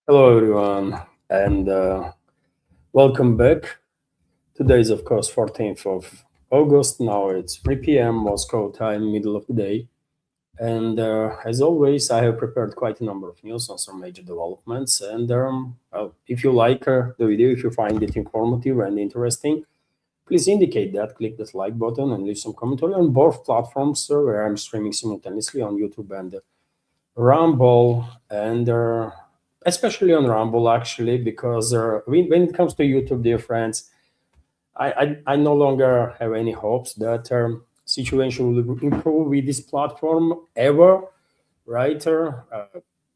Hello, everyone, and welcome back. Today is, of course, 14th of August. Now it's 3 p.m. Moscow time, middle of the day. And as always, I have prepared quite a number of news on some major developments. And if you like the video, if you find it informative and interesting, please indicate that. Click that like button and leave some commentary on both platforms where I'm streaming simultaneously on YouTube and Rumble, and especially on Rumble, actually, because when it comes to YouTube, dear friends, I no longer have any hopes that situation will improve with this platform ever, right?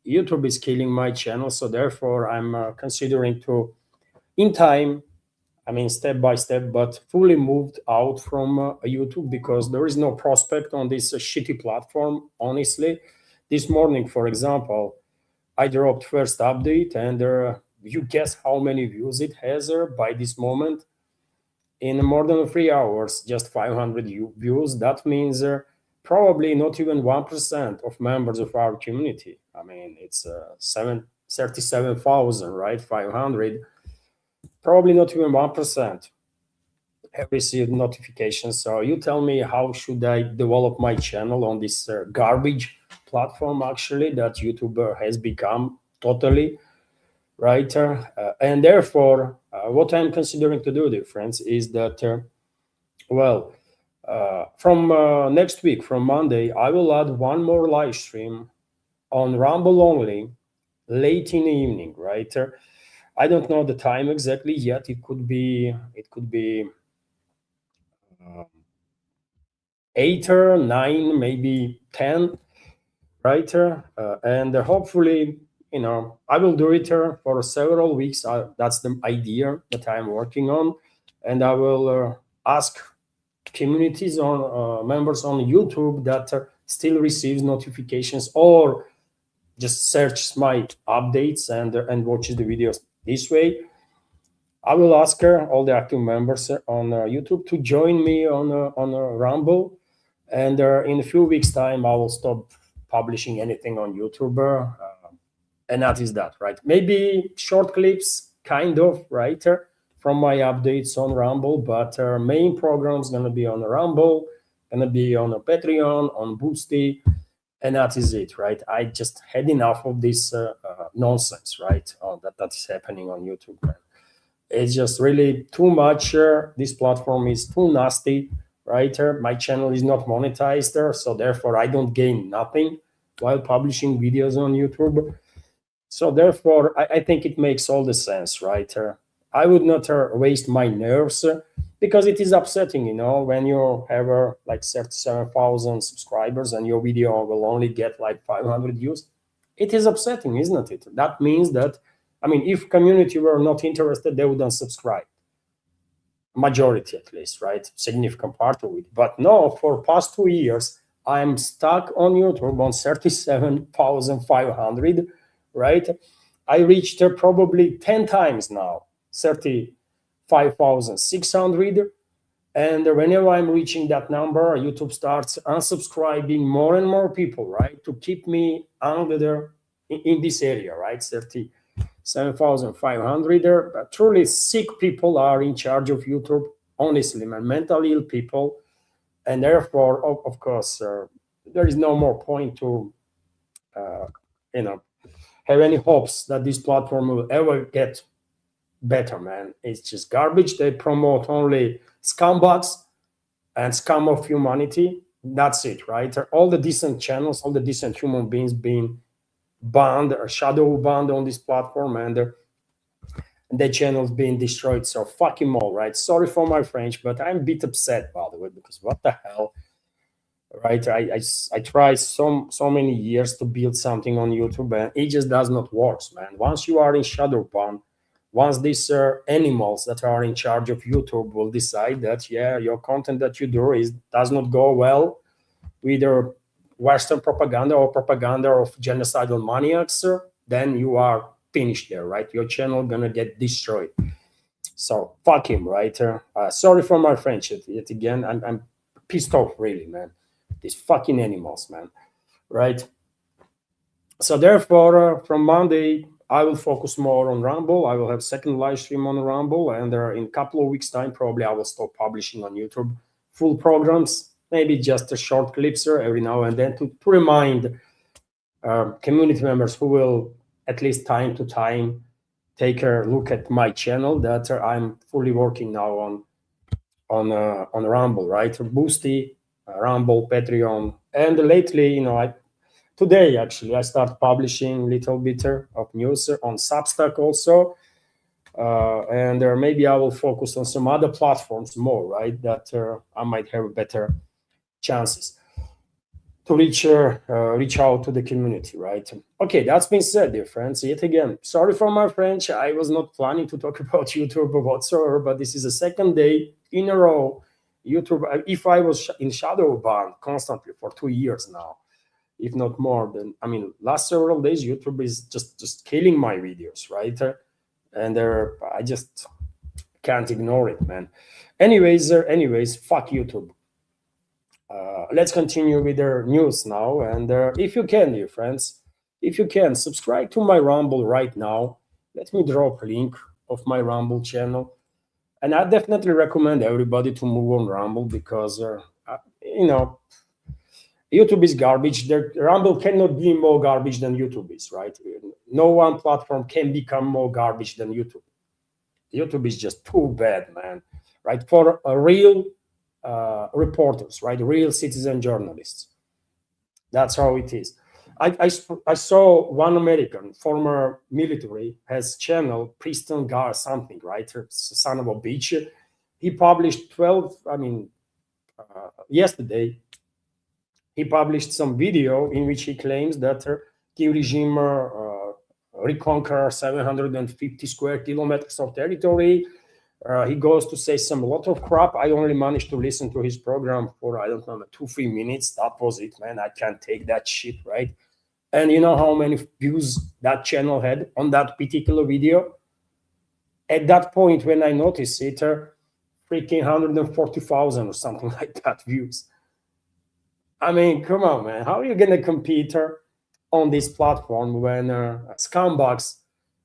YouTube is killing my channel, so therefore I'm considering to, in time, I mean, step by step, but fully moved out from YouTube because there is no prospect on this shitty platform, honestly. This morning, for example, I dropped first update, and you guess how many views it has by this moment? In more than 3 hours, just 500 views. That means probably not even 1% of members of our community. I mean, it's 37,000, right? 500. Probably not even 1% have received notifications. So you tell me, how should I develop my channel on this garbage platform, actually, that YouTuber has become totally, right? And therefore, what I'm considering to do, dear friends, is that, well, from next week, from Monday, I will add one more live stream on Rumble only, late in the evening, right? I don't know the time exactly yet. It could be um, 8 or 9, maybe 10, right? And hopefully, I will do it for several weeks. That's the idea that I'm working on. And I will ask communities on members on YouTube that still receives notifications, or just search my updates and watches the videos this way. I will ask all the active members on YouTube to join me on Rumble, and in a few weeks' time, I will stop publishing anything on YouTube, and that is that, right? Maybe short clips, kind of, right, from my updates on Rumble, but main program's gonna be on Rumble, gonna be on a Patreon, on Boosty, and that is it, right? I just had enough of this nonsense, right? That is happening on YouTube, man. It's just really too much. This platform is too nasty, right? My channel is not monetized there, so therefore I don't gain nothing while publishing videos on YouTube. So therefore, I think it makes all the sense, right? I would not waste my nerves because it is upsetting, when you have like 37,000 subscribers and your video will only get like 500 views. It is upsetting, isn't it? That means that, I mean, if community were not interested, they would unsubscribe. Majority, at least, right? Significant part of it. But no, for past 2 years, I'm stuck on YouTube on 37,500, right? I reached probably 10 times now, 35,600. And whenever I'm reaching that number, YouTube starts unsubscribing more and more people, right? To keep me under there in this area, right? 37,500. But truly sick people are in charge of YouTube, honestly, man, mentally ill people. And therefore, of course, there is no more point to, uh, you know, have any hopes that this platform will ever get better, man. It's just garbage. They promote only scumbags and scum of humanity. That's it, right? All the decent channels, all the decent human beings being banned or shadow banned on this platform, and the channels being destroyed. So fuck him all, right? Sorry for my French, but I'm a bit upset, by the way, because what the hell, right? I tried so many years to build something on YouTube, and it just does not work, man. Once you are in shadow ban, once these animals that are in charge of YouTube will decide that, yeah, your content that you do does not go well with their Western propaganda or propaganda of genocidal maniacs, then you are finished there, right? Your channel gonna get destroyed. So fuck him, right? Sorry for my French yet again. I'm pissed off, really, man. These fucking animals, man, right? So therefore, from Monday, I will focus more on Rumble. I will have second live stream on Rumble, and in a couple of weeks' time, probably I will stop publishing on YouTube full programs, maybe just a short clips every now and then to remind community members who will at least time to time take a look at my channel that I'm fully working now on Rumble, right? Boosty, Rumble, Patreon, and lately, today actually I start publishing a little bit of news on Substack also, and maybe I will focus on some other platforms more, right? That I might have better chances to reach out to the community, right? Okay, that's been said, dear friends. Yet again, sorry for my French. I was not planning to talk about YouTube whatsoever, but this is the second day in a row. YouTube, if I was in shadow banned constantly for 2 years now, if not more, then last several days YouTube is just killing my videos, right? And I just can't ignore it, man. Anyways, fuck YouTube. Let's continue with the news now. And if you can, dear friends, if you can, subscribe to my Rumble right now. Let me drop a link of my Rumble channel. And I definitely recommend everybody to move on Rumble because, YouTube is garbage. Rumble cannot be more garbage than YouTube is, right? No one platform can become more garbage than YouTube. YouTube is just too bad, man, right? For a real reporters, right? Real citizen journalists. That's how it is. I saw one American, former military, has channel, Preston Gar something, right? Son of a bitch. He published yesterday, he published some video in which he claims that Kiev regime reconquer 750 square kilometers of territory. He goes to say some lot of crap. I only managed to listen to his program for, I don't know, 2-3 minutes. That was it, man. I can't take that shit, right? And you know how many views that channel had on that particular video? At that point, when I noticed it, freaking 140,000 or something like that views. I mean, come on, man. How are you going to compete on this platform when scumbags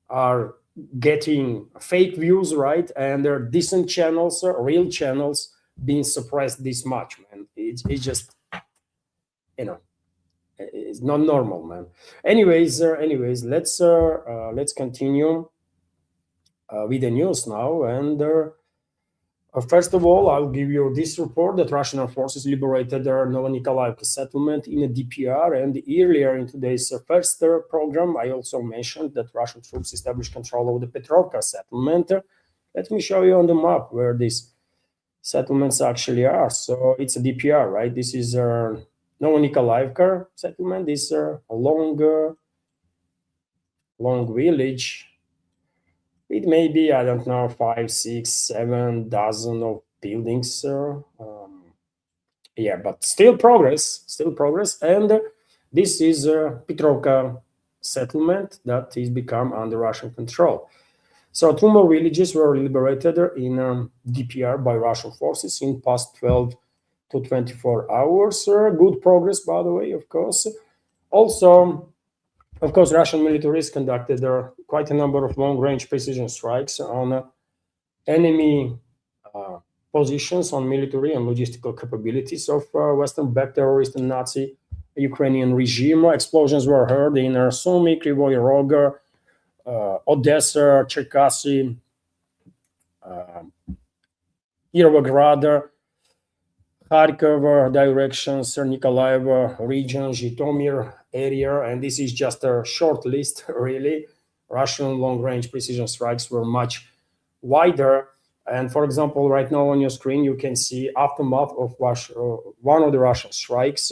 are getting fake views, right? And there are decent channels, real channels, being suppressed this much, man. It's just, it's not normal, man. Anyways, let's continue with the news now. And first of all, I'll give you this report that Russian forces liberated their Novo-Nikolaevka settlement in a DPR. And earlier in today's first program, I also mentioned that Russian troops established control over the Petrovka settlement. Let me show you on the map where these settlements actually are. So it's a DPR, right? This is Novo-Nikolaevka settlement. This a long village. It may be, I don't know, 5, 6, 7 dozen of buildings. Yeah, but still progress. And this is Petrovka settlement that is become under Russian control. So 2 more villages were liberated in DPR by Russian forces in past 12 to 24 hours. Good progress, by the way, of course. Also, of course, Russian militaries conducted quite a number of long-range precision strikes on enemy positions, on military and logistical capabilities of Western-backed terrorist and Nazi Ukrainian regime. Explosions were heard in Sumy, Kryvyi Rog, Odessa, Cherkasy, Kirovograd, Kharkov directions, Nikolaev region, Zhytomyr area, and this is just a short list, really. Russian long-range precision strikes were much wider. And for example, right now on your screen, you can see aftermath of one of the Russian strikes.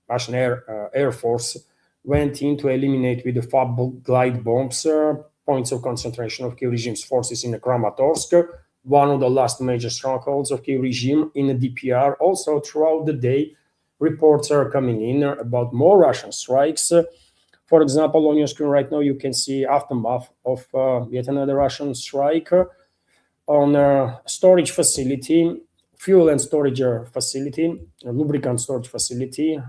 Russian Air Force went in to eliminate with the FAB glide bombs points of concentration of Kiev regime's forces in Kramatorsk, one of the last major strongholds of Kiev regime in the DPR. Also, throughout the day, reports are coming in about more Russian strikes. For example, on your screen right now, you can see aftermath of yet another Russian strike on a storage facility, fuel and storage facility, a lubricant storage facility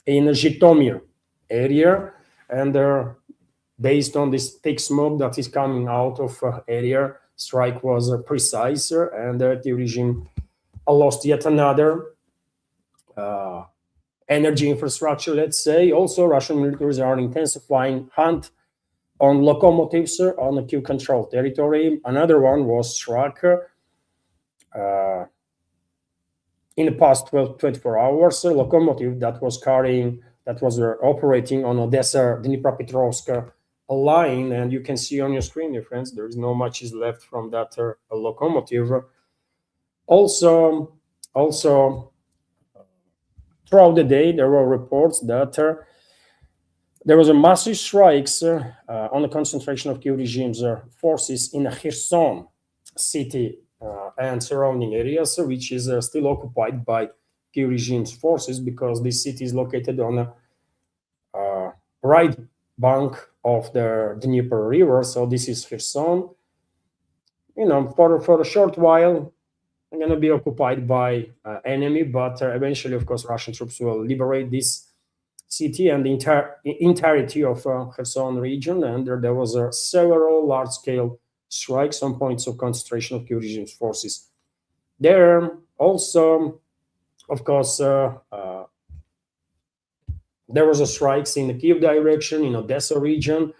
in the Zhytomyr area. And based on this thick smoke that is coming out of area. Strike was precise, and the regime lost yet another uh, energy infrastructure, let's say. Also, Russian militaries are intensifying hunt on locomotives on the Kiev controlled territory. Another one was struck in the past 12, 24 hours. A locomotive that was operating on Odessa Dnipropetrovsk line, and you can see on your screen, dear friends, there is no much is left from that locomotive. Also, throughout the day, there were reports that there was a massive strikes on the concentration of Kiev regime's forces in Kherson city and surrounding areas, which is still occupied by Kiev regime's forces, because this city is located on the right bank of the Dnieper River. So this is Kherson. For a short while, going to be occupied by enemy, but eventually, of course, Russian troops will liberate this city and the entirety of Kherson region. And there was several large-scale strikes on points of concentration of Kiev regime's forces. There also, of course, there was a strikes in the Kiev direction, in Odessa region.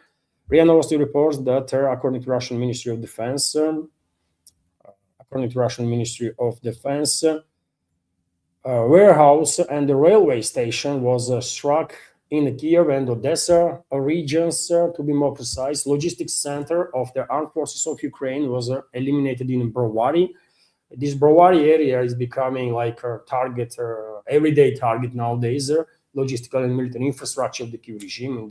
RIA Novosti reports that, according to Russian Ministry of Defense, warehouse and the railway station was struck in the Kiev and Odessa regions. To be more precise, logistics center of the armed forces of Ukraine was eliminated in Brovary. This Brovary area is becoming like a target, everyday target nowadays, logistical and military infrastructure of the Kiev regime in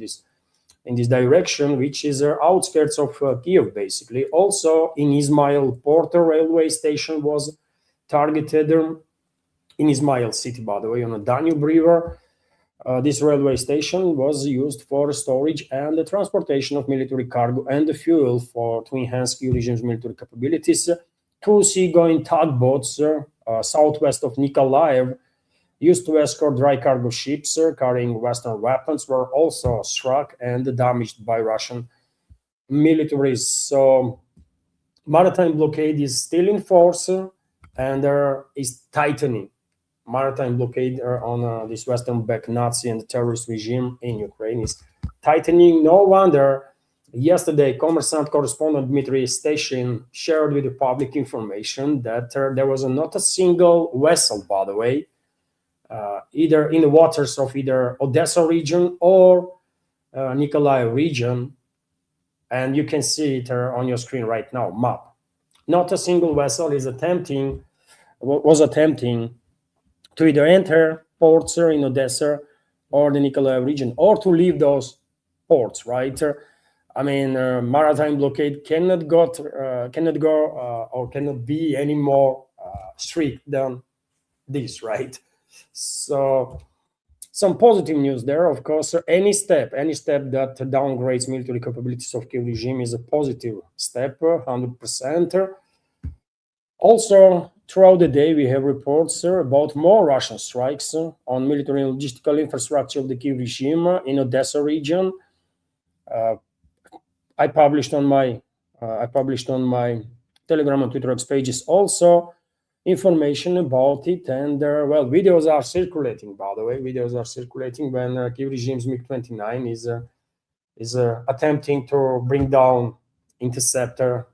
this direction, which is outskirts of Kiev, basically. Also, in Izmail Port railway station was targeted in Izmail city, by the way, on the Danube River. This railway station was used for storage and the transportation of military cargo and the fuel to enhance Kiev regime's military capabilities. Two seagoing tugboats southwest of Nikolaev, used to escort dry cargo ships carrying Western weapons, were also struck and damaged by Russian militaries. So, maritime blockade is still in force, and there is tightening. Maritime blockade on this Western-backed Nazi and terrorist regime in Ukraine is tightening. No wonder yesterday, Kommersant correspondent Dmitry Stashin shared with the public information that there was not a single vessel, by the way, either in the waters of either Odessa region or Nikolaev region, and you can see it on your screen right now, map. Not a single vessel was attempting to either enter ports in Odessa or the Nikolaev region, or to leave those ports, right? Maritime blockade cannot be any more strict than this, right? So, some positive news there, of course. Any step that downgrades military capabilities of Kiev regime is a positive step, 100%. Also, throughout the day, we have reports about more Russian strikes on military and logistical infrastructure of the Kiev regime in Odessa region. I published on my Telegram and Twitter X pages also information about it, and videos are circulating. By the way, videos are circulating when Kiev regime's MiG-29 is attempting to bring down interceptor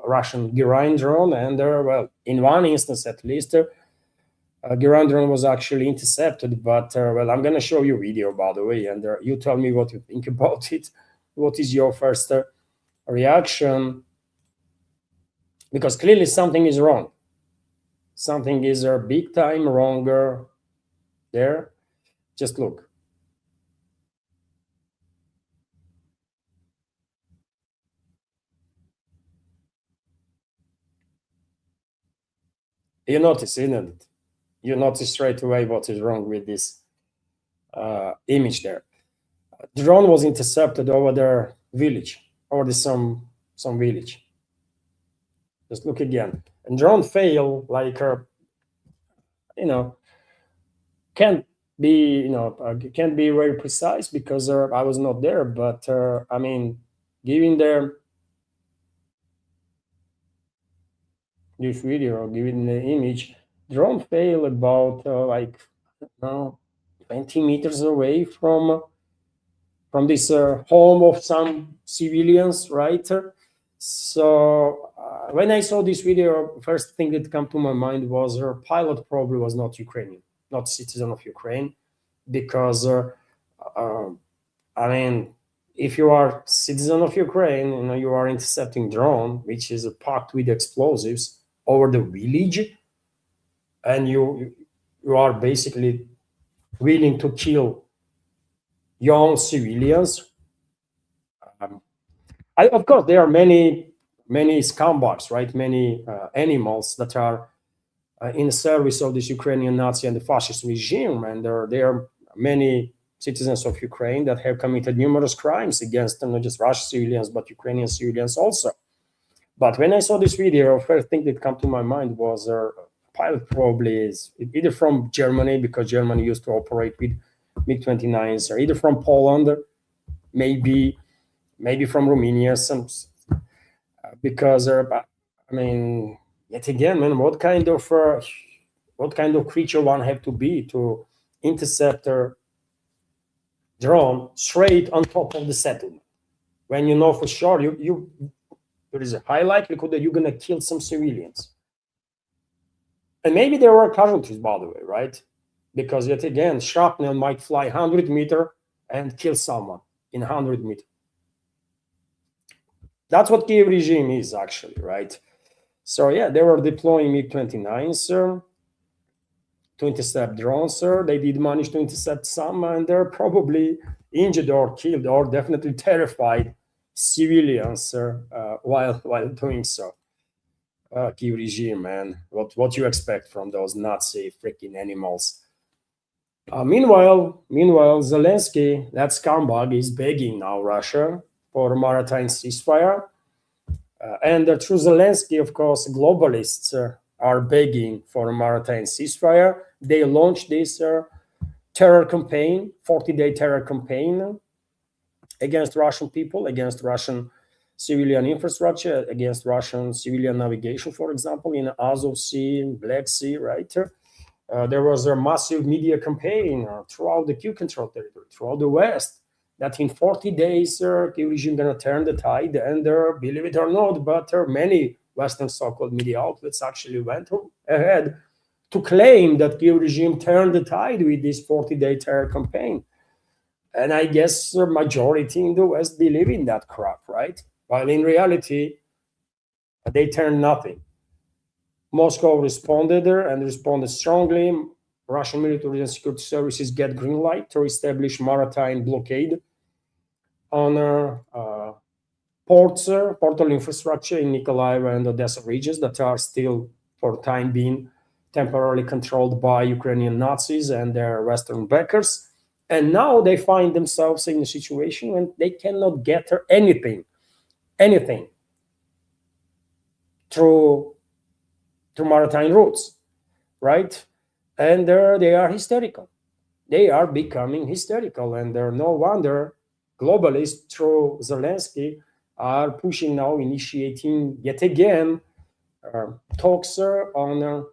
Russian Geraint drone, and in one instance at least, Geraint drone was actually intercepted. But I'm going to show you a video, by the way, and you tell me what you think about it. What is your first reaction? Because clearly something is wrong. Something is big time wrong there. Just look. You notice, isn't it? You notice straight away what is wrong with this image there. The drone was intercepted over their village, over some village. Just look again. And drone fail, like, be, can't be very precise because I was not there. But I mean, giving this video, giving the image, drone failed about like, no, 20 meters away from this home of some civilians, right? So when I saw this video, first thing that came to my mind was her pilot probably was not Ukrainian, not citizen of Ukraine, because uh, I mean, if you are citizen of Ukraine, you are intercepting drone, which is packed with explosives over the village, and you are basically willing to kill young civilians. Um, of course, there are many scumbags, right? Many animals that are in service of this Ukrainian Nazi and the fascist regime, and there are many citizens of Ukraine that have committed numerous crimes against not just Russian civilians but Ukrainian civilians also. But when I saw this video, first thing that came to my mind was a pilot probably is either from Germany, because Germany used to operate with MiG-29s, or either from Poland, maybe from Romania, some because I mean, yet again, man, what kind of creature one have to be to intercept a drone straight on top of the settlement when you know for sure you there is a high likelihood that you're gonna kill some civilians, and maybe there were casualties, by the way, right? Because yet again, shrapnel might fly 100 meter and kill someone in 100 meter. That's what Kiev regime is actually, right? So yeah, they were deploying MiG-29s to intercept drones. They did manage to intercept some, and they're probably injured or killed or definitely terrified civilians while doing so. Kiev regime, man, what you expect from those Nazi freaking animals? Meanwhile, Zelensky, that scumbag, is begging now Russia for a maritime ceasefire. And through Zelensky, of course, globalists are begging for a maritime ceasefire. They launched this terror campaign, 40-day terror campaign against Russian people, against Russian civilian infrastructure, against Russian civilian navigation, for example, in Azov Sea, Black Sea, right? There was a massive media campaign throughout the Kiev control territory, throughout the West, that in 40 days, Kiev regime going to turn the tide. And believe it or not, but many Western so-called media outlets actually went ahead to claim that Kiev regime turned the tide with this 40-day terror campaign. And I guess the majority in the West believe in that crap, right? While in reality, they turned nothing. Moscow responded there and responded strongly. Russian military and security services get green light to establish maritime blockade on portal infrastructure in Nikolaev and Odessa regions that are still, for the time being, temporarily controlled by Ukrainian Nazis and their Western backers. And now they find themselves in a situation when they cannot get anything through maritime routes, right? And they are hysterical. They are becoming hysterical, and no wonder globalists through Zelensky are pushing now, initiating yet again talks on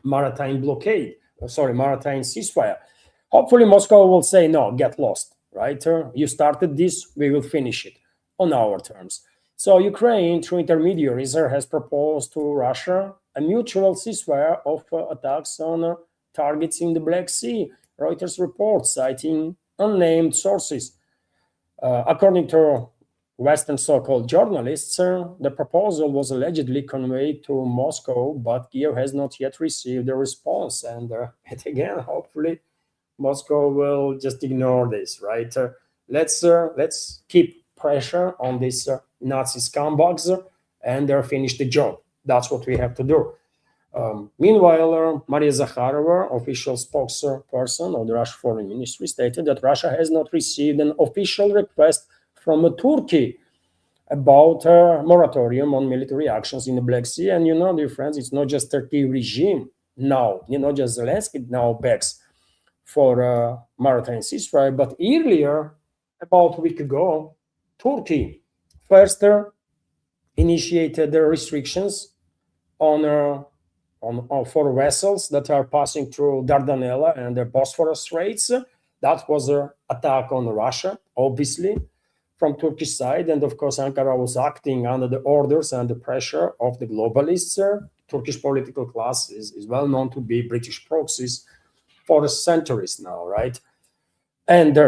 maritime blockade, maritime ceasefire. Hopefully Moscow will say, no, get lost, right? You started this, we will finish it on our terms. So Ukraine, through intermediaries, has proposed to Russia a mutual ceasefire of attacks on targets in the Black Sea. Reuters reports, citing unnamed sources. According to Western so-called journalists, the proposal was allegedly conveyed to Moscow, but Kiev has not yet received a response. And again, hopefully, Moscow will just ignore this, right? Let's keep pressure on these Nazi scumbags and finish the job. That's what we have to do. Meanwhile, Maria Zakharova, official spokesperson of the Russian Foreign Ministry, stated that Russia has not received an official request from Turkey about a moratorium on military actions in the Black Sea. And dear friends, it's not just Turkey regime now, just Zelensky now begs for a maritime ceasefire. But earlier, about a week ago, Turkey first initiated the restrictions on for vessels that are passing through Dardanelles and the Bosphorus Straits. That was an attack on Russia, obviously, from Turkish side. And of course, Ankara was acting under the orders and the pressure of the globalists. Turkish political class is well known to be British proxies for centuries now, right? And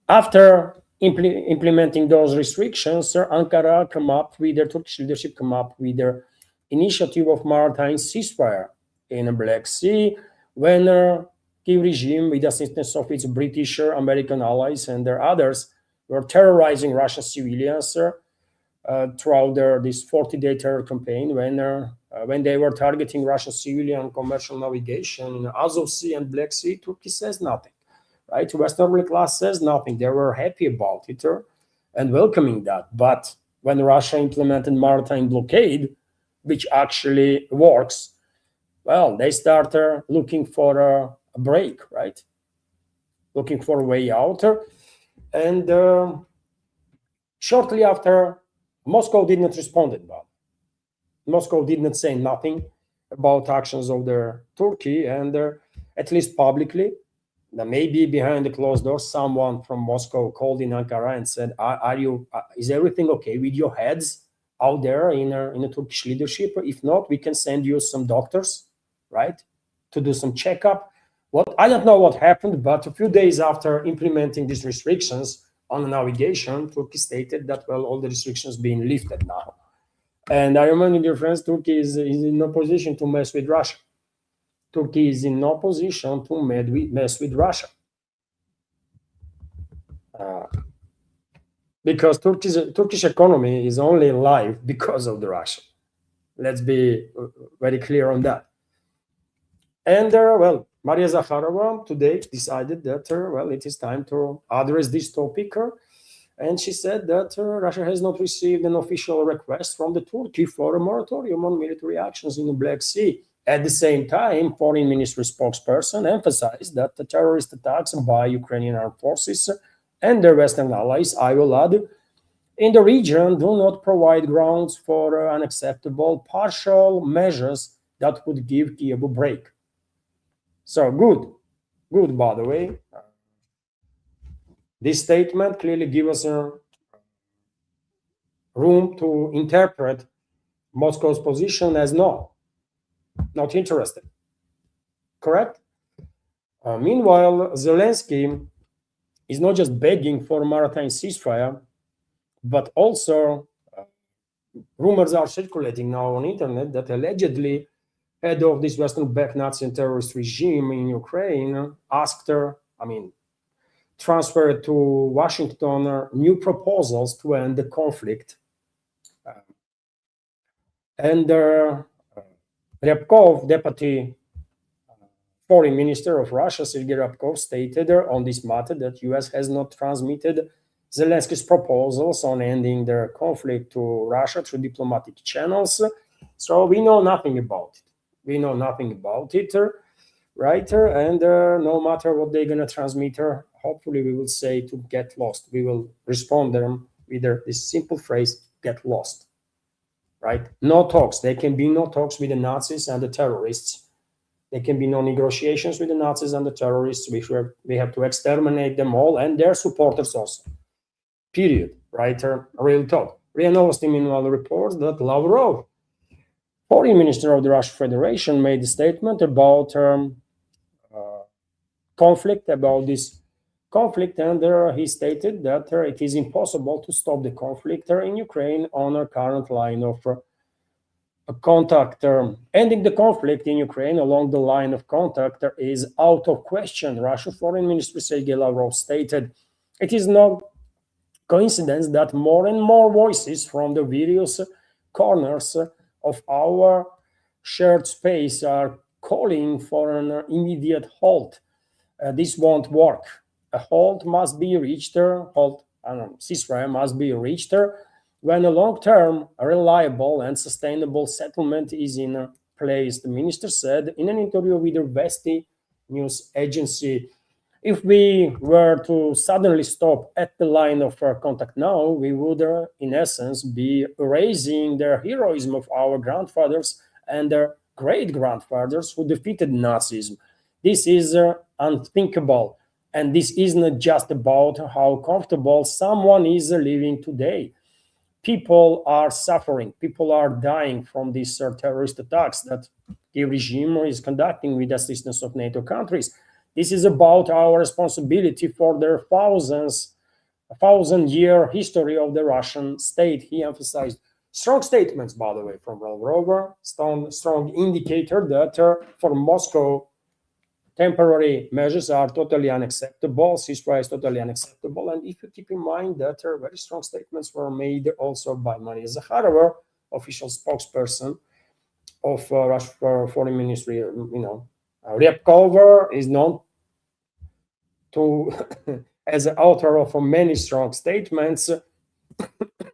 after implementing those restrictions, Ankara come up with the Turkish leadership come up with their initiative of maritime ceasefire in the Black Sea when Kiev regime, with the assistance of its British, American allies, and their others, were terrorizing Russian civilians throughout this 40-day terror campaign when they were targeting Russian civilian commercial navigation in Azov Sea and Black Sea. Turkey says nothing, right? Western middle class says nothing. They were happy about it and welcoming that. But when Russia implemented maritime blockade, which actually works, well, they start looking for a break, right? Looking for a way out. And shortly after, Moscow did not respond well. Moscow did not say nothing about actions of the Turkey, and at least publicly, maybe behind the closed doors, someone from Moscow called in Ankara and said, is everything okay with your heads out there in the Turkish leadership? If not, we can send you some doctors, right, to do some checkup. I don't know what happened, but a few days after implementing these restrictions on navigation, Turkey stated that, well, all the restrictions being lifted now. And I remind you, dear friends, Turkey is in no position to mess with Russia. Turkey is in no position to mess with Russia. Because Turkish economy is only alive because of the Russia. Let's be very clear on that. And well, Maria Zakharova today decided that well, it is time to address this topic, and she said that Russia has not received an official request from the Turkey for a moratorium on military actions in the Black Sea. At the same time, Foreign Ministry spokesperson emphasized that the terrorist attacks by Ukrainian armed forces and their Western allies, I will add, in the region do not provide grounds for unacceptable partial measures that would give Kiev a break. So good, by the way. This statement clearly gives us room to interpret Moscow's position as not interested. Correct? Meanwhile, Zelensky is not just begging for a maritime ceasefire, but also rumors are circulating now on internet that allegedly head of this Western-backed Nazi and terrorist regime in Ukraine asked her, transferred to Washington new proposals to end the conflict. And Ryabkov, deputy foreign minister of Russia, Sergei Ryabkov, stated on this matter that U.S. has not transmitted Zelensky's proposals on ending their conflict to Russia through diplomatic channels. So we know nothing about it. Right? And no matter what they're going to transmit, hopefully we will say to get lost. We will respond them with this simple phrase, get lost. Right? No talks. There can be no talks with the Nazis and the terrorists. There can be no negotiations with the Nazis and the terrorists. We have to exterminate them all and their supporters also. Period. Right? Real talk. RIA Novosti, meanwhile, reports that Lavrov, foreign minister of the Russian Federation, made a statement about this conflict, and he stated that it is impossible to stop the conflict in Ukraine on a current line of contact. Ending the conflict in Ukraine along the line of contact is out of question, Russian Foreign Minister Sergei Lavrov stated. It is no coincidence that more and more voices from the various corners of our shared space are calling for an immediate halt. This won't work. A halt must be reached, ceasefire must be reached when a long-term, reliable and sustainable settlement is in place, the minister said in an interview with the Vesti news agency. If we were to suddenly stop at the line of contact now, we would, in essence, be erasing the heroism of our grandfathers and their great grandfathers who defeated Nazism. This is unthinkable. And this isn't just about how comfortable someone is living today. People are suffering, people are dying from these terrorist attacks that the regime is conducting with the assistance of NATO countries. This is about our responsibility for their thousand-year history of the Russian state. He emphasized strong statements, by the way, from Lavrov, strong indicator that for Moscow, temporary measures are totally unacceptable, ceasefire is totally unacceptable. And if you keep in mind that very strong statements were made also by Maria Zakharova, official spokesperson of Russian Foreign Ministry, Ryabkova is known to as the author of many strong statements.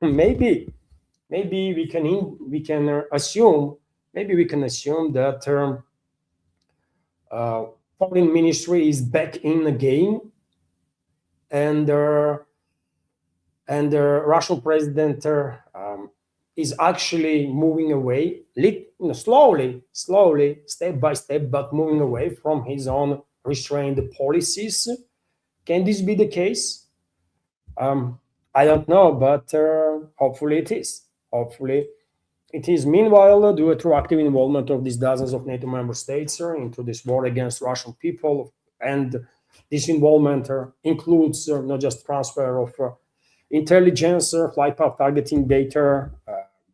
maybe we can assume that foreign ministry is back in the game, and Russian president is actually moving away, slowly, step by step, but moving away from his own restrained policies. Can this be the case? I don't know, but hopefully it is. Hopefully it is. Meanwhile, due to active involvement of these dozens of NATO member states into this war against Russian people, and this involvement includes not just transfer of intelligence, flight path targeting data,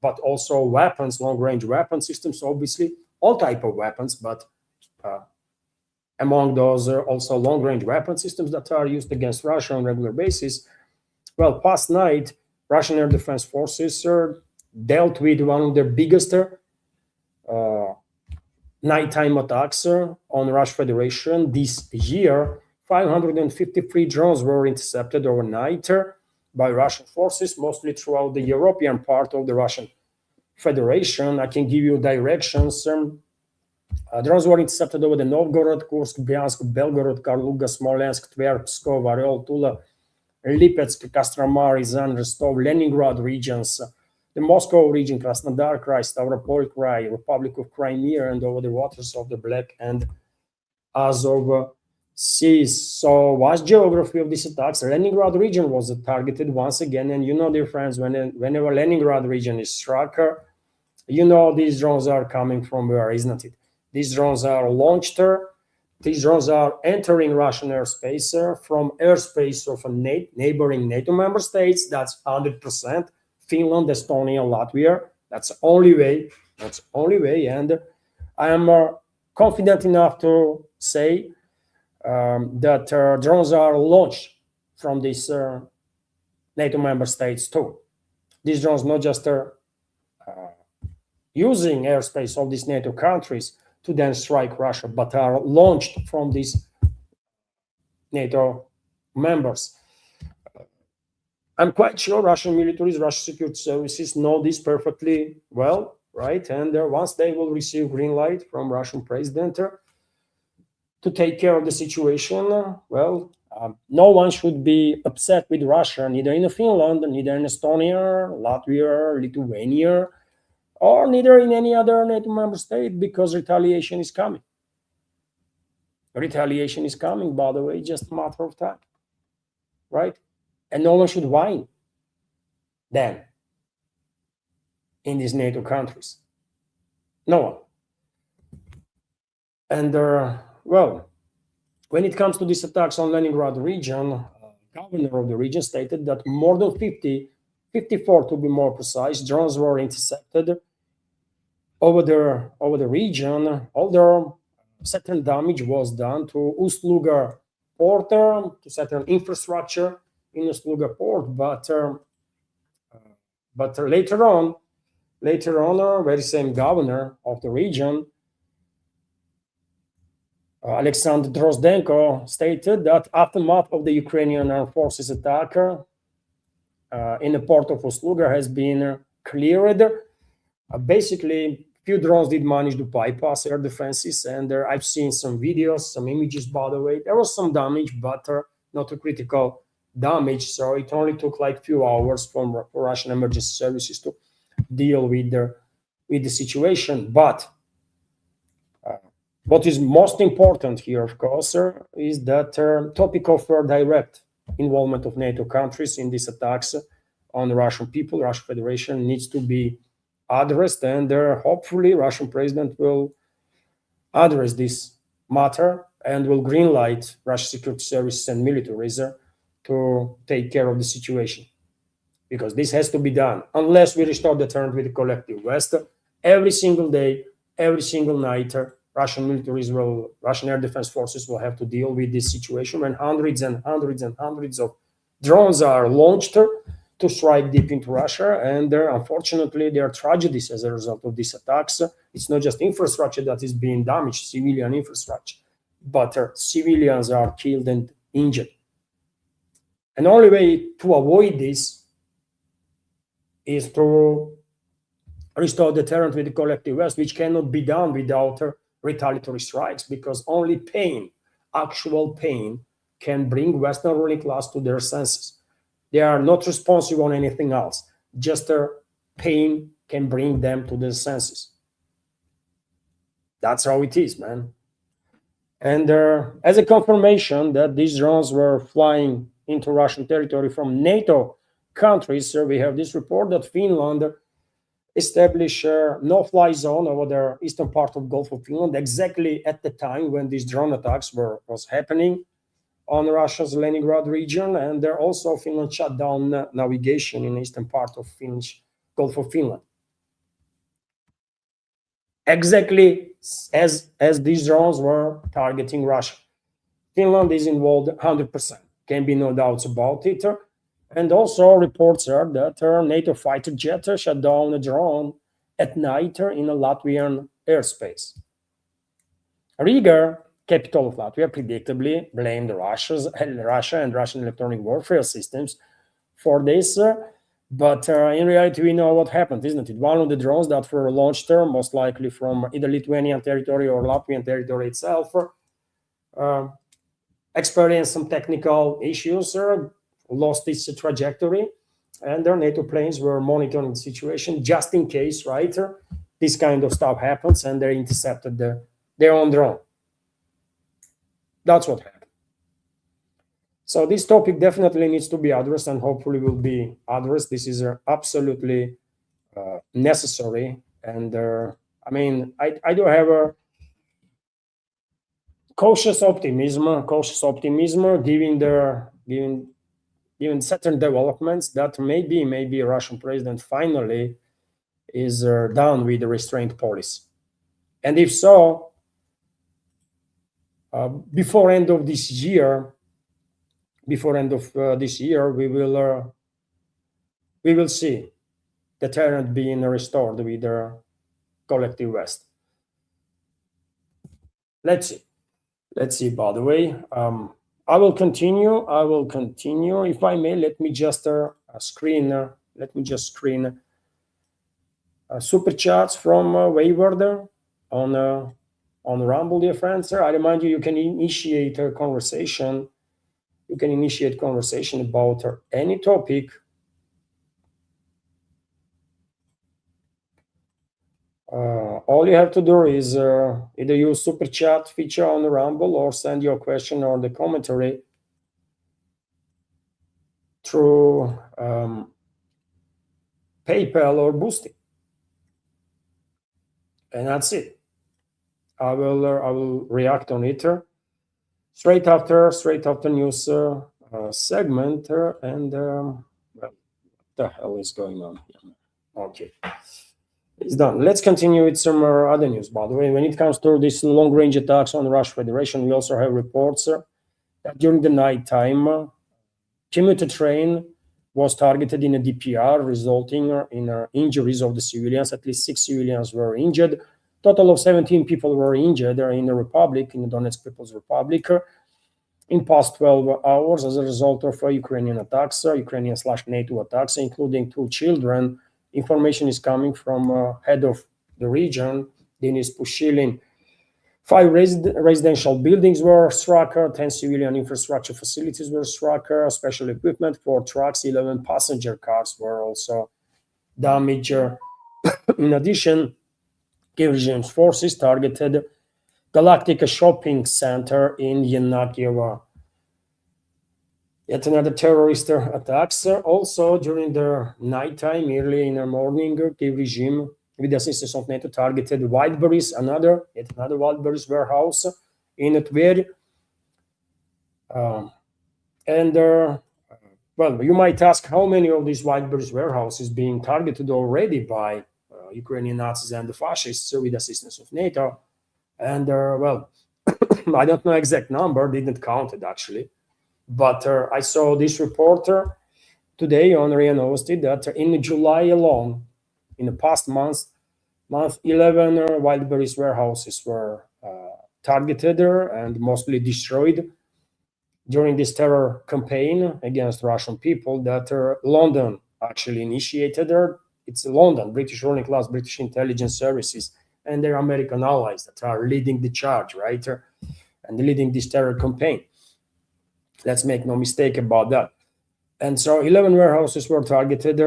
but also weapons, long-range weapon systems, obviously, all type of weapons, but among those also long-range weapon systems that are used against Russia on a regular basis. Well, past night, Russian Air Defense Forces dealt with one of their biggest nighttime attacks on Russian Federation this year. 553 drones were intercepted overnight by Russian forces, mostly throughout the European part of the Russian Federation. I can give you directions. Drones were intercepted over the Novgorod, Kursk, Bryansk, Belgorod, Kaluga, Smolensk, Tver, Pskov, Oryol, Tula, Lipetsk, Kostroma, Ryazan, Rostov, Leningrad regions, the Moscow region, Krasnodar Krai, Stavropol Krai, Republic of Crimea, and over the waters of the Black and Azov seas. So, vast geography of these attacks. Leningrad region was targeted once again, and dear friends, whenever Leningrad region is struck, these drones are coming from where, isn't it? These drones are launched. These drones are entering Russian airspace from airspace of neighboring NATO member states. That's 100%. Finland, Estonia, Latvia. That's the only way. That's the only way. And I am confident enough to say that drones are launched from these NATO member states too. These drones not just using airspace of these NATO countries to then strike Russia, but are launched from these NATO members. I'm quite sure Russian militaries, Russian security services know this perfectly well, right? And once they will receive green light from Russian president to take care of the situation, no one should be upset with Russia, neither in Finland, neither in Estonia, Latvia, Lithuania, or neither in any other NATO member state, because retaliation is coming. Retaliation is coming, by the way, just a matter of time, right? And no one should whine then in these NATO countries. No one. And, when it comes to these attacks on Leningrad region, governor of the region stated that more than 54 to be more precise, drones were intercepted over the region, although certain damage was done to Ust-Luga port, to certain infrastructure in Ust-Luga port, but later on, very same governor of the region, Alexander Drozdenko, stated that aftermath of the Ukrainian armed forces attack in the port of Ust-Luga has been cleared. Basically, Few drones did manage to bypass air defenses, and I've seen some videos, some images, by the way. There was some damage, but not a critical damage, so it only took like few hours for Russian emergency services to deal with the situation. But what is most important here, of course, is that topic of direct involvement of NATO countries in these attacks on the Russian people, Russian Federation, needs to be addressed, and hopefully Russian president will address this matter and will greenlight Russian security services and militaries to take care of the situation, because this has to be done. Unless we restore the deterrent with the collective West, every single day, every single night, Russian air defense forces will have to deal with this situation when hundreds and hundreds and hundreds of drones are launched to strike deep into Russia. And unfortunately, there are tragedies as a result of these attacks. It's not just infrastructure that is being damaged, civilian infrastructure, but civilians are killed and injured. And the only way to avoid this is to restore deterrent with the collective West, which cannot be done without retaliatory strikes, because only pain, actual pain, can bring Western ruling class to their senses. They are not responsive on anything else. Just pain can bring them to their senses. That's how it is, man. And as a confirmation that these drones were flying into Russian territory from NATO countries, we have this report that Finland established a no-fly zone over the eastern part of Gulf of Finland exactly at the time when these drone attacks was happening on Russia's Leningrad region, and there also Finland shut down navigation in the eastern part of Gulf of Finland. Exactly as these drones were targeting Russia. Finland is involved 100%. Can be no doubts about it. And also reports are that NATO fighter jet shut down a drone at night in a Latvian airspace. Riga, capital of Latvia, predictably blamed Russia and Russian electronic warfare systems for this. But in reality, we know what happened, isn't it? One of the drones that were launched, most likely from either Lithuanian territory or Latvian territory itself, experienced some technical issues, lost its trajectory, and their NATO planes were monitoring the situation just in case, right? This kind of stuff happens, and they intercepted their own drone. That's what happened. So this topic definitely needs to be addressed, and hopefully will be addressed. This is absolutely necessary. And I mean, I do have a cautious optimism, given certain developments that maybe a Russian president finally is done with the restraint policy. And if so, before end of this year, we will see deterrent being restored with the collective West. Let's see, by the way. I will continue. If I may, let me just screen super chats from Wayward on Rumble, dear friends. I remind you, you can initiate a conversation. You can initiate conversation about any topic. All you have to do is either use super chat feature on the Rumble or send your question or the commentary through PayPal or Boosty, and that's it. I will react on it straight after news segment. And well, what the hell is going on here? Okay. It's done. Let's continue with some other news, by the way. When it comes to these long-range attacks on the Russian Federation, we also have reports that during the night time, commuter train was targeted in a DPR, resulting in injuries of the civilians. At least 6 civilians were injured. Total of 17 people were injured in the Donetsk People's Republic, in past 12 hours as a result of Ukrainian attacks, Ukrainian/NATO attacks, including 2 children. Information is coming from head of the region. Denis Pushilin. 5 residential buildings were struck, 10 civilian infrastructure facilities were struck, special equipment for trucks, 11 passenger cars were also damaged. In addition, Kiev regime's forces targeted Galactic shopping center in Yenakiev. Yet another terrorist attacks. Also during the nighttime, early in the morning, Kiev regime, with the assistance of NATO, targeted Wildberries, yet another Wildberries warehouse in Tver. Well, you might ask how many of these Wildberries warehouses being targeted already by Ukrainian Nazis and the fascists with the assistance of NATO. And well, I don't know exact number, didn't count it actually. But I saw this reporter today on RIA Novosti that in July alone, in the past month 11 Wildberries warehouses were targeted and mostly destroyed during this terror campaign against Russian people that London actually initiated. It's London, British ruling class, British intelligence services, and their American allies that are leading the charge, right? And leading this terror campaign. Let's make no mistake about that. And so 11 warehouses were targeted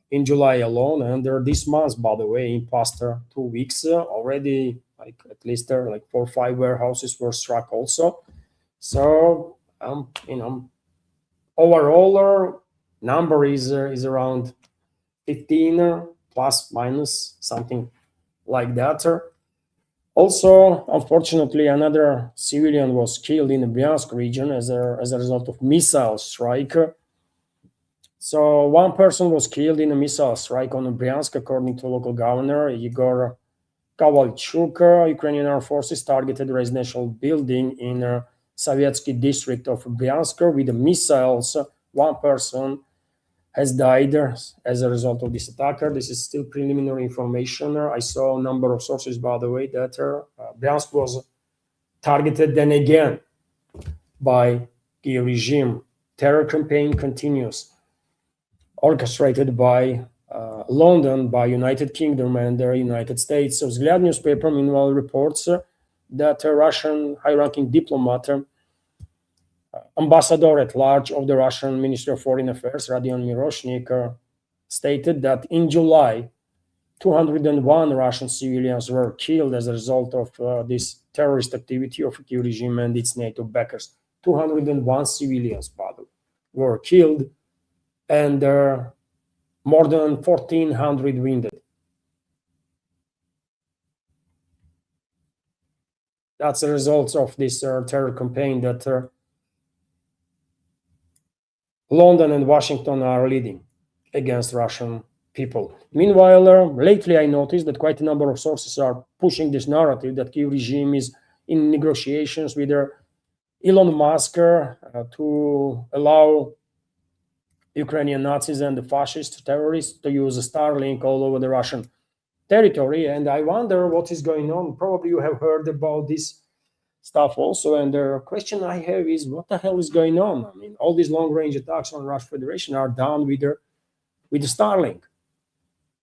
in July alone, and this month, by the way, in past 2 weeks already, like at least like 4 or 5 warehouses were struck also. So overall number is around 15 plus minus something like that. Also, unfortunately, another civilian was killed in the Bryansk region as a result of missile strike. So one person was killed in a missile strike on Bryansk, according to local governor Igor Kovalchuk. Ukrainian armed forces targeted a residential building in Sovietsky district of Bryansk with missiles. One person has died as a result of this attack. This is still preliminary information. I saw a number of sources, by the way, that Bryansk was targeted then again by the regime. Terror campaign continues, orchestrated by London, by United Kingdom and the United States. So Vzгляд newspaper, meanwhile, reports that a Russian high-ranking diplomat, ambassador at large of the Russian Ministry of Foreign Affairs, Radion Miroshnik, stated that in July, 201 Russian civilians were killed as a result of this terrorist activity of the Kiev regime and its NATO backers. 201 civilians, by the way, were killed, and more than 1,400 wounded. That's the results of this terror campaign that London and Washington are leading against Russian people. Meanwhile, lately I noticed that quite a number of sources are pushing this narrative that Kiev regime is in negotiations with Elon Musk to allow Ukrainian Nazis and the fascist terrorists to use Starlink all over the Russian territory. And I wonder what is going on. Probably you have heard about this stuff also. And the question I have is, what the hell is going on? I mean, all these long-range attacks on Russian Federation are done with the Starlink,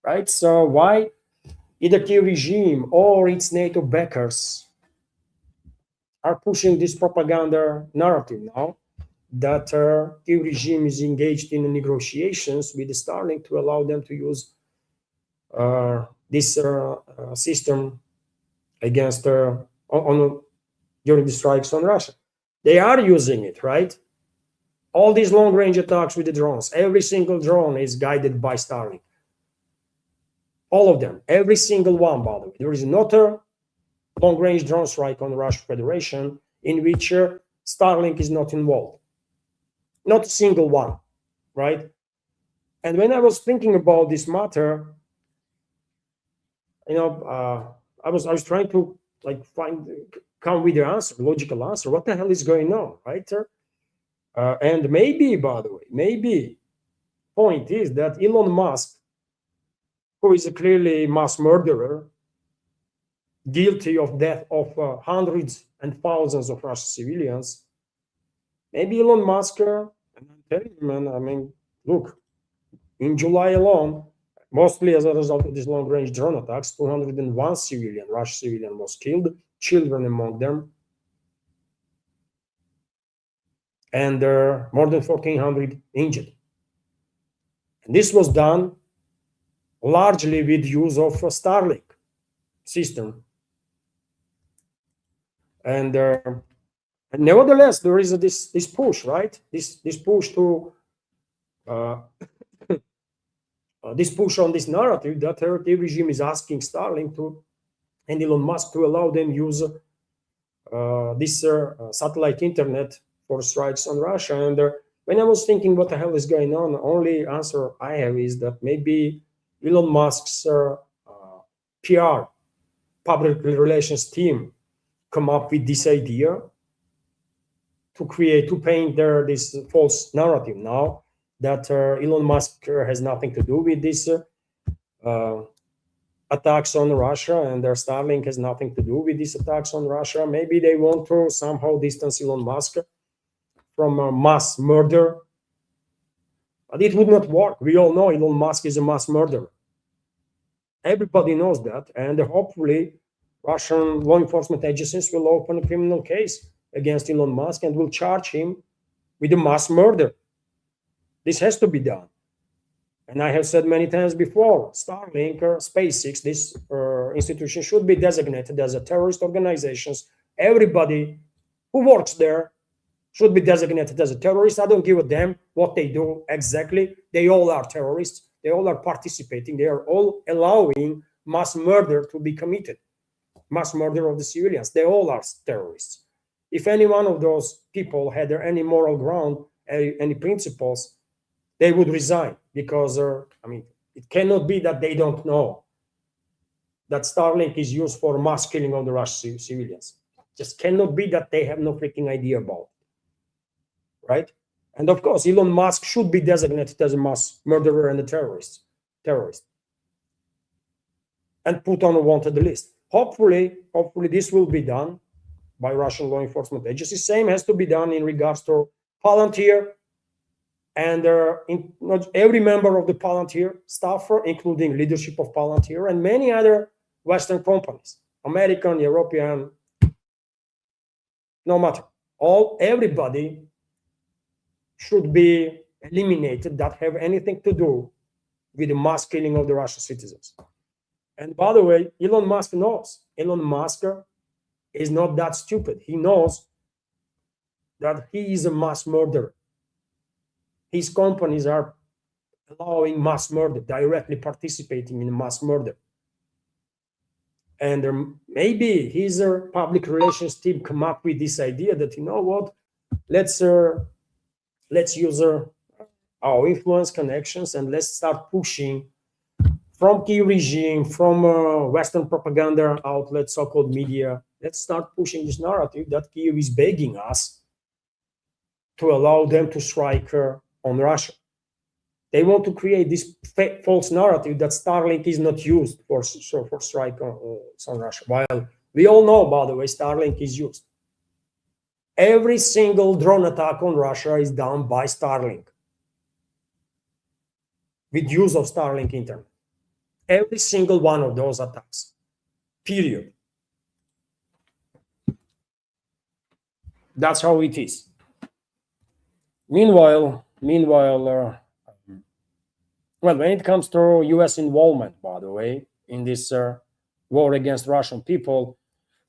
right? So why either Kiev regime or its NATO backers are pushing this propaganda narrative now that Kiev regime is engaged in negotiations with the Starlink to allow them to use this system against during the strikes on Russia. They are using it, right? All these long-range attacks with the drones, every single drone is guided by Starlink. All of them, every single one, by the way. There is not a long-range drone strike on the Russian Federation in which Starlink is not involved. Not a single one, right? And when I was thinking about this matter, I was trying to come with the answer, logical answer. What the hell is going on, right? And maybe, by the way, maybe point is that Elon Musk, who is a clearly mass murderer, guilty of death of hundreds and thousands of Russian civilians, maybe Elon Musk, and I'm telling you, man, I mean, look, in July alone, Mostly as a result of these long-range drone attacks, 201 Russian civilian was killed, children among them, and more than 1,400 injured. And this was done largely with use of a Starlink system. And nevertheless, there is this push, right? This push to this push on this narrative that the regime is asking Starlink to and Elon Musk to allow them use this satellite internet for strikes on Russia. And when I was thinking what the hell is going on, the only answer I have is that maybe Elon Musk's PR, public relations team, come up with this idea to paint this false narrative now that Elon Musk has nothing to do with this attacks on Russia, and their Starlink has nothing to do with these attacks on Russia. Maybe they want to somehow distance Elon Musk from a mass murder, but it would not work. We all know Elon Musk is a mass murderer. Everybody knows that, and hopefully Russian law enforcement agencies will open a criminal case against Elon Musk and will charge him with a mass murder. This has to be done. And I have said many times before, Starlink or SpaceX, this institution should be designated as a terrorist organization. Everybody who works there should be designated as a terrorist. I don't give a damn what they do exactly. They all are terrorists. They all are participating. They are all allowing mass murder to be committed. Mass murder of the civilians. They all are terrorists. If any one of those people had any moral ground, any principles, they would resign, because it cannot be that they don't know that Starlink is used for mass killing of the Russian civilians. Just cannot be that they have no freaking idea about it, right? And of course, Elon Musk should be designated as a mass murderer and a terrorist, and put on a wanted list. Hopefully this will be done by Russian law enforcement agencies. Same has to be done in regards to Palantir. And not every member of the Palantir staff, including leadership of Palantir and many other Western companies, American, European, no matter. Everybody should be eliminated that have anything to do with the mass killing of the Russian citizens. And by the way, Elon Musk knows. Elon Musk is not that stupid. He knows that he is a mass murderer. His companies are allowing mass murder, directly participating in mass murder. And maybe his public relations team come up with this idea that, you know what, let's use our influence connections and let's start pushing from Kiev regime, from Western propaganda outlets, so-called media. Let's start pushing this narrative that Kiev is begging us to allow them to strike on Russia. They want to create this false narrative that Starlink is not used for strike on Russia. While we all know, by the way, Starlink is used. Every single drone attack on Russia is done by Starlink, with use of Starlink internet. Every single one of those attacks, period. That's how it is. Meanwhile, well, when it comes to U.S. involvement, by the way, in this war against Russian people,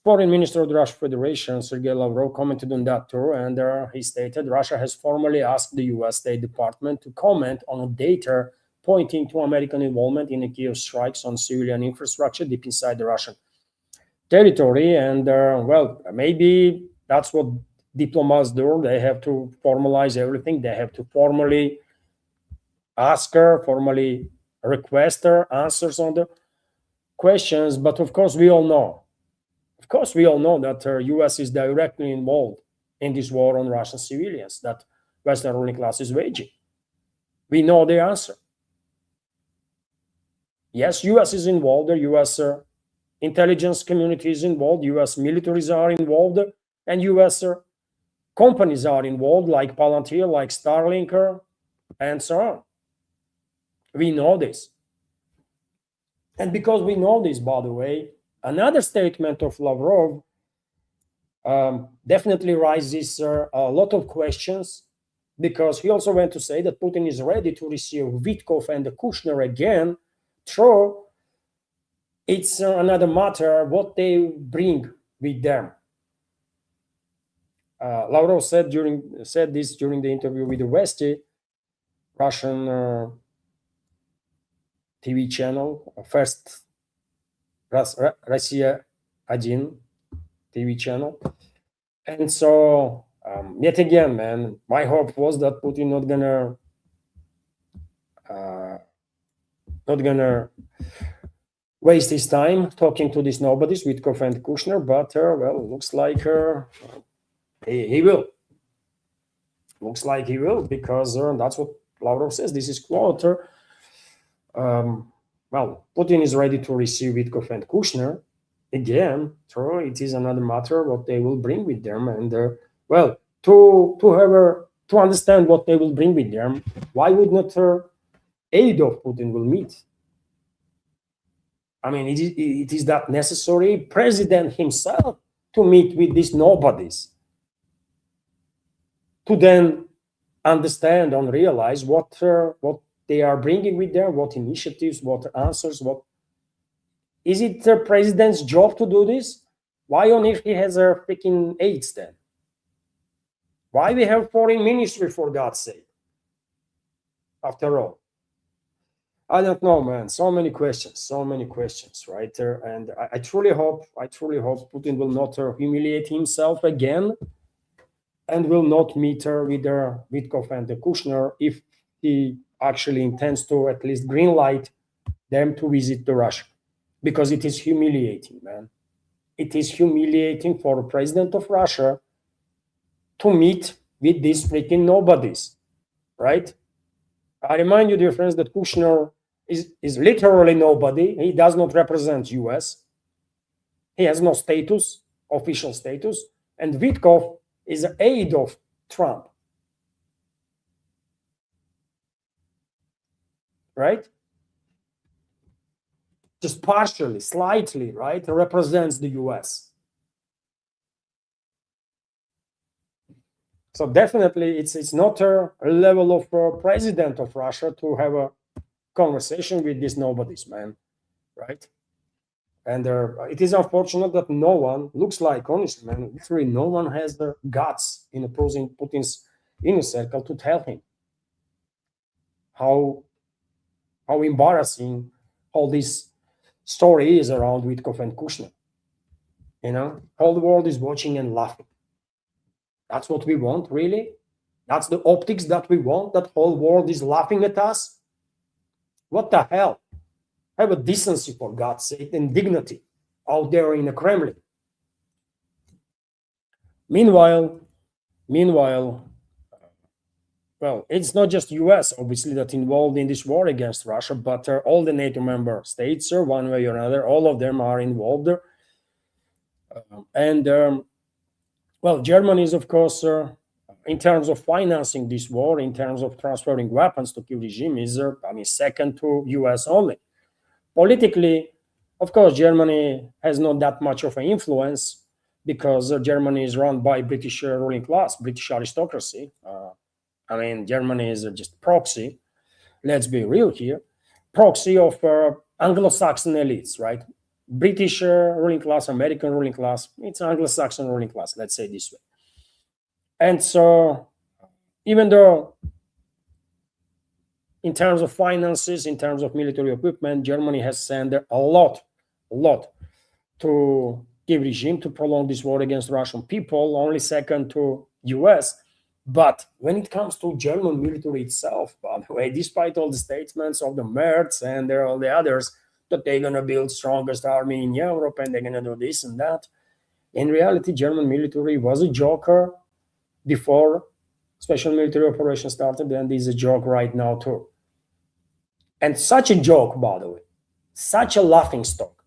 Foreign Minister of the Russian Federation, Sergei Lavrov, commented on that too, and he stated Russia has formally asked the U.S. State Department to comment on data pointing to American involvement in the Kiev strikes on civilian infrastructure deep inside the Russian territory. And well, maybe that's what diplomats do. They have to formalize everything. They have to formally ask her, formally request her answers on the questions. But of course, we all know. Of course, we all know that the U.S. is directly involved in this war on Russian civilians that Western ruling class is waging. We know the answer. Yes, U.S. is involved. The U.S. Intelligence community is involved. U.S. militaries are involved, and U.S. Companies are involved, like Palantir, like Starlink, and so on. We know this. And because we know this, by the way, another statement of Lavrov definitely raises a lot of questions, because he also went to say that Putin is ready to receive Witkov and Kushner again. True, it's another matter what they bring with them. Lavrov said this during the interview with the Westy, Russian TV channel, first Russia 1 TV channel. And so, yet again, man, my hope was that Putin not gonna waste his time talking to these nobodies, Witkov and Kushner, but well, looks like he will. Looks like he will, because that's what Lavrov says. This is quote. Well, Putin is ready to receive Witkov and Kushner. Again, true, it is another matter what they will bring with them. And well, to understand what they will bring with them, why would not aid of Putin will meet? I mean, it is that necessary, president himself to meet with these nobodies, to then understand and realize what they are bringing with them, what initiatives, what answers, what is it the president's job to do this? Why on earth he has a freaking aides then? Why we have foreign ministry, for God's sake? After all, I don't know, man. So many questions, right there. And I truly hope Putin will not humiliate himself again, and will not meet with Witkov and the Kushner if he actually intends to at least green light them to visit the Russia, because it is humiliating, man. It is humiliating for the president of Russia to meet with these freaking nobodies, right? I remind you, dear friends, that Kushner is literally nobody. He does not represent US. He has no status, official status. And Witkov is an aide of Trump, right? Just partially, slightly, right, represents the US. So definitely it's not a level of president of Russia to have a conversation with these nobodies, man, right? And it is unfortunate that no one, looks like, honestly, man, literally no one has the guts in opposing Putin's inner circle to tell him how embarrassing all this story is around Witkov and Kushner. You know, all the world is watching and laughing. That's what we want, really? That's the optics that we want, that whole world is laughing at us? What the hell? Have a decency, for God's sake, and dignity out there in the Kremlin. Meanwhile, well, it's not just US, obviously, that involved in this war against Russia, but all the NATO member states, one way or another, all of them are involved. Well, Germany is, of course, in terms of financing this war, in terms of transferring weapons to Kiev regime, is, second to US only. Politically, of course, Germany has not that much of an influence, because Germany is run by British ruling class, British aristocracy. Germany is just proxy, let's be real here, proxy of Anglo-Saxon elites, right? British ruling class, American ruling class, it's Anglo-Saxon ruling class, let's say this way. And so, even though in terms of finances, in terms of military equipment, Germany has sent a lot to Kiev regime to prolong this war against Russian people, only second to US. But when it comes to German military itself, by the way, despite all the statements of the Merz and all the others, that they're going to build strongest army in Europe and they're going to do this and that, in reality, German military was a joker before special military operation started, and is a joke right now too. And such a joke, by the way, such a laughing stock,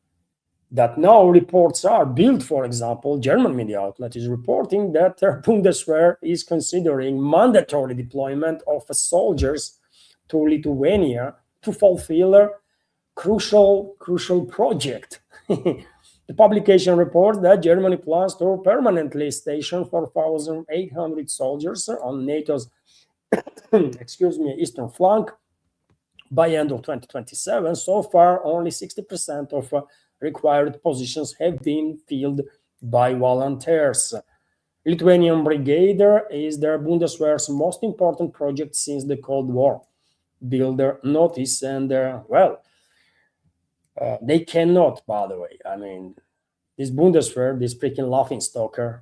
that now reports are built, for example, German media outlet is reporting that Bundeswehr is considering mandatory deployment of soldiers to Lithuania to fulfill crucial project. The publication reports that Germany plans to permanently station 4,800 soldiers on NATO's excuse me, eastern flank by end of 2027. So far, only 60% of required positions have been filled by volunteers. Lithuanian Brigade is the Bundeswehr's most important project since the Cold War. Builder notice and they cannot, by the way. I mean, this Bundeswehr, this freaking laughing stocker,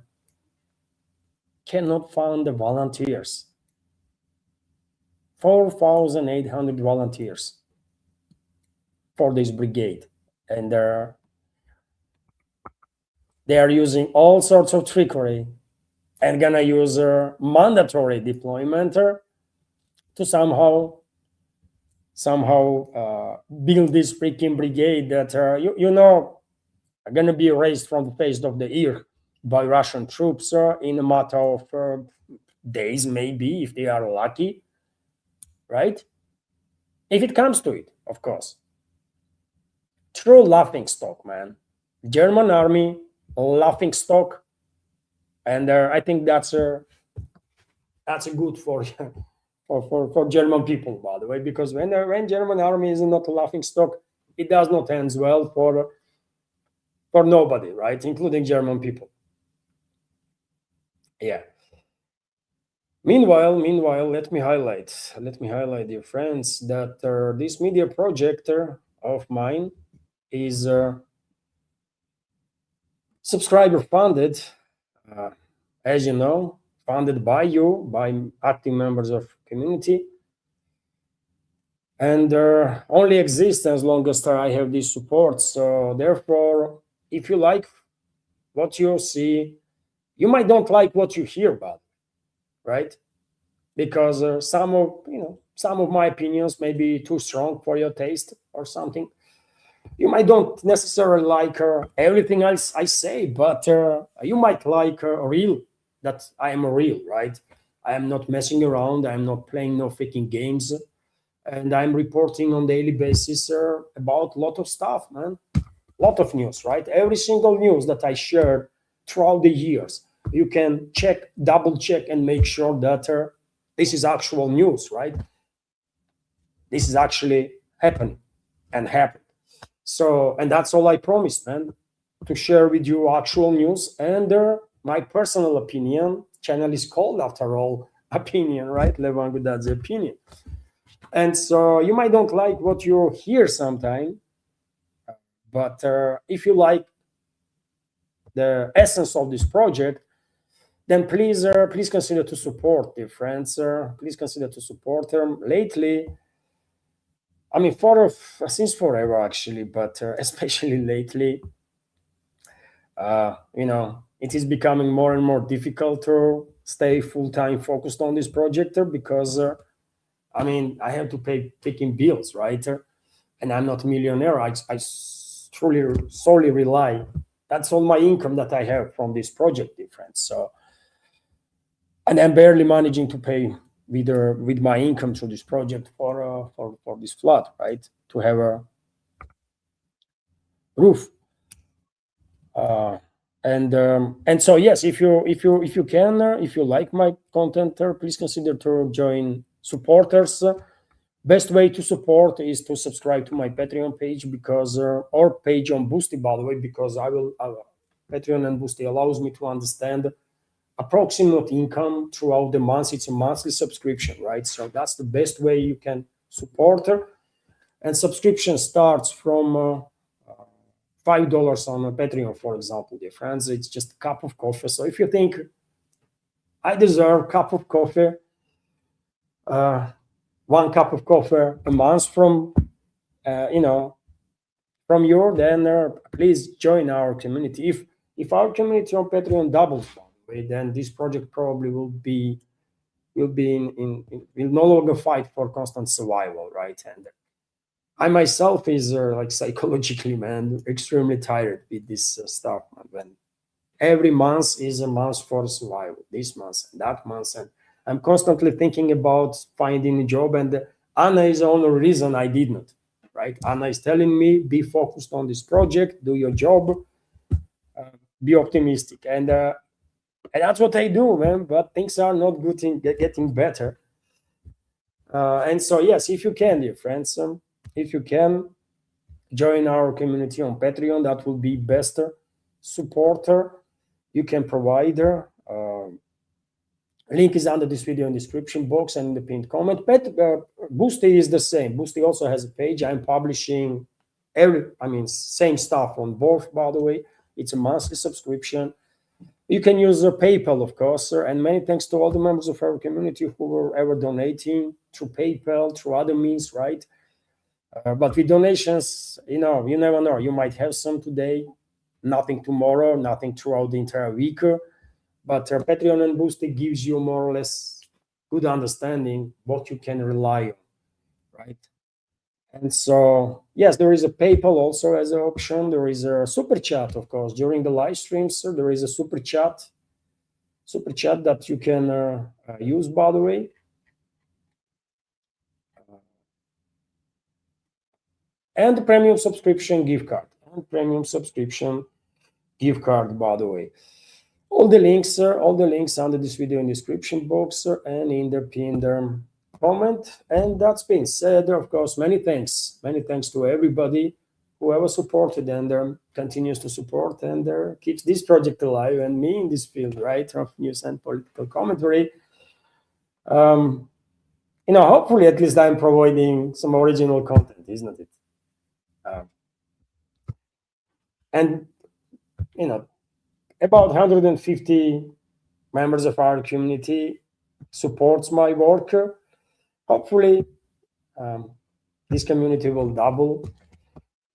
cannot find the volunteers. 4,800 volunteers for this brigade, and they are using all sorts of trickery and gonna use mandatory deployment to somehow build this freaking brigade that you know are gonna be erased from the face of the earth by Russian troops in a matter of days, maybe, if they are lucky, right? If it comes to it, of course. True laughing stock, man. German army, laughing stock, and I think that's a good for for German people, by the way, because when German army is not a laughing stock, it does not end well for nobody, right, including German people. Yeah. Meanwhile, let me highlight, dear friends, that this media project of mine is subscriber funded, as you know, funded by you, by active members of community, and only exists as long as I have this support. So therefore, if you like what you see, you might don't like what you hear about, right? Because some of my opinions may be too strong for your taste or something. You might don't necessarily like everything else I say, but you might like real, that I am real, right? I am not messing around. I'm not playing no freaking games, and I'm reporting on daily basis about a lot of stuff, man. Lot of news, right? Every single news that I shared throughout the years, you can check, double check, and make sure that this is actual news, right? This is actually happening and happened. So, and that's all I promised, man, to share with you actual news and my personal opinion. Channel is called, after all, opinion, right? Levan Gudadze opinion. And so you might don't like what you hear sometime, but if you like the essence of this project, then please consider to support, dear friends. Please consider to support them. Lately, I mean, since forever actually, but especially lately, it is becoming more and more difficult to stay full-time focused on this project because, I mean, I have to pay picking bills, right? And I'm not a millionaire. I truly solely rely. That's all my income that I have from this project, dear friends. So, and I'm barely managing to pay with my income through this project for this flood, right? To have a roof. And so yes, if you can, if you like my content, please consider to join supporters. Best way to support is to subscribe to my Patreon page, because or page on Boosty, by the way, because I will Patreon and Boosty allows me to understand approximate income throughout the month. It's a monthly subscription, right? So that's the best way you can support her. And subscription starts from $5 on Patreon, for example, dear friends. It's just a cup of coffee. So if you think I deserve a cup of coffee, 1 cup of coffee a month from from you, then please join our community. If our community on Patreon doubles, then this project probably will no longer fight for constant survival, right? And I myself is like psychologically, man, extremely tired with this stuff, man. When every month is a month for survival, this month and that month, and I'm constantly thinking about finding a job, and Anna is the only reason I did not. right? Anna is telling me, be focused on this project, do your job, be optimistic. And that's what I do, man. But things are not getting better. And so, yes, if you can, dear friends, if you can, join our community on Patreon. That will be best supporter you can provide. Link is under this video in the description box and in the pinned comment. Boosty is the same. Boosty also has a page. I'm publishing same stuff on both, by the way. It's a monthly subscription. You can use PayPal, of course, and many thanks to all the members of our community who were ever donating through PayPal, through other means, right? But with donations, you never know. You might have some today, nothing tomorrow, nothing throughout the entire week. But Patreon and Boosty gives you more or less good understanding what you can rely on, right? And so, yes, there is a PayPal also as an option. There is a super chat, of course. During the live streams, there is a super chat that you can use, by the way. And the premium subscription gift card. By the way. All the links under this video in the description box and in the pinned comment. And that's been said, of course, many thanks to everybody who ever supported and continues to support and keeps this project alive and me in this field, right, of news and political commentary. Hopefully at least I'm providing some original content, isn't it? And about 150 members of our community supports my work. Hopefully, this community will double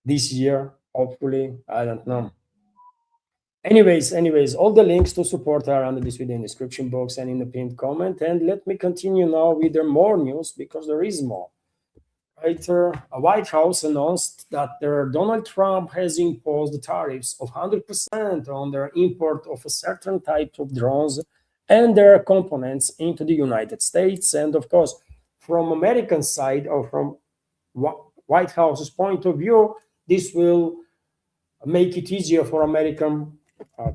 this year. Hopefully, I don't know. Anyways, all the links to support are under this video in the description box and in the pinned comment. And let me continue now with more news, because there is more. Right, White House announced that Donald Trump has imposed tariffs of 100% on their import of a certain type of drones and their components into the United States. And of course, from American side, or from White House's point of view, this will make it easier for American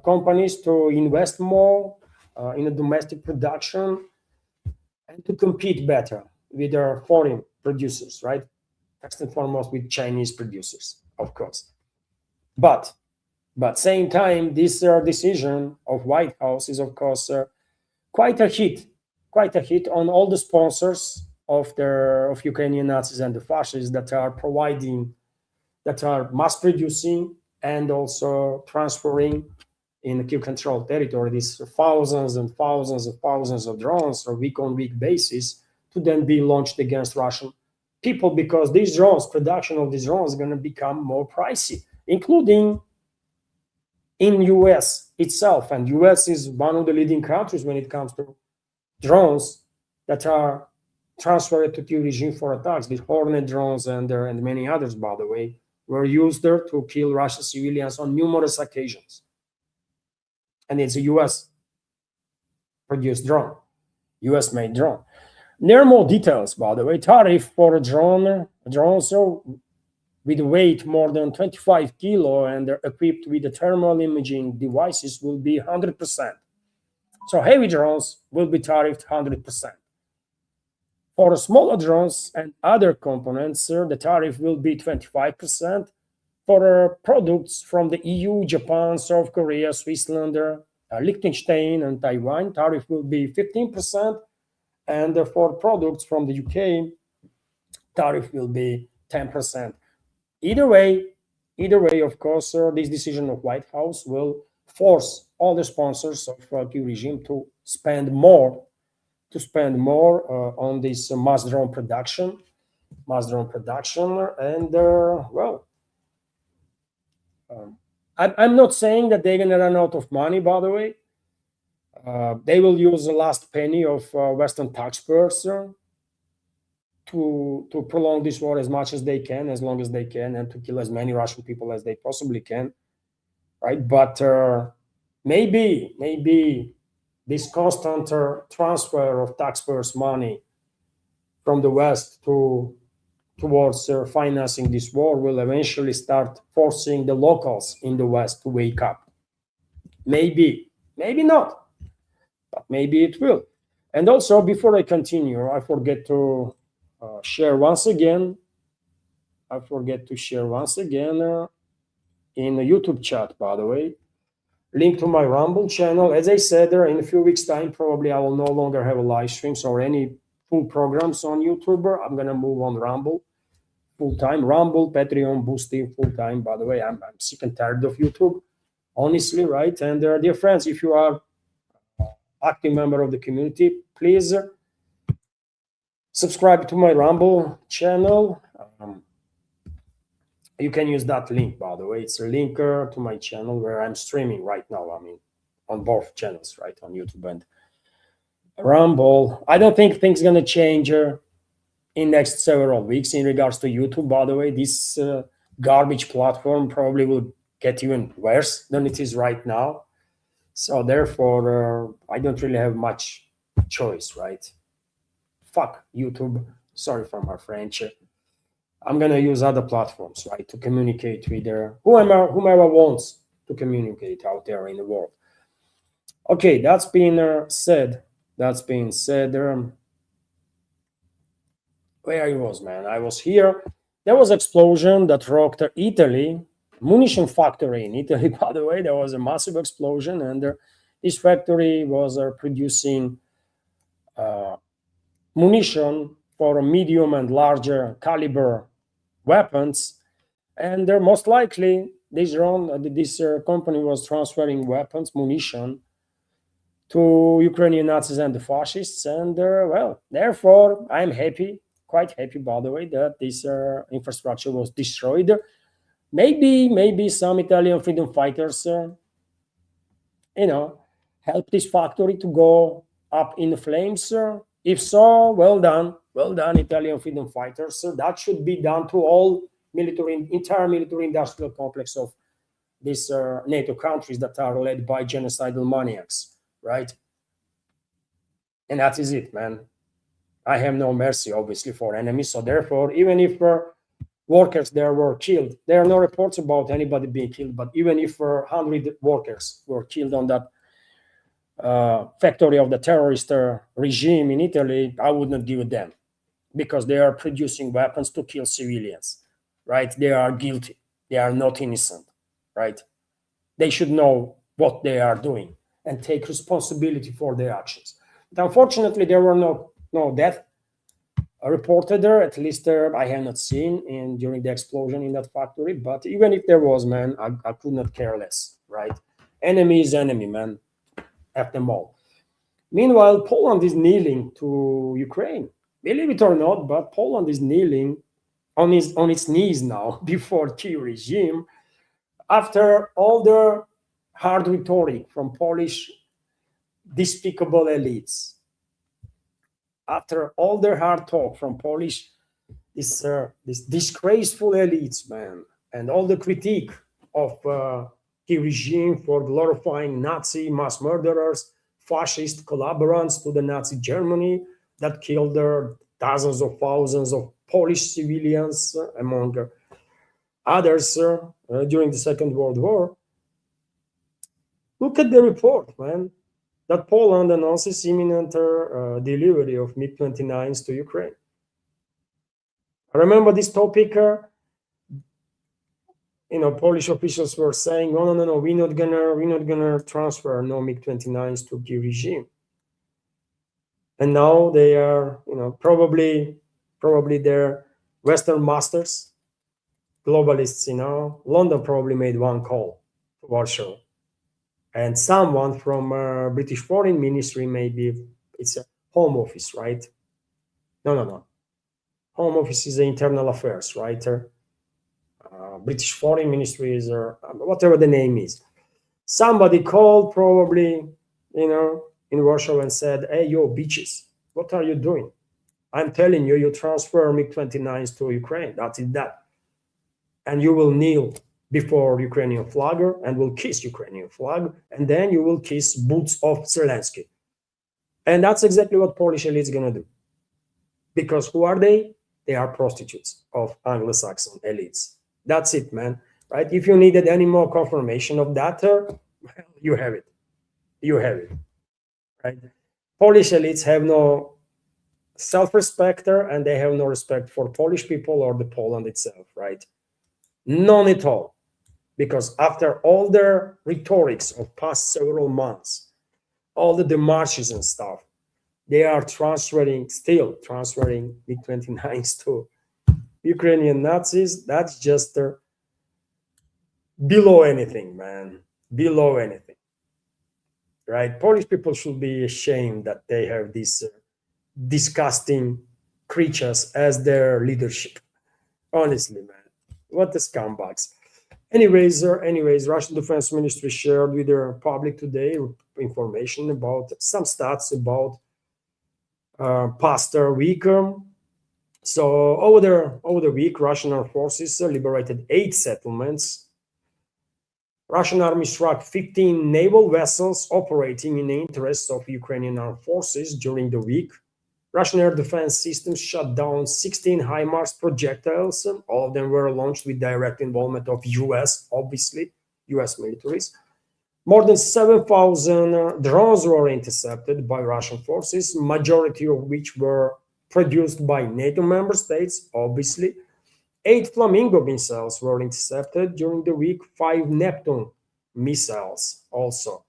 companies to invest more in a domestic production and to compete better with their foreign producers, right? First and foremost with Chinese producers, of course. But same time, this decision of White House is, of course, quite a hit on all the sponsors of Ukrainian Nazis and the fascists that are mass producing and also transferring in Kiev controlled territory these thousands and thousands of drones on week basis to then be launched against Russian people, because these drones, production of these drones, is going to become more pricey, including in US itself. And US is one of the leading countries when it comes to drones that are transferred to Kiev regime for attacks. These Hornet drones and many others, by the way, were used there to kill Russian civilians on numerous occasions. And it's a US produced drone, US made drone. There are more details, by the way. Tariff for a drone with weight more than 25 kilo and they're equipped with the thermal imaging devices will be 100%. So heavy drones will be tariffed 100%. For smaller drones and other components, the tariff will be 25%. For products from the EU, Japan, South Korea, Switzerland, Liechtenstein, and Taiwan, tariff will be 15%. And for products from the UK, tariff will be 10%. Either way, of course, this decision of White House will force all the sponsors of Kiev regime to spend more on this mass drone production. And I'm not saying that they're gonna run out of money, by the way. They will use the last penny of Western taxpayers to prolong this war as much as they can, as long as they can, and to kill as many Russian people as they possibly can, right? But maybe this constant transfer of taxpayers' money from the West to towards financing this war will eventually start forcing the locals in the West to wake up. Maybe, maybe not, but maybe it will. And also, before I continue, I forget to share once again. I forget to share once again in the YouTube chat, by the way, link to my Rumble channel. As I said, in a few weeks' time, probably I will no longer have a live streams or any full programs on YouTube. I'm gonna move on Rumble full time. Rumble, Patreon, boosting full time. By the way, I'm sick and tired of YouTube, honestly, right? And dear friends, if you are active member of the community, please subscribe to my Rumble channel. You can use that link, by the way. It's a link to my channel where I'm streaming right now. I mean, on both channels, right? On YouTube and Rumble. I don't think things going to change in next several weeks in regards to YouTube, by the way. This garbage platform probably will get even worse than it is right now. So therefore, I don't really have much choice, right? Fuck YouTube. Sorry for my French. I'm gonna use other platforms, right, to communicate with whomever wants to communicate out there in the world. Okay, that's been said. That's been said. Where I was, man? I was here. There was an explosion that rocked Italy, munition factory in Italy. By the way, there was a massive explosion, and this factory was producing munition for medium and larger caliber weapons, and most likely this company was transferring weapons, munition to Ukrainian Nazis and the fascists, and well, therefore I'm happy, quite happy, by the way, that this infrastructure was destroyed. Maybe some Italian freedom fighters, help this factory to go up in flames. If so, well done, Italian freedom fighters. So that should be done to all entire military industrial complex of these NATO countries that are led by genocidal maniacs, right? And that is it, man. I have no mercy, obviously, for enemies. So therefore, even if workers there were killed, there are no reports about anybody being killed, but even if 100 workers were killed on that factory of the terrorist regime in Italy, I would not give a damn, because they are producing weapons to kill civilians, right? They are guilty. They are not innocent, right? They should know what they are doing and take responsibility for their actions. But unfortunately, there were no death reported there. At least I have not seen during the explosion in that factory. But even if there was, man, I could not care less, right? Enemy is enemy, man. F them all. Meanwhile, Poland is kneeling to Ukraine. Believe it or not, but Poland is kneeling on its knees now before Kiev regime after all the hard rhetoric from Polish despicable elites. After all the hard talk from Polish this disgraceful elites, man, and all the critique of Kiev regime for glorifying Nazi mass murderers, fascist collaborants to the Nazi Germany that killed dozens of thousands of Polish civilians, among others, during the Second World War. Look at the report, man, that Poland announces imminent delivery of MiG-29s to Ukraine. Remember this topic? Polish officials were saying, no, we're not gonna transfer no MiG-29s to Kiev regime. And now they are, probably they're Western masters, globalists. London probably made one call to Warsaw, and someone from British Foreign Ministry, maybe it's a Home Office, right? No. Home Office is the Internal Affairs, right? British Foreign Ministry is, whatever the name is. Somebody called probably, in Warsaw and said, hey, yo, bitches, what are you doing? I'm telling you, you transfer MiG-29s to Ukraine. That is that. And you will kneel before Ukrainian flag and will kiss Ukrainian flag, and then you will kiss boots of Zelensky. And that's exactly what Polish elite is going to do. Because who are they? they are prostitutes of Anglo-Saxon elites. That's it, man. Right? If you needed any more confirmation of that, you have it. You have it. Right? Polish elites have no self-respect and they have no respect for Polish people or the Poland itself, right? None at all. Because after all their rhetorics of past several months, all the demarches and stuff, they are still transferring MiG-29s to Ukrainian Nazis. That's just below anything, man. Below anything. Right? Polish people should be ashamed that they have these disgusting creatures as their leadership. Honestly, man. What the scumbags. Anyways, Russian Defense Ministry shared with the public today information about some stats about past week. So over the week, Russian armed forces liberated 8 settlements. Russian army struck 15 naval vessels operating in the interests of Ukrainian armed forces during the week. Russian air defense systems shot down 16 HIMARS projectiles. All of them were launched with direct involvement of US, obviously, US militaries. More than 7,000 drones were intercepted by Russian forces, majority of which were produced by NATO member states, obviously. 8 Flamingo missiles were intercepted during the week, 5 Neptune missiles also.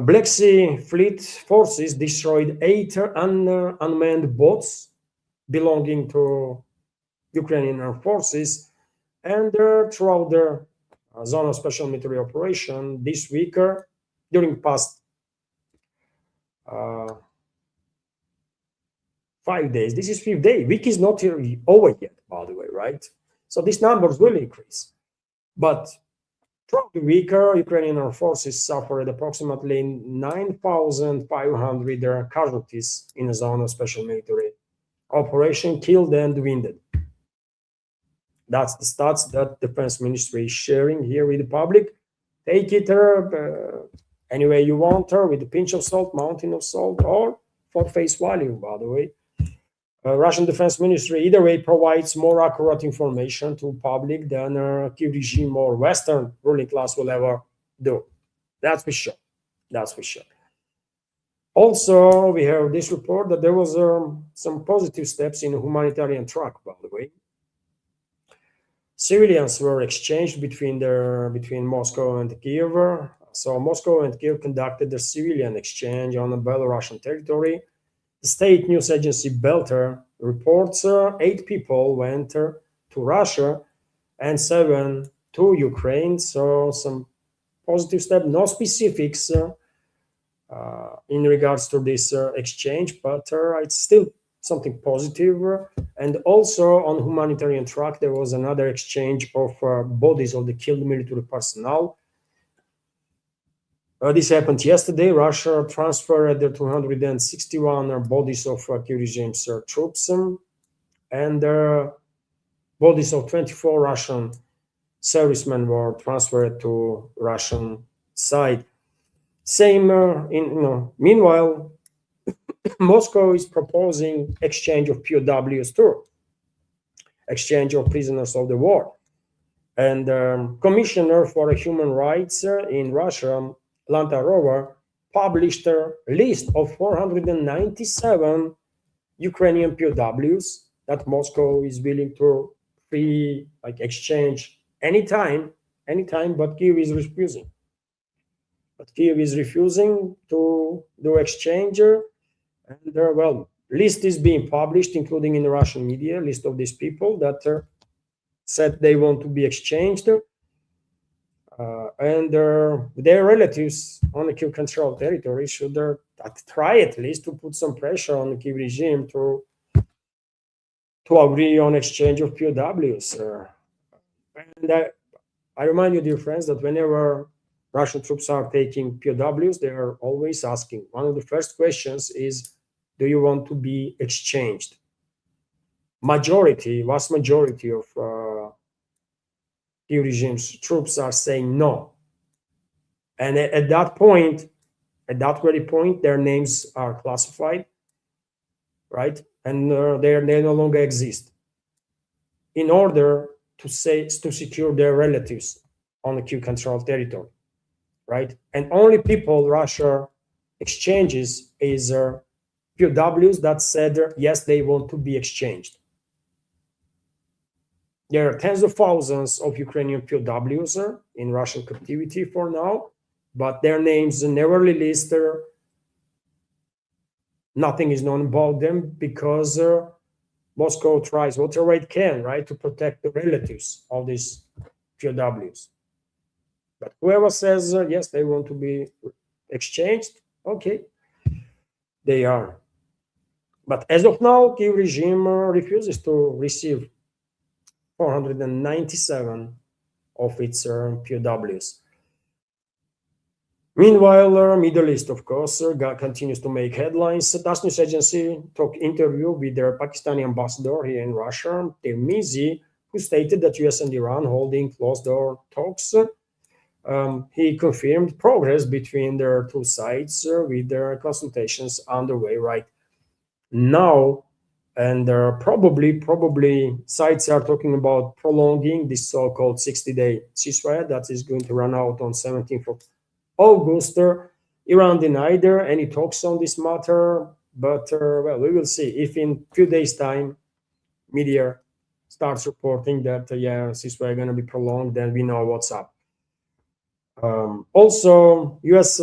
Black Sea Fleet forces destroyed 8 unmanned boats belonging to Ukrainian armed forces, and throughout the zone of special military operation this week, during past 5 days. This is 5th day. Week is not over yet, by the way, right? So these numbers will increase. But throughout the week, Ukrainian armed forces suffered approximately 9,500 casualties in a zone of special military operation, killed and wounded. That's the stats that Defense Ministry is sharing here with the public. Take it any way you want, with a pinch of salt, mountain of salt, or for face value, by the way. Russian Defense Ministry either way provides more accurate information to public than Kiev regime or Western ruling class will ever do. That's for sure. That's for sure. Also, we have this report that there was some positive steps in a humanitarian track, by the way. Civilians were exchanged between Moscow and Kiev. So Moscow and Kiev conducted a civilian exchange on the Belarusian territory. The state news agency Belter reports 8 people went to Russia and 7 to Ukraine. So some positive step, no specifics in regards to this exchange, but it's still something positive. And also on humanitarian track, there was another exchange of bodies of the killed military personnel. This happened yesterday. Russia transferred the 261 bodies of Kiev regime's troops and bodies of 24 Russian servicemen were transferred to Russian side. Same meanwhile, Moscow is proposing exchange of POWs too, exchange of prisoners of the war. And Commissioner for Human Rights in Russia, Lantarova, published a list of 497 Ukrainian POWs that Moscow is willing to exchange anytime, but Kiev is refusing. But Kiev is refusing to do exchange. And list is being published, including in the Russian media, list of these people that said they want to be exchanged. And their relatives on the Kiev controlled territory should try at least to put some pressure on the Kiev regime to agree on exchange of POWs. And I remind you, dear friends, that whenever Russian troops are taking POWs, they are always asking, one of the first questions is, do you want to be exchanged? Vast majority of Kiev regime's troops are saying no. And at that very point, their names are classified, right? and they no longer exist, in order to secure their relatives on the Q control territory, right? And only people Russia exchanges is POWs that said yes, they want to be exchanged. There are tens of thousands of Ukrainian POWs in Russian captivity for now, but their names never released. Nothing is known about them because Moscow tries whatever it can, right, to protect the relatives of these POWs. But whoever says yes, they want to be exchanged, okay, they are. But as of now, Kiev regime refuses to receive 497 of its POWs. Meanwhile, Middle East, of course, continues to make headlines. TASS news agency took interview with their Pakistani ambassador here in Russia, Tirmizi, who stated that US and Iran holding closed-door talks. He confirmed progress between their two sides with their consultations underway right now. And probably sides are talking about prolonging this so-called 60-day ceasefire that is going to run out on 17th of August. Iran denied any talks on this matter, but well, we will see if in few days' time media starts reporting that yeah, ceasefire going to be prolonged, then we know what's up. Also, U.S.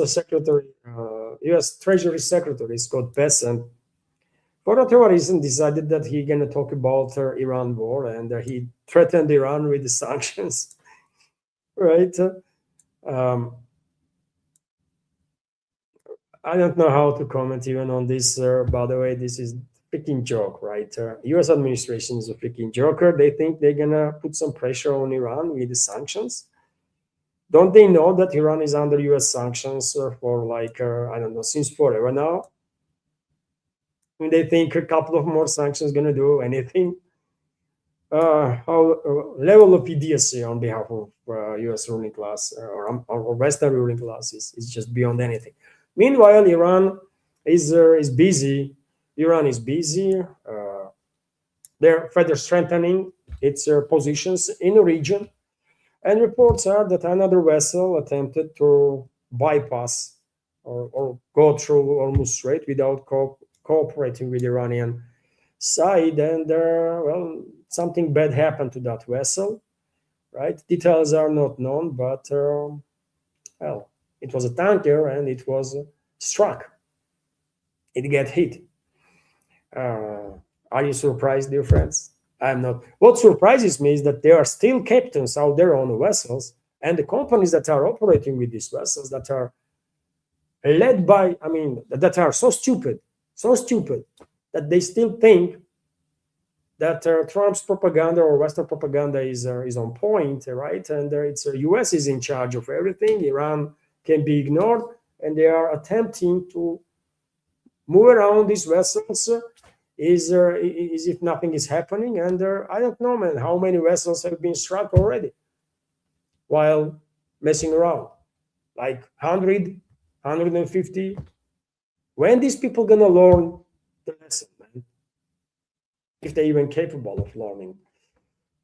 Treasury Secretary Scott Bessent, for whatever reason, decided that he's going to talk about Iran war, and he threatened Iran with the sanctions, right? I don't know how to comment even on this. By the way, this is a freaking joke, right? U.S. administration is a freaking joker. They think they're gonna put some pressure on Iran with the sanctions. Don't they know that Iran is under U.S. sanctions for like I don't know, since forever now? I mean, they think a couple of more sanctions gonna do anything. How level of idiocy on behalf of U.S. ruling class or Western ruling class is just beyond anything. Meanwhile, Iran is busy. Iran is busy. They're further strengthening its positions in the region, and reports are that another vessel attempted to bypass or go through Hormuz Strait without cooperating with the Iranian side, and well, something bad happened to that vessel, right? Details are not known, but well, it was a tanker and it was struck. It got hit. Are you surprised, dear friends? I'm not. What surprises me is that there are still captains out there on the vessels, and the companies that are operating with these vessels that are led by, I mean, that are so stupid that they still think that Trump's propaganda or Western propaganda is on point, right? And it's U.S. is in charge of everything. Iran can be ignored, and they are attempting to move around these vessels is if nothing is happening. And I don't know, man, how many vessels have been struck already while messing around, like 100, 150. When these people gonna learn the lesson, man? If they're even capable of learning.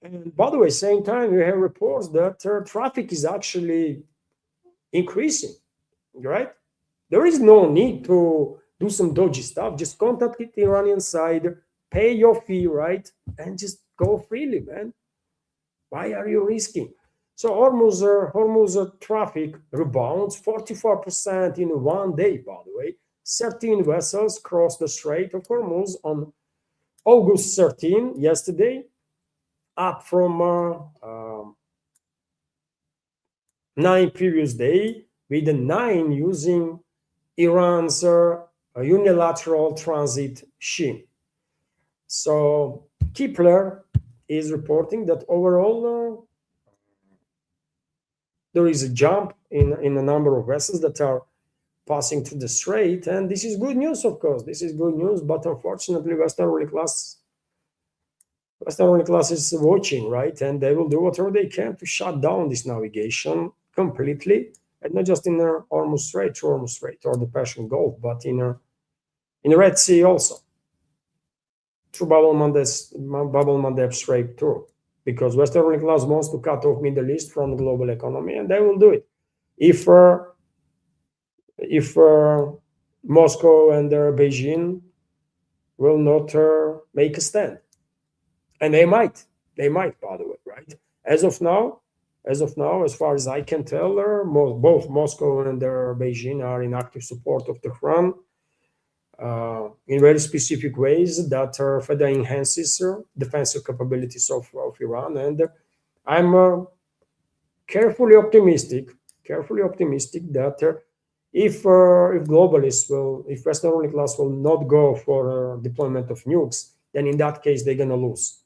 And by the way, same time, you have reports that traffic is actually increasing, right? There is no need to do some dodgy stuff. Just contact the Iranian side, pay your fee, right? And just go freely, man. Why are you risking? So Hormuz traffic rebounds 44% in one day, by the way. 13 vessels crossed the Strait of Hormuz on August 13, yesterday, up from 9 previous day, with the 9 using Iran's unilateral transit ship. So Kepler is reporting that overall there is a jump in the number of vessels that are passing through the strait, and this is good news, of course. This is good news, but unfortunately, Western ruling class is watching, right? And they will do whatever they can to shut down this navigation completely, and not just in the Hormuz Strait or the Persian Gulf, but in the Red Sea also. through bubble mandate straight through, because Western ruling class wants to cut off Middle East from the global economy, and they will do it if Moscow and Beijing will not make a stand, and they might, by the way, right? As of now, as far as I can tell, both Moscow and Beijing are in active support of Tehran in very specific ways that further enhances defensive capabilities of Iran. And I'm carefully optimistic that if globalists if Western ruling class will not go for deployment of nukes, then in that case they're gonna lose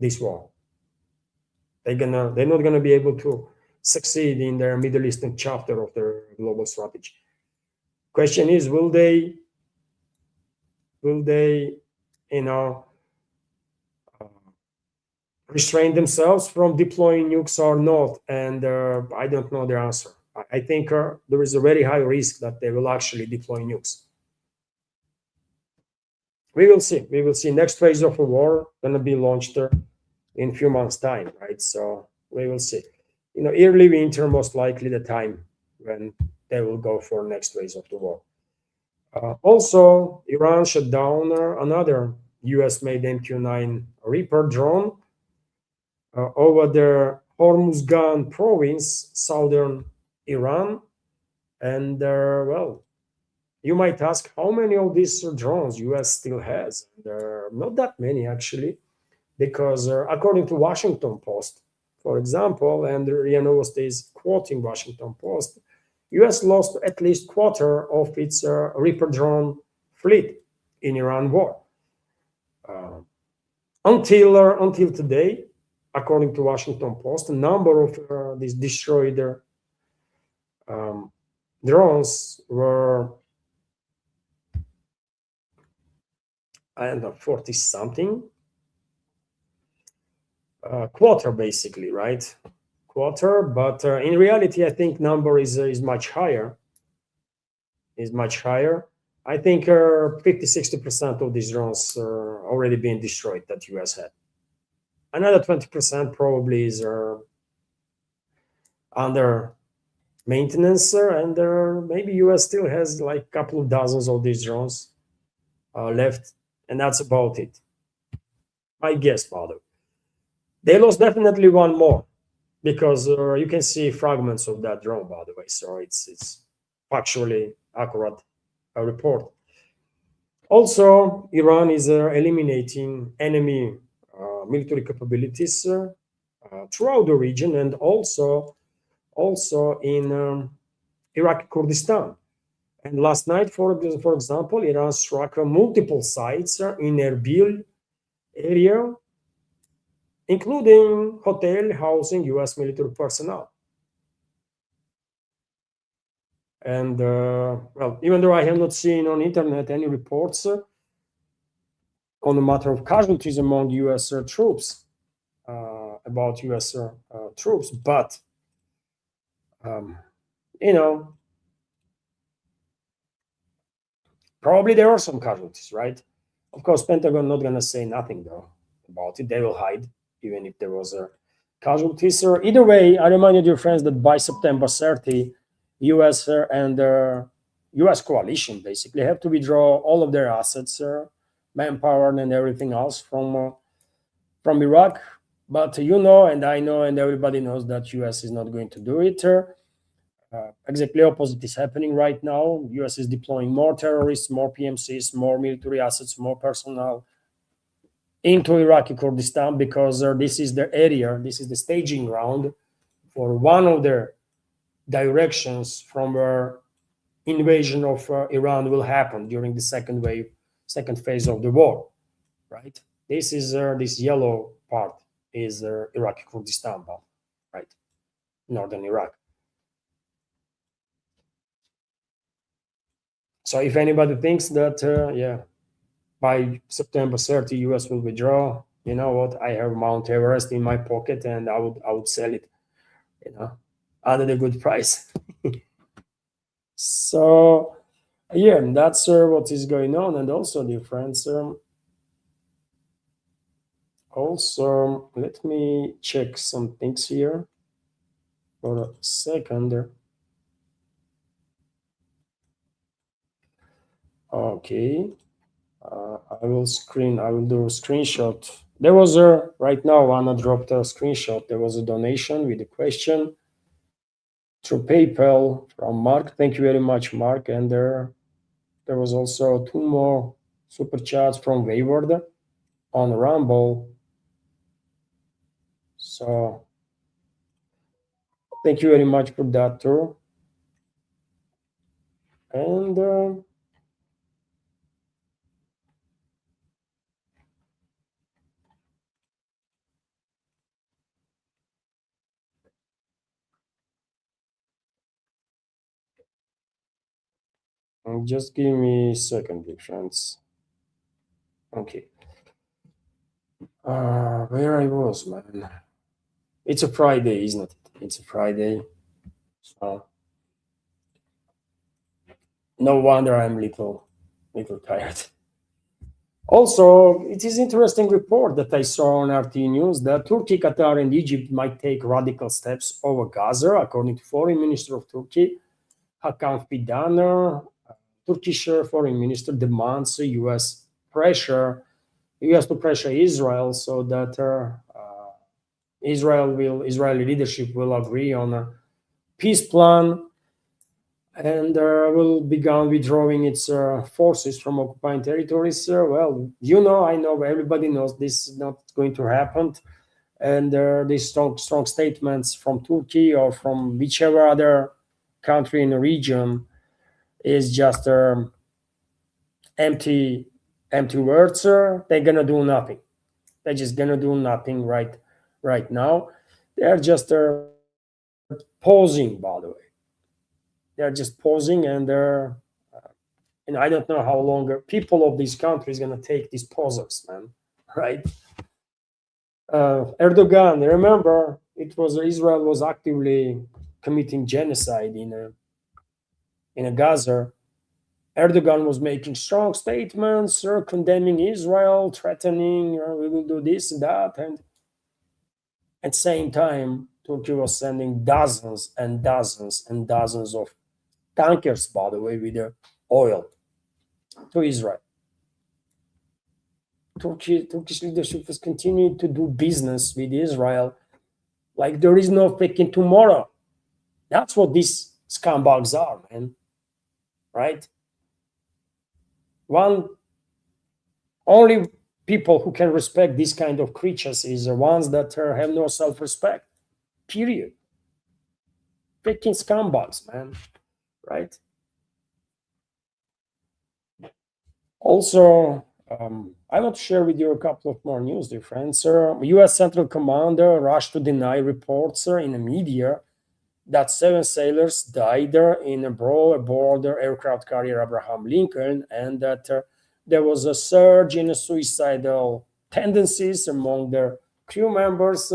this war. They're not gonna be able to succeed in their Middle Eastern chapter of their global strategy. Question is, will they, restrain themselves from deploying nukes or not? And I don't know the answer. I think there is a very high risk that they will actually deploy nukes. We will see. Next phase of a war gonna be launched in a few months' time, right? So we will see. Early winter, most likely the time when they will go for next phase of the war. Also, Iran shut down another US-made MQ-9 Reaper drone over the Hormuzgan province, southern Iran. And well, you might ask how many of these drones US still has. Not that many, actually, because according to Washington Post, for example, and RIA Novosti is quoting Washington Post, US lost at least quarter of its Reaper drone fleet in Iran war. Until today, according to Washington Post, the number of these destroyed drones were, I don't know, 40 something. Quarter, basically, right? Quarter, but in reality, I think number is much higher. I think 50-60% of these drones are already being destroyed that US had. Another 20% probably is under maintenance, and maybe US still has like a couple of dozens of these drones left, and that's about it. My guess, by the way. They lost definitely one more, because you can see fragments of that drone, by the way, so it's factually accurate report. Also, Iran is eliminating enemy military capabilities throughout the region, and also in Iraqi Kurdistan. And last night, for example, Iran struck multiple sites in Erbil area, including hotel housing US military personnel. And well, even though I have not seen on internet any reports on the matter of casualties among US troops, about US troops, but probably there are some casualties, right? Of course, Pentagon not gonna say nothing though about it. They will hide even if there was a casualties. Or either way, I remind you, dear friends, that by September 30, US and US coalition basically have to withdraw all of their assets, manpower, and everything else from Iraq. But and I know, and everybody knows that US is not going to do it. Exactly opposite is happening right now. US is deploying more terrorists, more PMCs, more military assets, more personnel into Iraqi Kurdistan, because this is the area, this is the staging ground for one of their directions from where invasion of Iran will happen during the second phase of the war, right? This is this yellow part is Iraqi Kurdistan, right? Northern Iraq. So if anybody thinks that, by September 30, US will withdraw, you know what? I have Mount Everest in my pocket, and I would sell it, at a good price. So Yeah, and that's what is going on, and also difference. Also, let me check some things here for a second. Okay, I will do a screenshot. There was a right now. Anna dropped a screenshot. There was a donation with a question through PayPal from Mark. Thank you very much, Mark. And there was also two more super chats from Wayward on Rumble. So thank you very much for that too. And just give me a second, dear friends. Okay. Where I was, man. It's a Friday, isn't it? It's a Friday. So no wonder I'm little tired. Also, it is interesting report that I saw on RT News that Turkey, Qatar, and Egypt might take radical steps over Gaza, according to Foreign Minister of Turkey, Hakan Fidan. Turkish Foreign Minister demands U.S. to pressure Israel so that Israeli leadership will agree on a peace plan and will begin withdrawing its forces from occupied territories. Well, I know, everybody knows this is not going to happen. And these strong statements from Turkey or from whichever other country in the region is just empty, empty words. They're gonna do nothing. They're just gonna do nothing right now. They're just pausing, by the way. They're just pausing, and I don't know how longer people of these countries gonna take these pauses, man. Right? Erdogan, remember, it was Israel was actively committing genocide in a Gaza. Erdogan was making strong statements, condemning Israel, threatening we will do this and that, and at the same time, Turkey was sending dozens and dozens and dozens of tankers, by the way, with the oil to Israel. Turkish leadership was continuing to do business with Israel like there is no freaking tomorrow. That's what these scumbags are, man. Right? One only people who can respect these kind of creatures is the ones that have no self-respect. Period. Freaking scumbags, man. Right? Also, I want to share with you a couple of more news, dear friends. U.S. Central Command rushed to deny reports in the media that 7 sailors died in a brawl aboard the aircraft carrier Abraham Lincoln, and that there was a surge in suicidal tendencies among their crew members.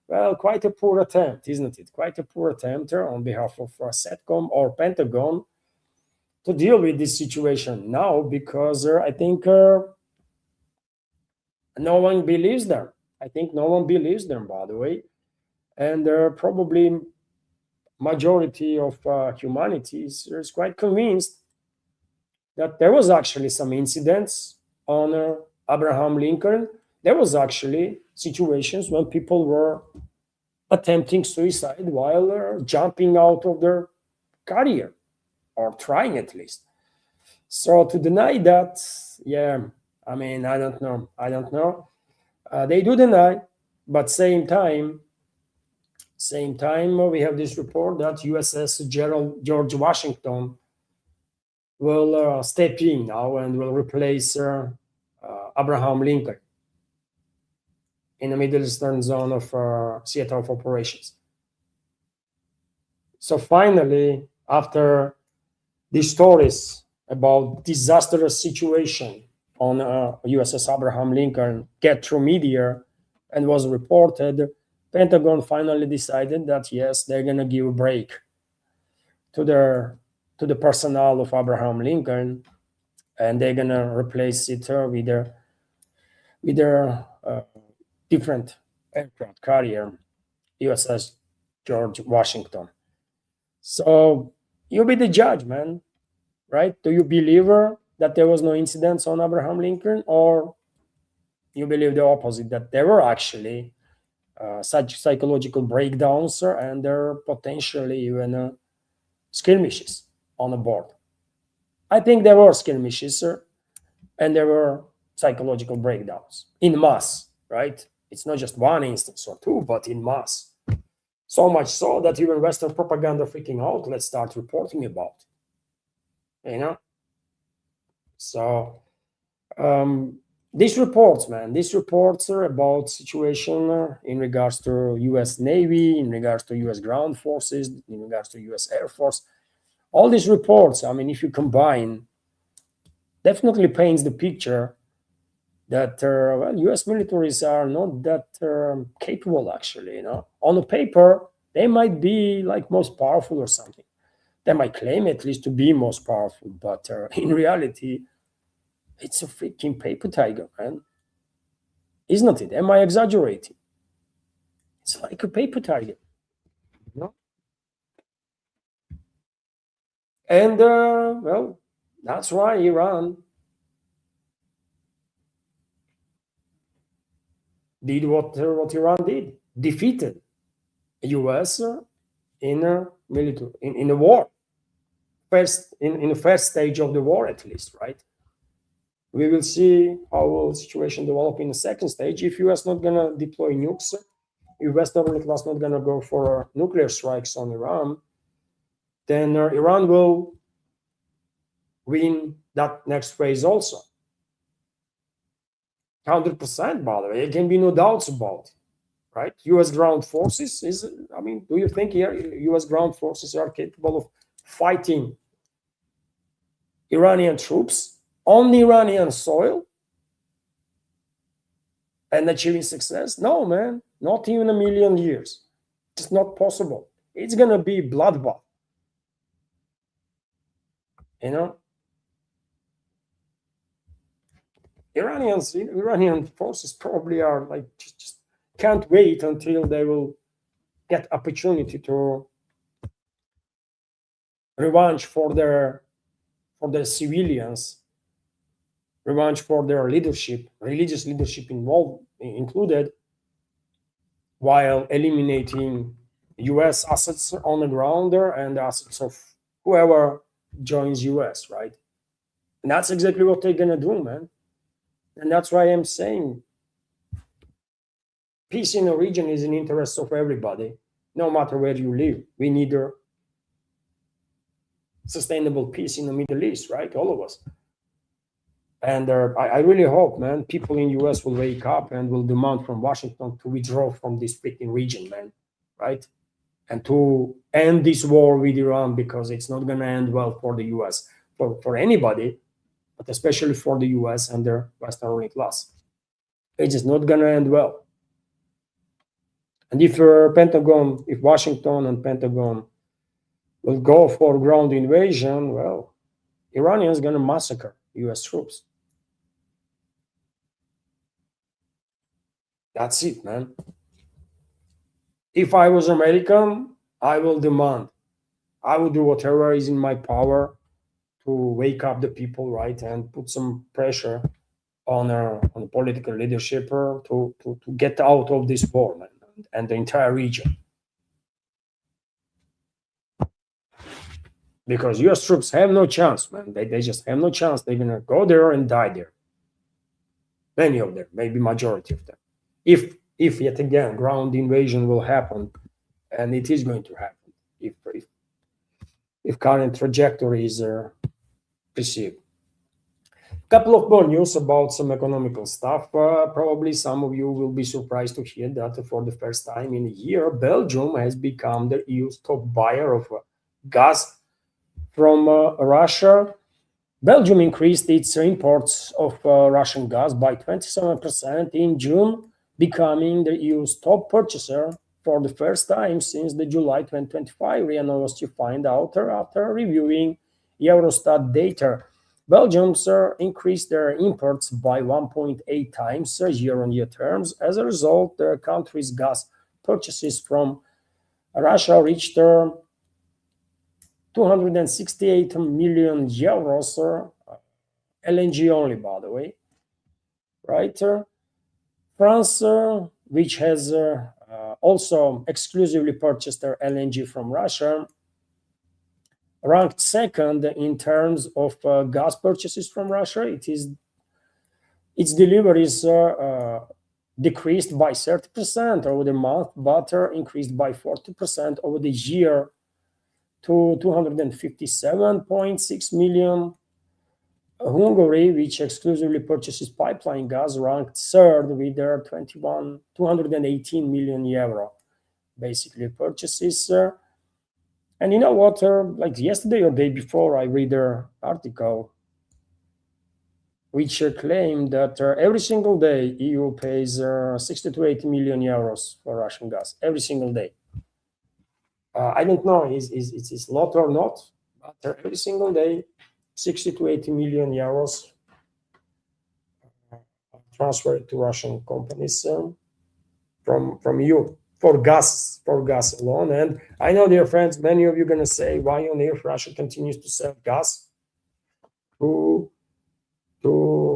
Well, quite a poor attempt, isn't it? Quite a poor attempt on behalf of SETCOM or Pentagon to deal with this situation now, because I think no one believes them. I think no one believes them, by the way, and probably majority of humanity is quite convinced that there was actually some incidents on Abraham Lincoln. There was actually situations when people were attempting suicide while jumping out of their carrier, or trying at least. So to deny that, yeah, I mean, I don't know. I don't know. They do deny, but same time, we have this report that USS Gerald George Washington will step in now and will replace Abraham Lincoln in the Middle Eastern zone of theater of operations. So finally, after these stories about disastrous situation on USS Abraham Lincoln get through media and was reported, Pentagon finally decided that yes, they're gonna give a break to their to the personnel of Abraham Lincoln, and they're gonna replace it with a different aircraft carrier, USS George Washington. So you be the judge, man, right? Do you believe that there was no incidents on Abraham Lincoln, or you believe the opposite, that there were actually such psychological breakdowns and there are potentially even skirmishes on the board? I think there were skirmishes and there were psychological breakdowns in mass, right? It's not just one instance or two, but in mass. So much so that even Western propaganda freaking outlets start reporting about it, you know? So these reports, man, these reports are about situation in regards to U.S. Navy, in regards to U.S. ground forces, in regards to U.S. Air Force. All these reports, I mean, if you combine, definitely paints the picture that well, U.S. militaries are not that capable, actually. You know, on the paper they might be like most powerful or something. They might claim at least to be most powerful, but in reality, it's a freaking paper tiger, man. Isn't it? Am I exaggerating? It's like a paper tiger, you know? And well, that's why Iran did what Iran did, defeated US in a military in a war, first in the first stage of the war, at least, right? We will see how will the situation develop in the second stage. If US not gonna deploy nukes, if Western middle class not gonna go for nuclear strikes on Iran, then Iran will win that next phase also. 100%, by the way, there can be no doubts about it, right? U.S. ground forces is, I mean, do you think U.S. ground forces are capable of fighting Iranian troops on the Iranian soil and achieving success? No, man, not even a million years. It's not possible. It's gonna be bloodbath, you know. Iranian forces probably are like just can't wait until they will get opportunity to revenge for their civilians, revenge for their leadership, religious leadership involved included, while eliminating U.S. assets on the ground there and the assets of whoever joins U.S. Right, and that's exactly what they're gonna do, man. And that's why I'm saying peace in the region is in the interest of everybody, no matter where you live. We need a sustainable peace in the Middle East, right? All of us. And I really hope, man, people in US will wake up and will demand from Washington to withdraw from this freaking region, man, right? And to end this war with Iran, because it's not going to end well for the US, for anybody, but especially for the US and their Western ruling class. It's just not going to end well. And if if Washington and Pentagon will go for ground invasion, well, Iranian is going to massacre US troops. That's it, man. If I was American, I will demand, I will do whatever is in my power to wake up the people, right, and put some pressure on the political leadership to get out of this war, man, and the entire region. Because US troops have no chance, man. They just have no chance. They're going to go there and die there. Many of them, maybe majority of them. If yet again ground invasion will happen, and it is going to happen, if current trajectories are perceived. Couple of more news about some economical stuff. Probably some of you will be surprised to hear that for the first time in a year, Belgium has become the EU's top buyer of gas from Russia. Belgium increased its imports of Russian gas by 27% in June, becoming the EU's top purchaser for the first time since the July 2025 RIA Novosti find out after reviewing Eurostat data. Belgium, sir, increased their imports by 1.8 times year-on-year terms. As a result, the country's gas purchases from Russia reached 268 million euros, LNG only, by the way, right? France, which has also exclusively purchased their LNG from Russia, ranked second in terms of gas purchases from Russia. Its deliveries decreased by 30% over the month, but increased by 40% over the year to 257.6 million. Hungary, which exclusively purchases pipeline gas, ranked third with their 218 million euro basically purchases. And you know what? Like yesterday or day before, I read an article which claimed that every single day EU pays 60 to 80 million euros for Russian gas every single day. I don't know is it's a lot or not, but every single day 60 to 80 million euros transferred to Russian companies from EU for gas alone. And I know, dear friends, many of you are going to say, why on earth Russia continues to sell gas to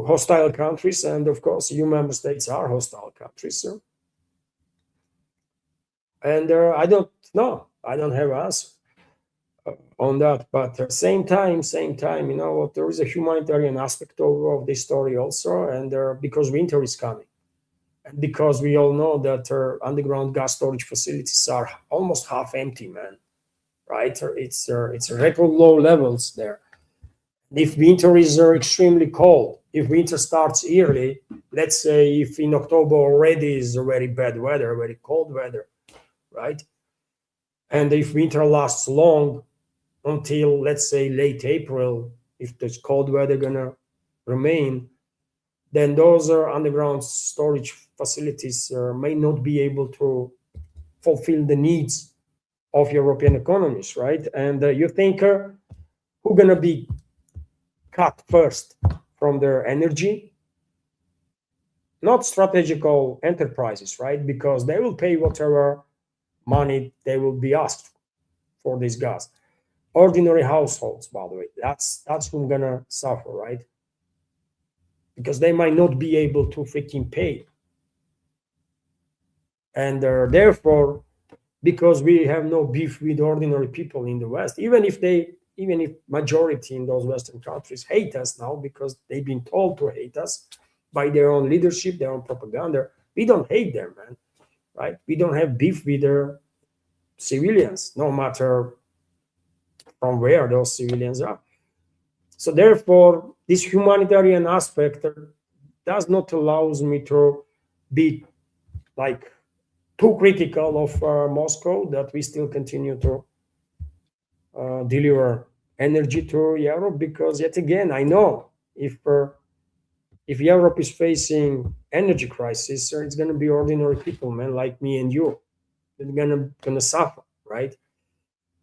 hostile countries? And of course, EU member states are hostile countries. And I don't know. I don't have an answer on that. But same time, you know what? There is a humanitarian aspect of this story also, and because winter is coming, and because we all know that underground gas storage facilities are almost half empty, man. Right? It's record low levels there. If winter is extremely cold, if winter starts early, let's say if in October already is very bad weather, very cold weather, right? And if winter lasts long until, let's say, late April, if this cold weather gonna remain, then those underground storage facilities may not be able to fulfill the needs of European economies, right? And you think who gonna be cut first from their energy? Not strategical enterprises, right? Because they will pay whatever money they will be asked for this gas. Ordinary households, by the way, that's who's gonna suffer, right? Because they might not be able to freaking pay. And therefore, because we have no beef with ordinary people in the West, even if majority in those Western countries hate us now because they've been told to hate us by their own leadership, their own propaganda, we don't hate them, man, right? We don't have beef with their civilians, no matter from where those civilians are. So therefore, this humanitarian aspect does not allow me to be like too critical of Moscow, that we still continue to deliver energy to Europe, because yet again, I know if Europe is facing energy crisis, it's going to be ordinary people, man, like me and you, they're gonna suffer, right?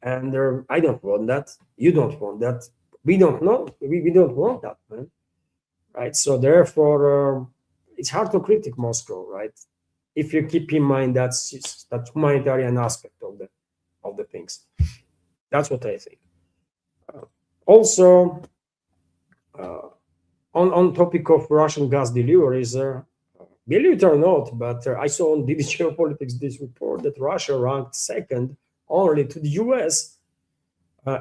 And I don't want that. You don't want that. We don't know. We don't want that, man, right? So therefore, it's hard to critique Moscow, right? If you keep in mind that humanitarian aspect of the things. That's what I think. Also, on topic of Russian gas deliveries, believe it or not, but I saw on DD Geopolitics this report that Russia ranked second only to the US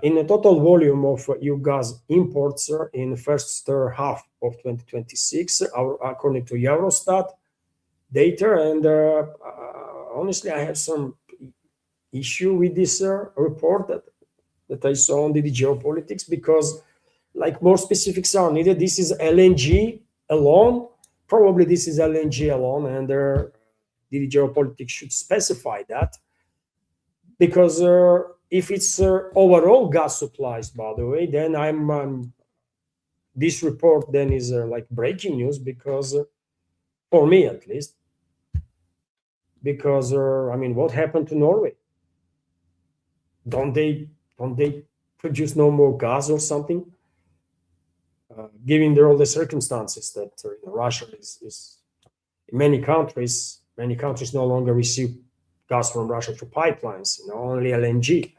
in a total volume of EU gas imports in the first half of 2026, according to Eurostat data. And honestly, I have some issue with this report that I saw on DD Geopolitics, because like more specifics are needed. This is LNG alone. Probably this is LNG alone, and DD Geopolitics should specify that, because if it's overall gas supplies, by the way, then this report then is like breaking news, because for me at least, because I mean, what happened to Norway? Don't they produce no more gas or something, given all the circumstances that Russia is in many countries no longer receive gas from Russia through pipelines, only LNG.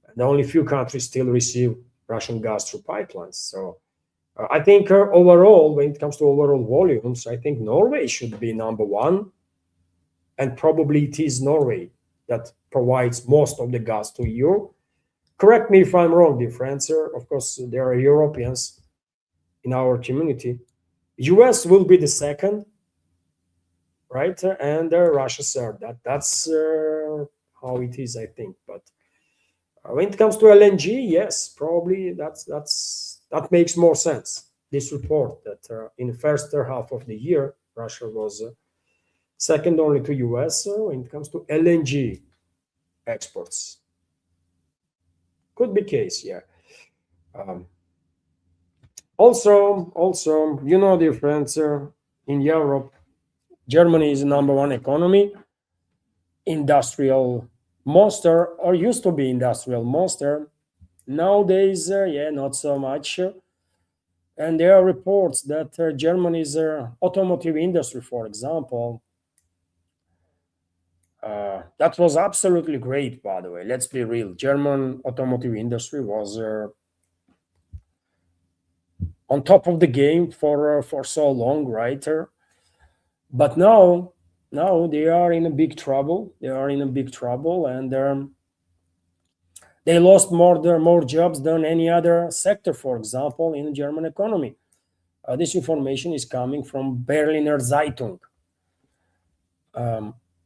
And only few countries still receive Russian gas through pipelines. So I think overall, when it comes to overall volumes, I think Norway should be number one. And probably it is Norway that provides most of the gas to EU. Correct me if I'm wrong, dear friends. Of course, there are Europeans in our community. US will be the second, right? And Russia third. That's how it is, I think. But when it comes to LNG, yes, probably that makes more sense. This report that in the first half of the year, Russia was second only to US when it comes to LNG exports. Could be case, yeah. Um, also, dear friends, in Europe, Germany is the number one economy, industrial monster, or used to be industrial monster. Nowadays, not so much. And there are reports that Germany's automotive industry, for example, that was absolutely great, by the way. Let's be real. German automotive industry was on top of the game for so long, right? But now they are in a big trouble. They are in a big trouble, and they lost more jobs than any other sector, for example, in the German economy. This information is coming from Berliner Zeitung,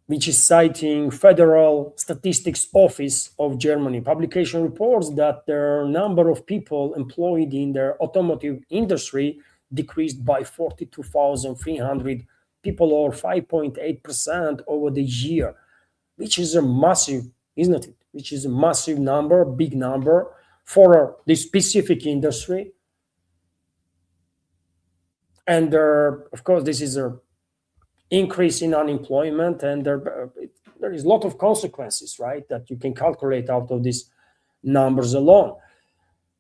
which is citing Federal Statistics Office of Germany. Publication reports that the number of people employed in the automotive industry decreased by 42,300 people, or 5.8% over the year, which is a massive, isn't it? Which is a massive number, big number for this specific industry. And of course, this is a increase in unemployment, and there is a lot of consequences, right, that you can calculate out of these numbers alone.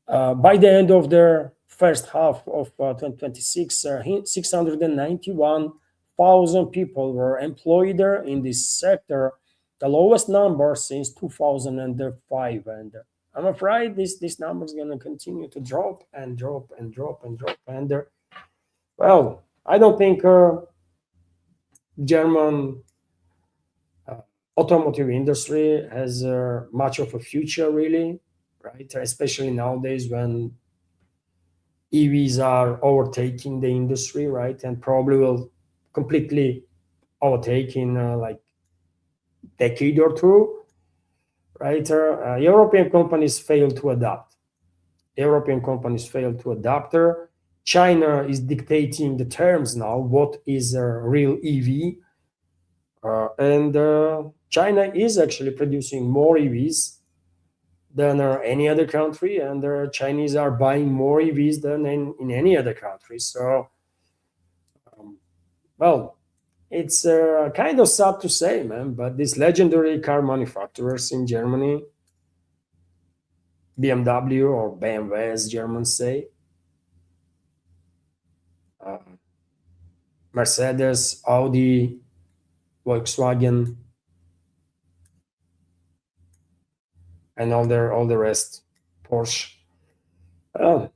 By the end of the first half of 2026, 691,000 people were employed in this sector, the lowest number since 2005. And I'm afraid this number is going to continue to drop and drop and drop and drop. And well, I don't think German automotive industry has much of a future, really, right? Especially nowadays when EVs are overtaking the industry, right? And probably will completely overtake in like decade or two, right? European companies fail to adapt. China is dictating the terms now, what is a real EV. And China is actually producing more EVs than any other country, and the Chinese are buying more EVs than in any other country. So, well, it's kind of sad to say, man, but these legendary car manufacturers in Germany, BMW or BMW, as Germans say, Mercedes, Audi, Volkswagen, and all the rest, Porsche. Well,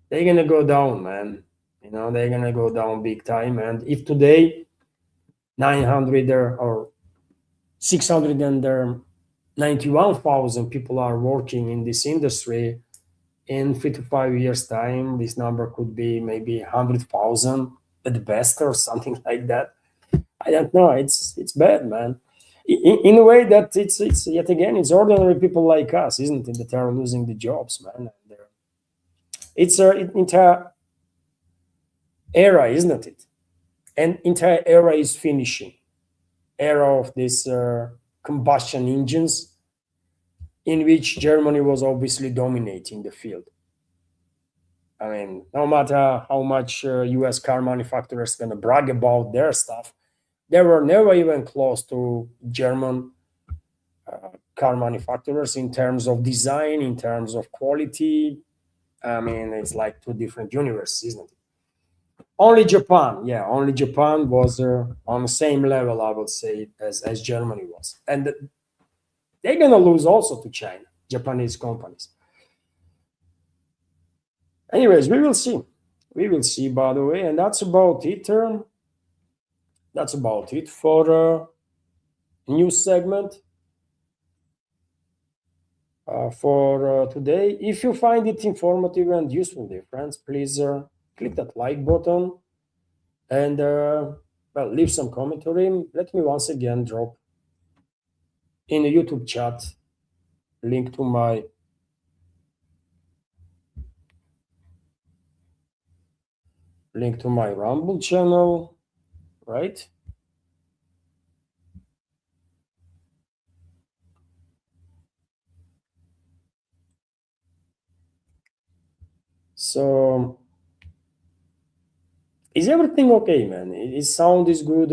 they're gonna go down, man. They're gonna go down big time. And if today 900 or 691,000 people are working in this industry, in 3 to 5 years time, this number could be maybe 100,000 at the best, or something like that. I don't know. It's bad, man. In a way that it's yet again, it's ordinary people like us, isn't it, that are losing the jobs, man. And it's an entire era, isn't it? An entire era is finishing. Era of these combustion engines, in which Germany was obviously dominating the field. I mean, no matter how much US car manufacturers going to brag about their stuff, they were never even close to German car manufacturers in terms of design, in terms of quality. I mean, it's like two different universes, isn't it? Only Japan, yeah, only Japan was on the same level, I would say, as Germany was, and they're gonna lose also to China, Japanese companies. Anyways, we will see. We will see, by the way, and that's about it. That's about it for news segment for today. If you find it informative and useful, dear friends, please click that like button and well, leave some commentary. Let me once again drop in the YouTube chat link to my Rumble channel, right? So is everything okay, man? Is sound is good?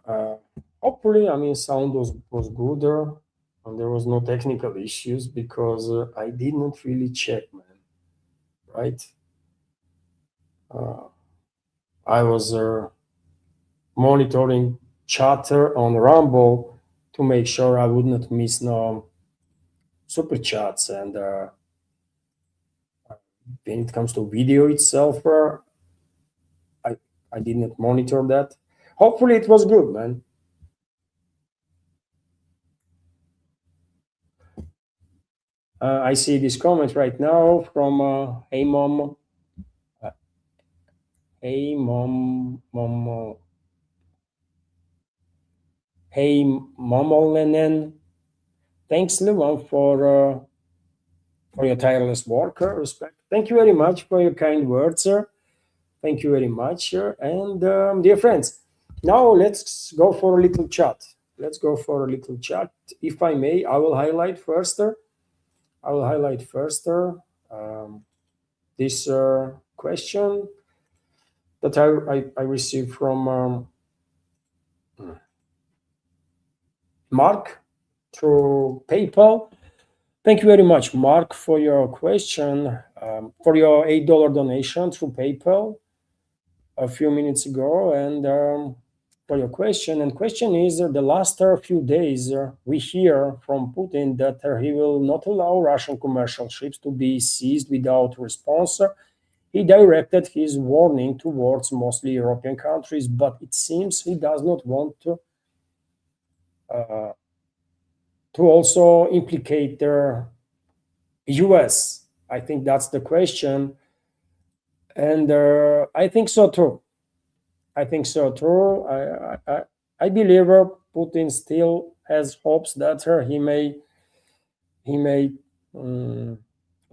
Uh, Hopefully, I mean, sound was good, and there was no technical issues because I did not really check, man. Right? Uh, I was monitoring chatter on Rumble to make sure I would not miss no super chats, and when it comes to video itself, I I did not monitor that. Hopefully, it was good, man. I see this comment right now from Hey Mom, uh, Hey Mom, Hey Momolenen. Thanks, Levan, for your tireless work. Respect. Thank you very much for your kind words, sir. Thank you very much, sir. And dear friends, now let's go for a little chat. Let's go for a little chat. If I may, I will highlight first. I will highlight first this question that I received from Mark through PayPal. Thank you very much, Mark, for your question, for your $8 donation through PayPal a few minutes ago, and for your question. And question is, the last few days, we hear from Putin that he will not allow Russian commercial ships to be seized without response. He directed his warning towards mostly European countries, but it seems he does not want uh, to also implicate the US. I think that's the question. And I think so too. I think so too. I believe Putin still has hopes that he may um,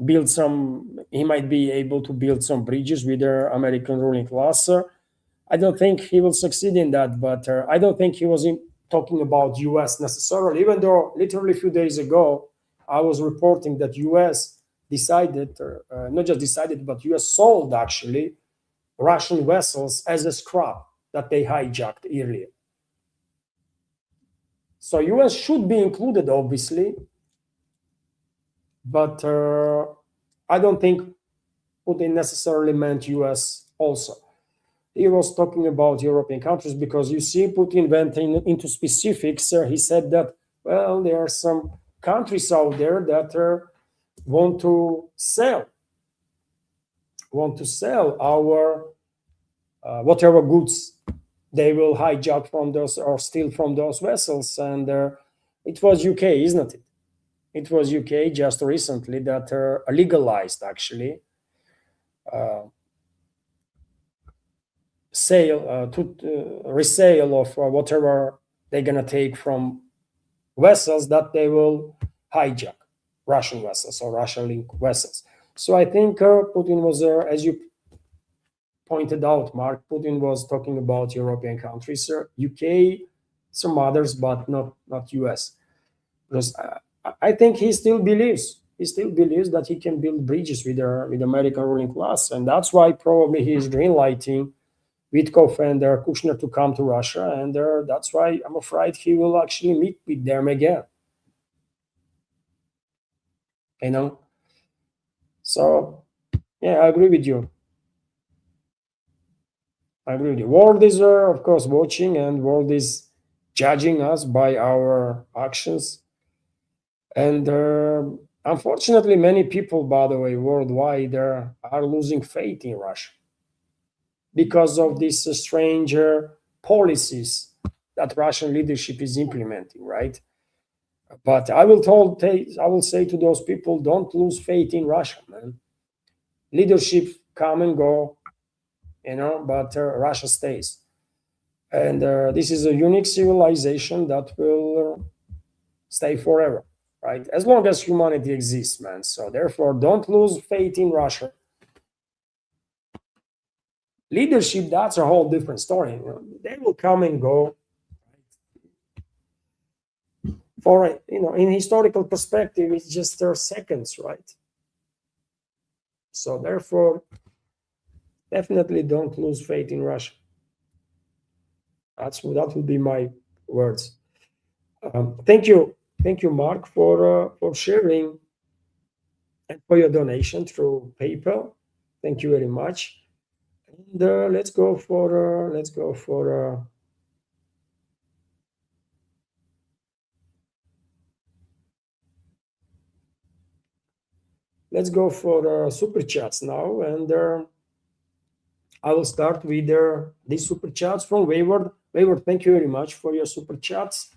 build some. He might be able to build some bridges with the American ruling class. I don't think he will succeed in that, but I don't think he was talking about US necessarily. Even though literally a few days ago I was reporting that US decided, not just decided, but US sold actually Russian vessels as a scrap that they hijacked earlier. So US should be included, obviously, but I don't think Putin necessarily meant US also. He was talking about European countries because you see, Putin went into specifics. He said that, well, there are some countries out there that want to sell, our whatever goods they will hijack from those or steal from those vessels. And it was UK, isn't it? It was UK just recently that legalized actually uh, sale to resale of whatever they're gonna take from vessels that they will hijack, Russian vessels or Russian link vessels. So I think Putin was, as you pointed out, Mark, Putin was talking about European countries, UK, some others, but not US, because I think he still believes he still believes that he can build bridges with American ruling class, and that's why probably he is greenlighting Witkoff and Kushner to come to Russia, and that's why I'm afraid he will actually meet with them again. You know, so yeah, I agree with you. I agree with you. World is, of course, watching, and world is judging us by our actions. And unfortunately, many people, by the way, worldwide, are losing faith in Russia because of these strange policies that Russian leadership is implementing, right? But I will say to those people, don't lose faith in Russia, man. Leadership come and go, but Russia stays. And this is a unique civilization that will stay forever, right? As long as humanity exists, man. So therefore, don't lose faith in Russia. Leadership, that's a whole different story. They will come and go. For in historical perspective, it's just their seconds, right? So therefore, definitely don't lose faith in Russia. That would be my words. Thank you, Mark, for sharing and for your donation through PayPal. Thank you very much. And let's go for super chats now, and I will start with these super chats from Wayward. Wayward, thank you very much for your super chats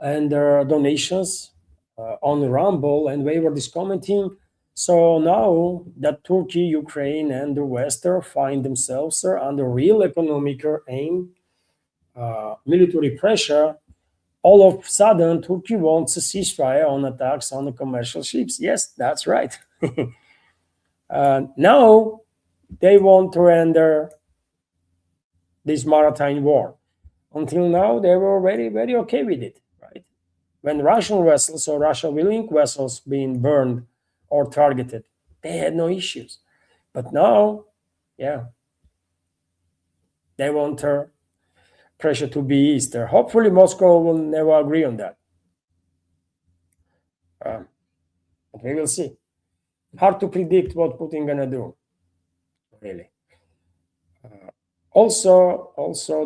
and donations on Rumble. And Wayward is commenting. So now that Turkey, Ukraine, and the West find themselves under real economic aim, military pressure, all of a sudden Turkey wants a ceasefire on attacks on the commercial ships. Yes, that's right. Now they want to render this maritime war. Until now, they were very, very okay with it, right? When Russian vessels or Russia-willing vessels being burned or targeted, they had no issues. But now, yeah, they want pressure to be eased. Hopefully, Moscow will never agree on that. But we will see. Hard to predict what Putin gonna do, really. Also,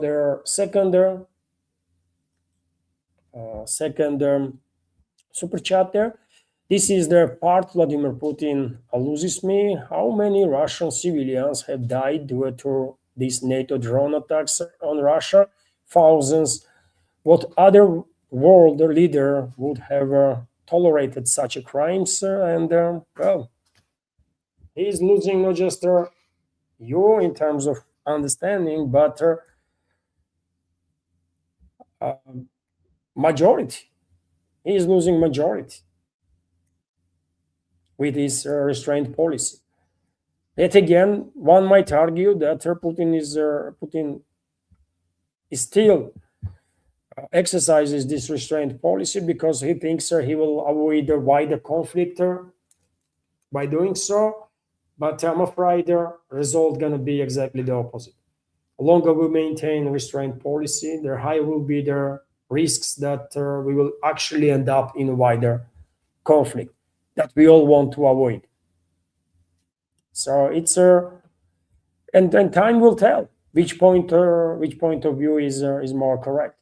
their second super chat there. This is the part Vladimir Putin loses me. How many Russian civilians have died due to these NATO drone attacks on Russia? Thousands. What other world leader would have tolerated such a crimes? And well, he is losing not just you in terms of understanding, but majority. He is losing majority with his restraint policy. Yet again, one might argue that Putin is still exercises this restraint policy because he thinks he will avoid a wider conflict by doing so. But I'm afraid the result going to be exactly the opposite. The longer we maintain restraint policy, the higher will be the risks that we will actually end up in a wider conflict that we all want to avoid. So it's and time will tell which point of view is more correct.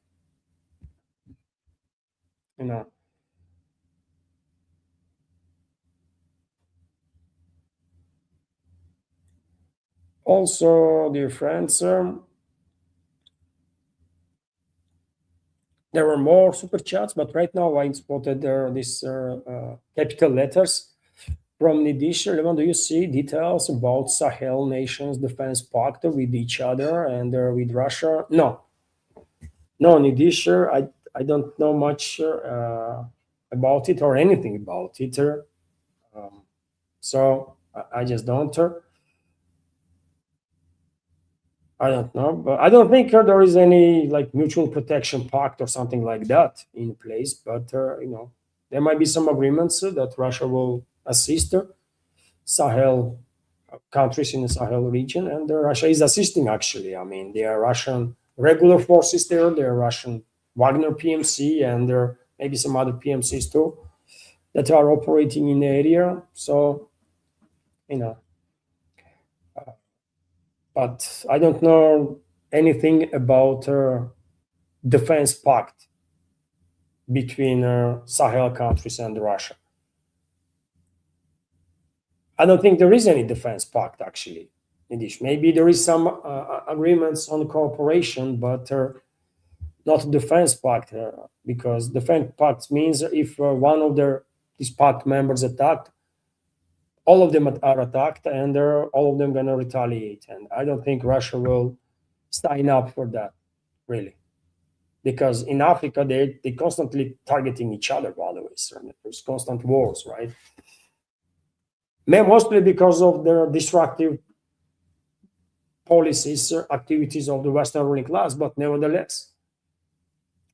Also, dear friends, there were more super chats, but right now I spotted these capital letters from Nidish. Levan, do you see details about Sahel nations defense pact with each other and with Russia? No, Nidish, I don't know much about it or anything about it. So I just don't. I don't know, but I don't think there is any like mutual protection pact or something like that in place. But There might be some agreements that Russia will assist Sahel countries in the Sahel region, and Russia is assisting actually. I mean, there are Russian regular forces there, there are Russian Wagner PMC, and there are maybe some other PMCs too that are operating in the area. So, you know, but I don't know anything about defense pact between Sahel countries and Russia. I don't think there is any defense pact actually in this. Maybe there is some agreements on cooperation, but not defense pact, because defense pact means if one of these pact members attacked, all of them are attacked, and all of them gonna retaliate. And I don't think Russia will sign up for that, really, because in Africa they constantly targeting each other. By the way, so there's constant wars, right? Mostly because of their destructive policies, activities of the Western ruling class, but nevertheless.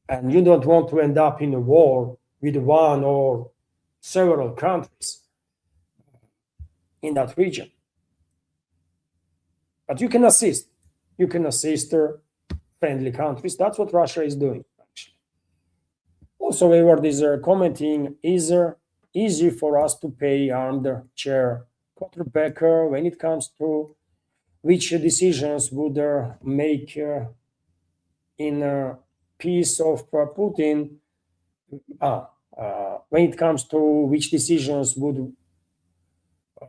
And you don't want to end up in a war with one or several countries in that region. But you can assist. You can assist friendly countries. That's what Russia is doing, actually. Also, Edward is commenting, is easy for us to pay armed chair quarterbacker when it comes to which decisions would make in peace of Putin. When it comes to which decisions would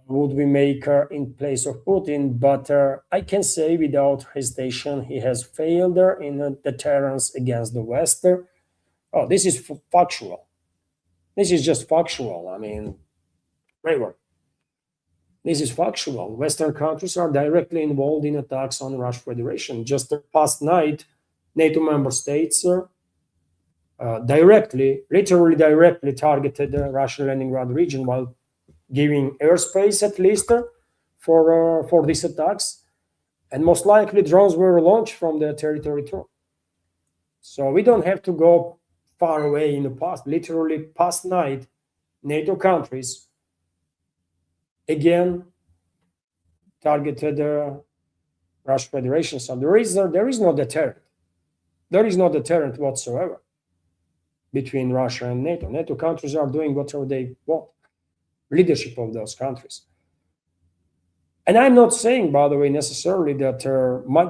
we make in place of Putin, but I can say without hesitation he has failed in deterrence against the West. Oh, this is factual. This is just factual. I mean, Rayward, this is factual. Western countries are directly involved in attacks on the Russian Federation. Just past night, NATO member states literally directly targeted the Russian Leningrad region while giving airspace at least for these attacks. And most likely drones were launched from their territory too. So we don't have to go far away in the past. Literally past night, NATO countries again targeted the Russian Federation. So there is no deterrent. There is no deterrent whatsoever between Russia and NATO. NATO countries are doing whatever they want. Leadership of those countries. And I'm not saying, by the way, necessarily that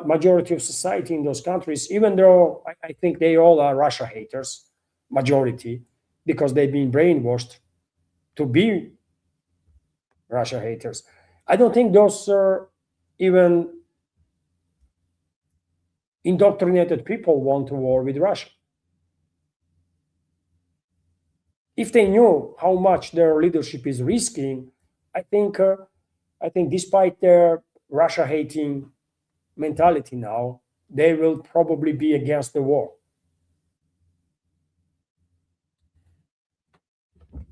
majority of society in those countries, even though I think they all are Russia haters, majority, because they've been brainwashed to be Russia haters. I don't think those even indoctrinated people want to war with Russia. If they knew how much their leadership is risking, I think despite their Russia-hating mentality now, they will probably be against the war.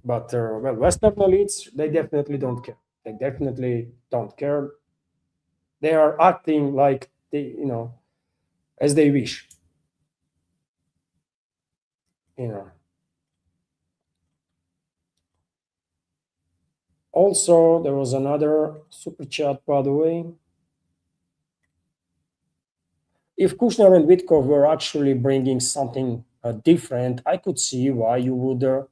But well, Western elites, they definitely don't care. They definitely don't care. They are acting like they, as they wish. Also, there was another super chat, by the way. If Kushner and Witkov were actually bringing something different, I could see why you would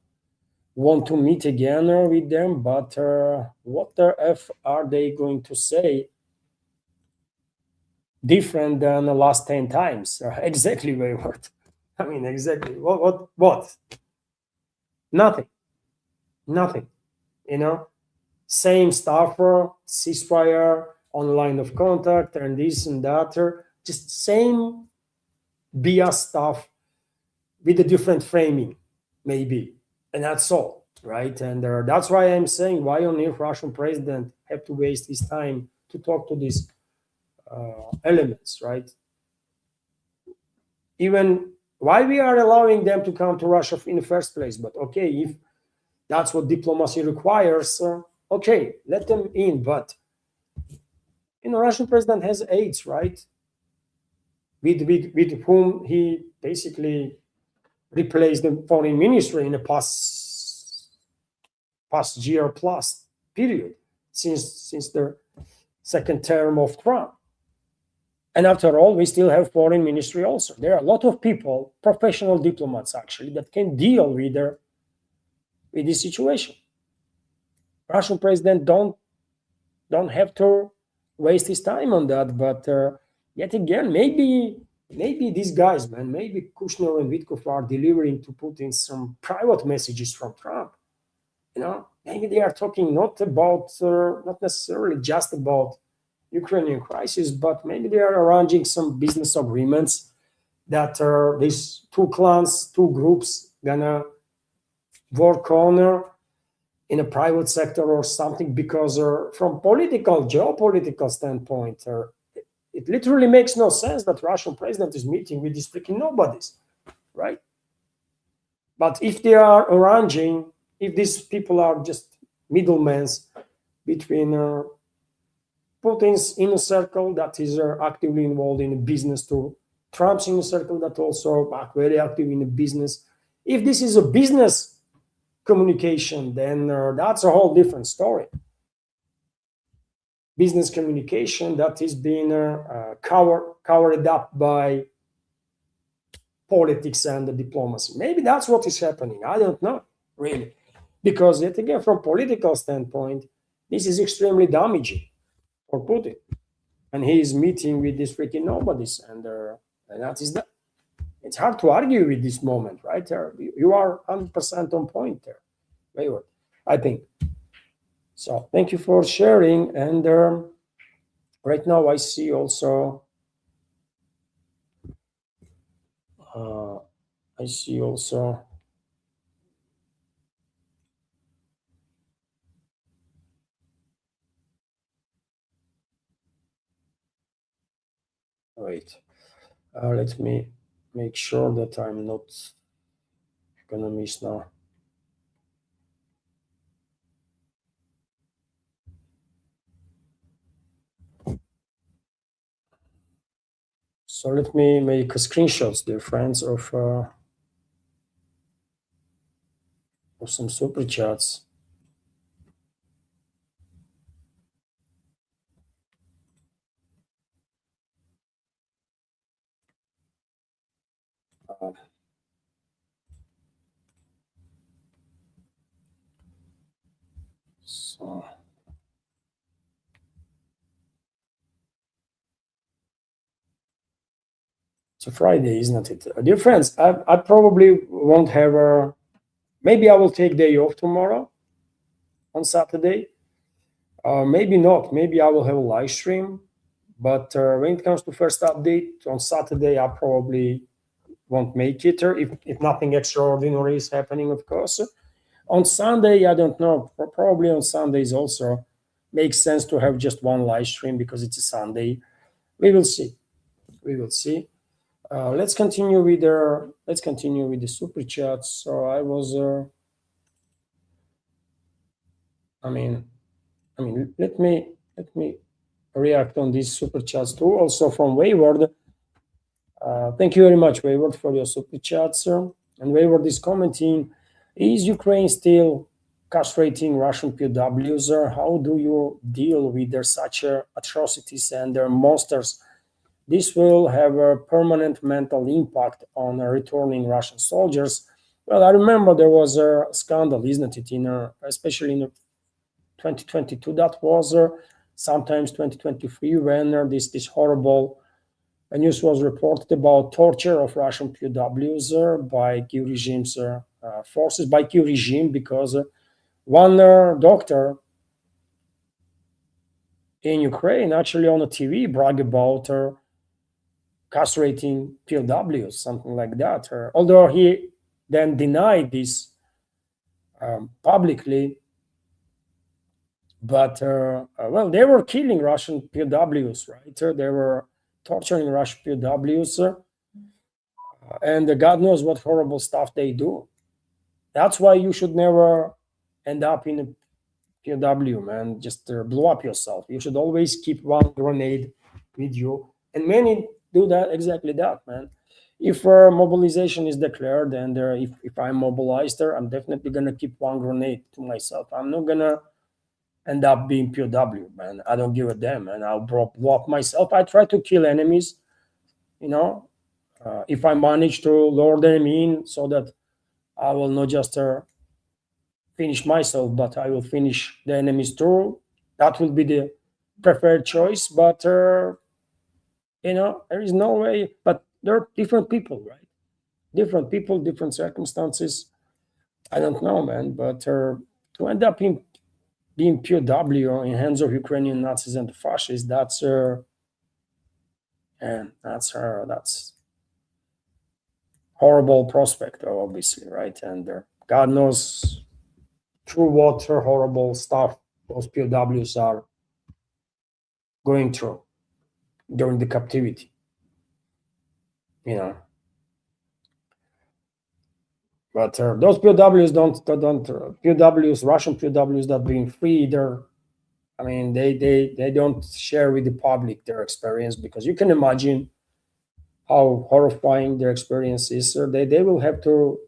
want to meet again with them. But what the F are they going to say different than the last 10 times? Exactly, Wayward. I mean, exactly. What? Nothing. Same stuff, ceasefire, on line of contact, and this and that, just same BS stuff with a different framing, maybe, and that's all, right? And that's why I'm saying, why on earth Russian president have to waste his time to talk to these elements, right? Even why we are allowing them to come to Russia in the first place, but okay, if that's what diplomacy requires, okay, let them in, but Russian president has aides, right? With whom he basically replaced the foreign ministry in the past past year plus period since the second term of Trump. And after all, we still have foreign ministry also. There are a lot of people, professional diplomats actually, that can deal with this situation. Russian president don't have to waste his time on that. But yet again, maybe these guys, man, maybe Kushner and Witkov are delivering to Putin some private messages from Trump. Maybe they are talking not necessarily just about Ukrainian crisis, but maybe they are arranging some business agreements that these two clans, two groups, gonna work on in a private sector or something. Because from geopolitical standpoint, it literally makes no sense that Russian president is meeting with these freaking nobodies, right? But if they are arranging, if these people are just middlemen between Putin's inner circle that is actively involved in business to Trump's inner circle that also are very active in the business. If this is a business communication, then that's a whole different story. Business communication that is being covered up by politics and diplomacy. Maybe that's what is happening. I don't know, really. Because yet again, from political standpoint, this is extremely damaging for Putin. And he is meeting with these freaking nobodies. And that is that. It's hard to argue with this moment, right? You are 100% on point there. Wayward, I think. So thank you for sharing. And right now I see also wait, let me make sure that I'm not gonna miss now. So let me make screenshots, dear friends, of some super chats. So it's a Friday, isn't it? Dear friends, I probably won't have a. Maybe I will take day off tomorrow on Saturday. Maybe not. Maybe I will have a live stream. But when it comes to first update on Saturday, I probably won't make it, or if nothing extraordinary is happening, of course. On Sunday, I don't know. Probably on Sundays also makes sense to have just one live stream because it's a Sunday. We will see. We will see. Let's continue with the super chats. So I was. Let me react on these super chats too. Also from Wayward. Thank you very much, Wayward, for your super chats. And Wayward is commenting: is Ukraine still castrating Russian POWs? How do you deal with their such atrocities and their monsters? This will have a permanent mental impact on returning Russian soldiers. Well, I remember there was a scandal, isn't it, especially in 2022, that was sometimes 2023, when this horrible news was reported about torture of Russian POWs by Kiev regime's forces, by Kiev regime, because one doctor in Ukraine actually on a TV bragged about castrating POWs, something like that. Although he then denied this publicly, but well, they were killing Russian POWs, right? They were torturing Russian POWs, and God knows what horrible stuff they do. That's why you should never end up in a POW, man. Just blow up yourself. You should always keep one grenade with you, and many do that, exactly that, man. If mobilization is declared, and if I'm mobilized there, I'm definitely gonna keep one grenade to myself. I'm not gonna end up being POW, man. I don't give a damn, and I'll block myself. I try to kill enemies, you know. If I manage to lure them in, so that I will not just finish myself, but I will finish the enemies too. That will be the preferred choice. But there is no way. But there are different people, right? Different people, different circumstances. I don't know, man. But to end up in being POW in hands of Ukrainian Nazis and fascists, and that's horrible prospect, obviously, right? And God knows through what horrible stuff those POWs are going through during the captivity, you know. But those POWs don't POWs, Russian POWs that being free, they don't share with the public their experience, because you can imagine how horrifying their experience is. So they will have to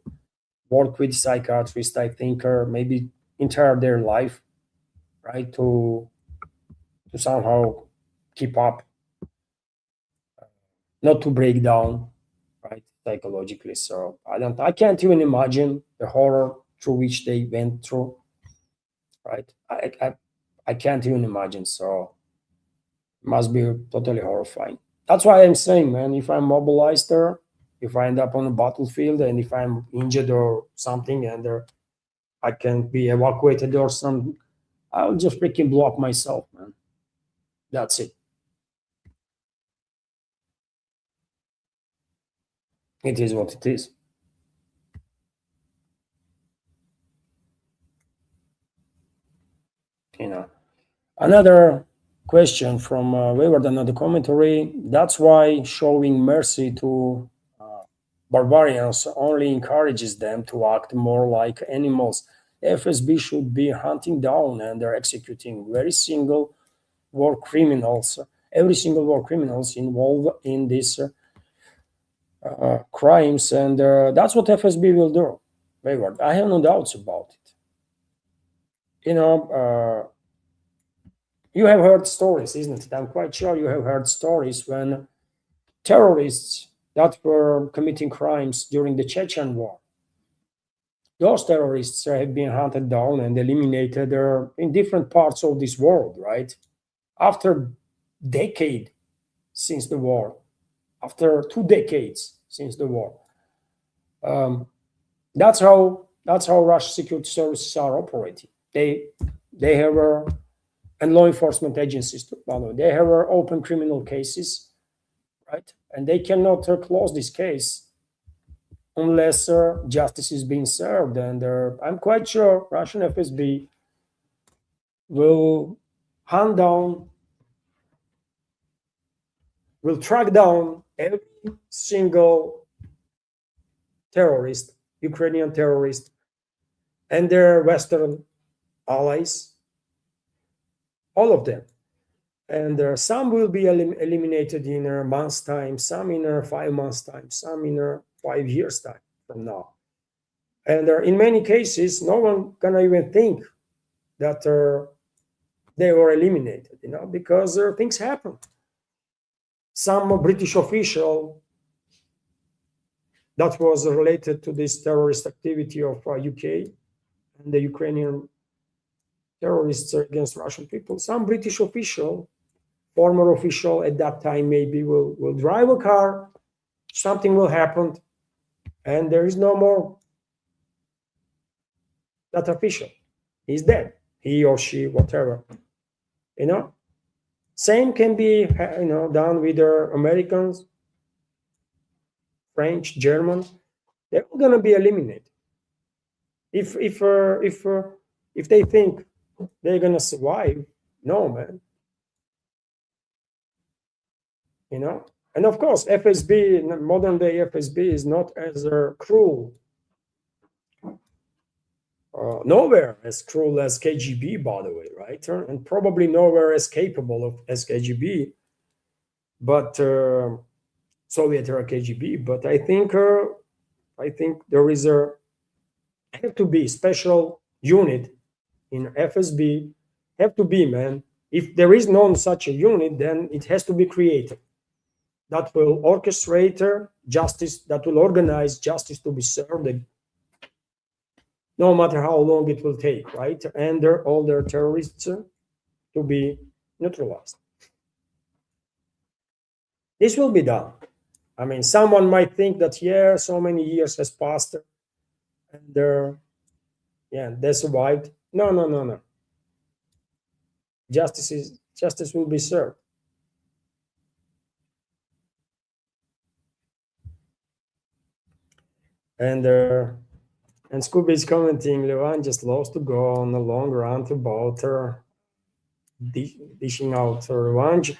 work with psychiatrists, I think, or maybe entire their life, right, to somehow keep up, not to break down, right, psychologically. So I can't even imagine the horror through which they went through, right? I can't even imagine. So it must be totally horrifying. That's why I'm saying, man, if I'm mobilized there, if I end up on a battlefield, and if I'm injured or something, and I can be evacuated or something, I'll just freaking blow up myself, man. That's it. It is what it is. Another question from Wayward, another commentary. That's why showing mercy to barbarians only encourages them to act more like animals. FSB should be hunting down and they're executing every single war criminals involved in these crimes, and that's what FSB will do. Wayward, I have no doubts about it. You have heard stories, isn't it? I'm quite sure you have heard stories when terrorists that were committing crimes during the Chechen war, those terrorists have been hunted down and eliminated in different parts of this world, right? After decade since the war, after 2 decades since the war. That's how Russian security services are operating. They have and law enforcement agencies too, by the way. They have open criminal cases, right? And they cannot close this case unless justice is being served. And I'm quite sure Russian FSB will track down every single terrorist, Ukrainian terrorist, and their Western allies, all of them. And some will be eliminated in a month's time, some in a 5 months' time, some in a 5 years' time from now. And in many cases, no one can even think that they were eliminated, because things happen. Some British official that was related to this terrorist activity of UK and the Ukrainian terrorists against Russian people, some British official, former official at that time, maybe will drive a car, something will happen, and there is no more that official. He's dead, he or she, whatever. Same can be done with Americans, French, German. They're all gonna be eliminated if they think they're gonna survive. No, man. And of course, FSB, modern day FSB, is not as cruel, nowhere as cruel as KGB, by the way, right? And probably nowhere as capable as KGB. But Soviet era KGB, but I think there is a have to be special unit in FSB. Have to be, man. If there is no such a unit, then it has to be created. That will orchestrate justice, that will organize justice to be served, no matter how long it will take, right? And all their terrorists to be neutralized. This will be done. I mean, someone might think that, yeah, so many years has passed and they survived. No, no, no, no. Justice will be served. And Scooby is commenting, Levan just loves to go on a long rant about dishing out revenge.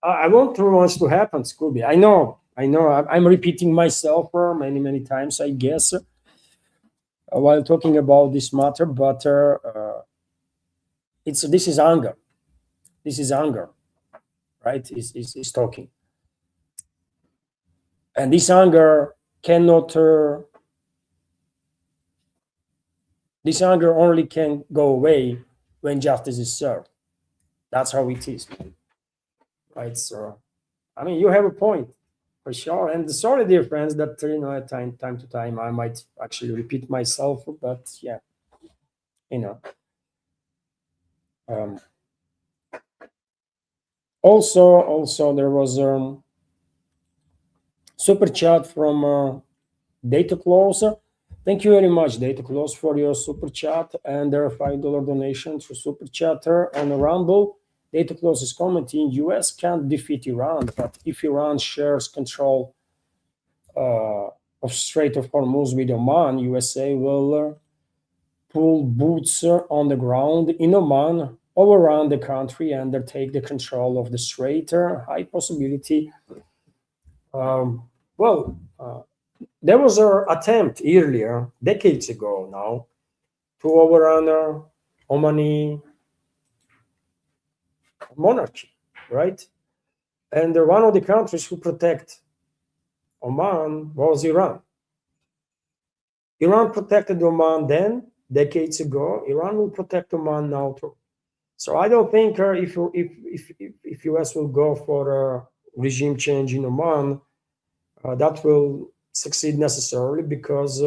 I want revenge to happen, Scooby. I know. I'm repeating myself many, many times, I guess, while talking about this matter. But this is anger. This is anger, right? Is talking, and this anger cannot. This anger only can go away when justice is served. That's how it is, right? So, I mean, you have a point for sure. And sorry, dear friends, that at time to time I might actually repeat myself, but yeah, Also, there was super chat from Data Closer. Thank you very much, Data Close, for your super chat and their $5 donation to super chatter on Rumble. Data Close is commenting: US can't defeat Iran, but if Iran shares control of Strait of Hormuz with Oman, USA will pull boots on the ground in Oman, overrun the country, and take the control of the strait. High possibility. There was an attempt earlier, decades ago now, to overrun Omani monarchy, right? And one of the countries who protect Oman was Iran. Iran protected Oman then, decades ago. Iran will protect Oman now too. So I don't think if US will go for a regime change in Oman, that will succeed necessarily, because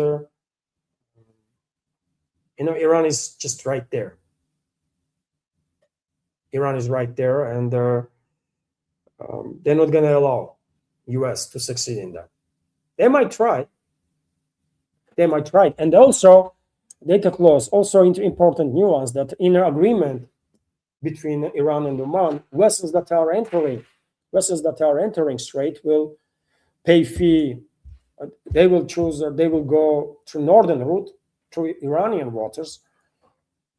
Iran is just right there. Iran is right there, and they're not going to allow US to succeed in that. They might try. And also, Data Clause, also important nuance, that in an agreement between Iran and Oman, vessels that are entering strait will pay fee. They will go through northern route, through Iranian waters,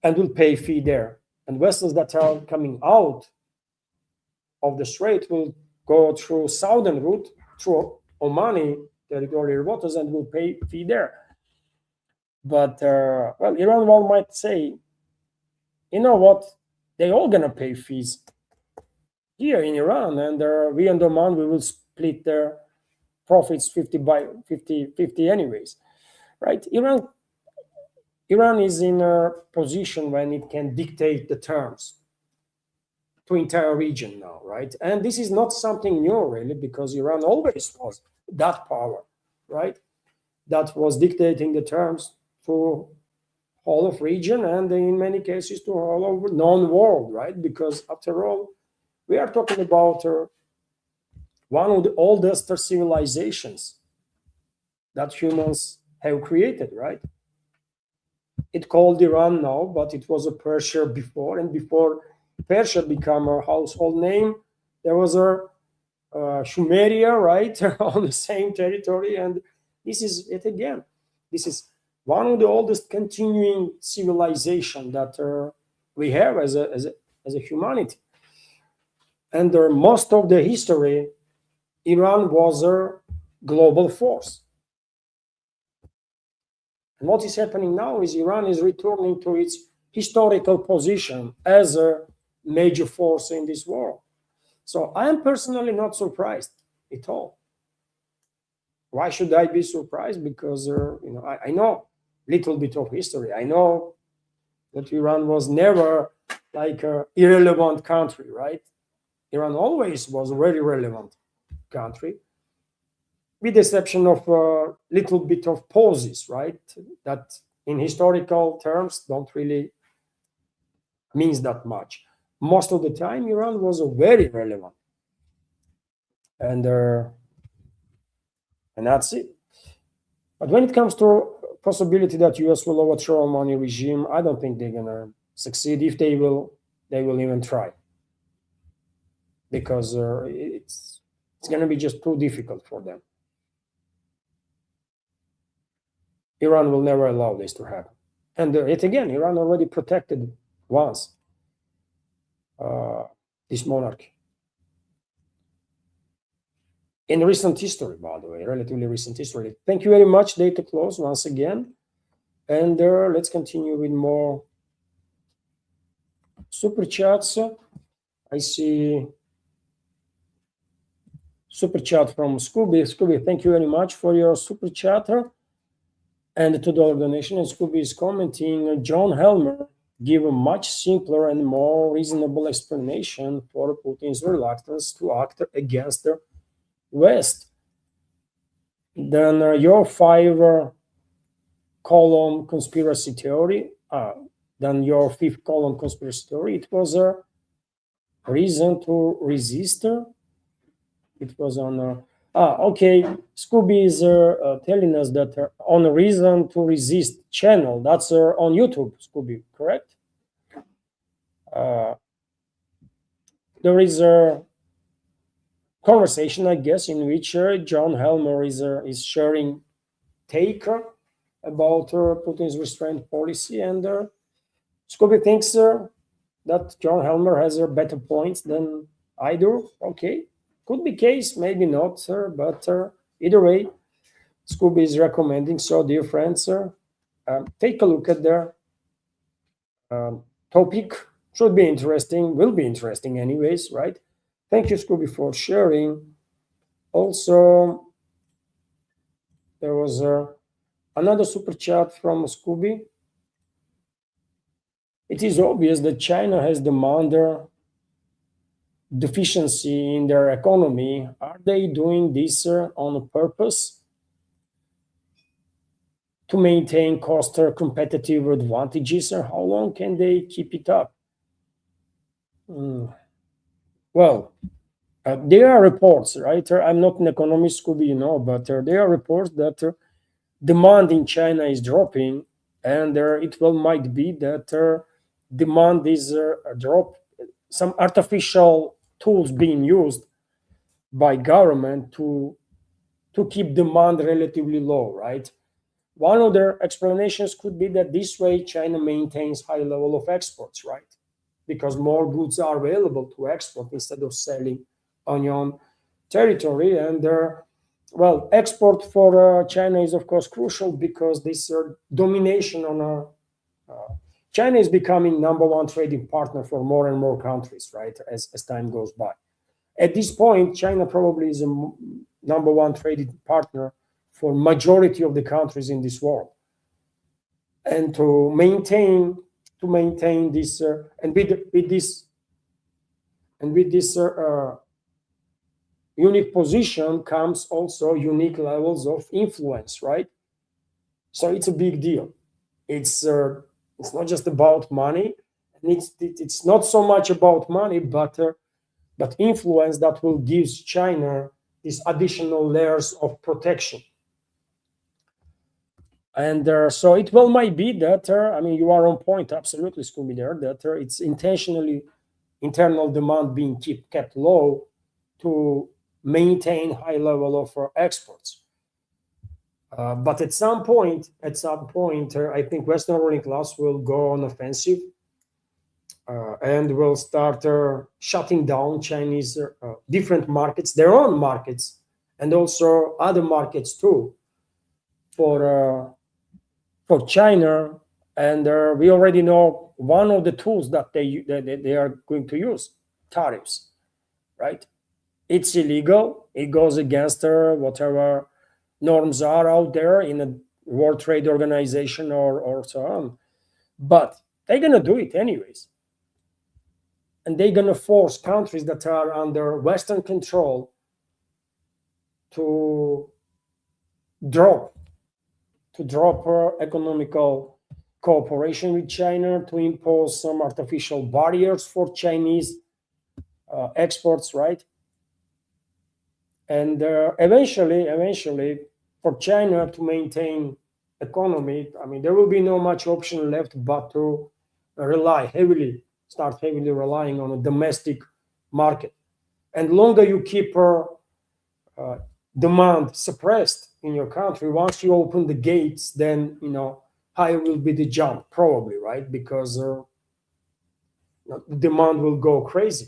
and will pay fee there. And vessels that are coming out of the strait will go through southern route, through Omani territorial waters, and will pay fee there. But Iran might say, you know what, they all gonna pay fees here in Iran, and we and Oman, we will split their profits 50 anyways, right? Iran is in a position when it can dictate the terms to entire region now, right? And this is not something new, really, because Iran always was that power, right? That was dictating the terms to whole of region, and in many cases to all over known world, right? Because after all, we are talking about one of the oldest civilizations that humans have created, right? It called Iran now, but it was a Persia before, and before Persia became a household name, there was a Sumeria, right, on the same territory, and this is it again. This is one of the oldest continuing civilization that we have as a humanity. And most of the history, Iran was a global force. And what is happening now is Iran is returning to its historical position as a major force in this world. So I am personally not surprised. at all. Why should I be surprised? Because I know little bit of history. I know that Iran was never like a irrelevant country, right? Iran always was a very relevant country, with the exception of a little bit of pauses, right? That in historical terms don't really means that much. Most of the time, Iran was a very relevant, and uh, and that's it. But when it comes to possibility that US will overthrow Omani regime, I don't think they're gonna succeed. If they will even try, because it's gonna be just too difficult for them. Iran will never allow this to happen. And yet again, Iran already protected once uh, this monarchy. In recent history, by the way, relatively recent history. Thank you very much, Data Close, once again. And let's continue with more super chats. I see super chat from Scooby. Scooby, thank you very much for your super chatter and the $2 donation. And Scooby is commenting, John Helmer give a much simpler and more reasonable explanation for Putin's reluctance to act against the West than your 5-column conspiracy theory. Than your 5th-column conspiracy theory. It was a reason to resist. It was on. Okay. Scooby is telling us that on a reason to resist channel. That's on YouTube, Scooby, correct? There is a conversation, I guess, in which John Helmer is sharing take about Putin's restraint policy, and Scooby thinks that John Helmer has better points than I do. Okay, could be case, maybe not, sir, but either way, Scooby is recommending. So, dear friends, take a look at their topic. Should be interesting, will be interesting anyways, right? Thank you, Scooby, for sharing. Also, there was another super chat from Scooby. It is obvious that China has demanded deficiency in their economy. Are they doing this on purpose to maintain cost competitive advantages, or how long can they keep it up? Well, there are reports, right? I'm not an economist, Scooby, but there are reports that demand in China is dropping, and it well might be that demand is drop. Some artificial tools being used by government to keep demand relatively low, right? One of their explanations could be that this way China maintains high level of exports, right? Because more goods are available to export instead of selling on your own territory. And well, export for China is of course crucial because this domination on China is becoming #1 trading partner for more and more countries, right? As time goes by. At this point, China probably is a #1 trading partner for majority of the countries in this world. And to maintain this and with this unique position comes also unique levels of influence, right? So it's a big deal. It's not just about money, and it's not so much about money, but influence that will give China these additional layers of protection. And so it well might be that I mean, you are on point, absolutely, Scooby, there, that it's intentionally internal demand being kept low to maintain high level of exports. But at some point, I think Western ruling class will go on offensive and will start shutting down Chinese different markets, their own markets, and also other markets too, for China. And we already know one of the tools that they are going to use, tariffs, right? It's illegal. It goes against whatever norms are out there in a World Trade Organization or so on. But they're gonna do it anyways, and they're gonna force countries that are under Western control to drop drop economical cooperation with China, to impose some artificial barriers for Chinese exports, right? And eventually, for China to maintain economy, I mean, there will be no much option left but to start heavily relying on a domestic market. And longer you keep uh, demand suppressed in your country, once you open the gates, then higher will be the jump, probably, right? Because the demand will go crazy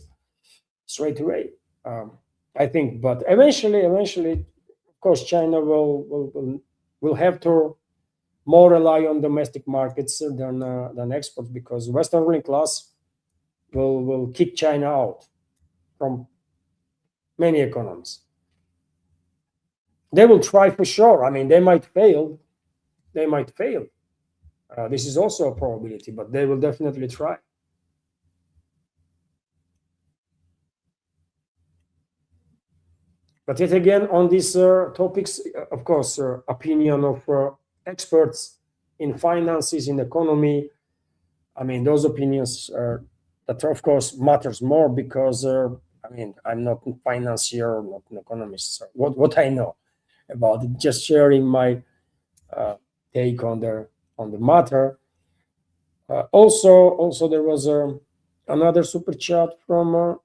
straight away. Um, I think, but eventually, of course, China will have to more rely on domestic markets than exports, because Western ruling class will kick China out from many economies. They will try for sure. I mean, they might fail. They might fail. This is also a probability, but they will definitely try. But yet again, on these topics, of course, opinion of experts in finances, in economy. I mean, those opinions that of course matters more, because I mean, I'm not a financier, not an economist. So what I know about it, just sharing my uh, take on the matter. Also, there was another super chat from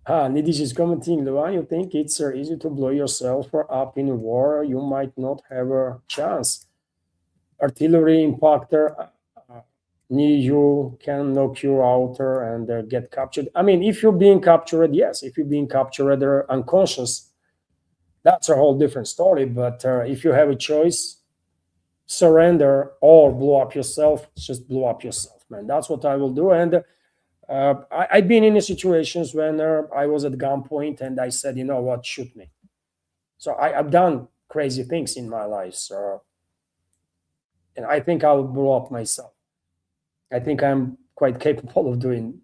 Nidish is commenting. Luan, you think it's easy to blow yourself up in a war? You might not have a chance. Artillery impactor near you can knock you out and get captured. I mean, if you're being captured, yes. If you're being captured unconscious, that's a whole different story. But if you have a choice, surrender or blow up yourself, just blow up yourself, man. That's what I will do. And I've been in situations when I was at gunpoint and I said, you know what, shoot me. So I've done crazy things in my life. So, and I think I'll blow up myself. I think I'm quite capable of doing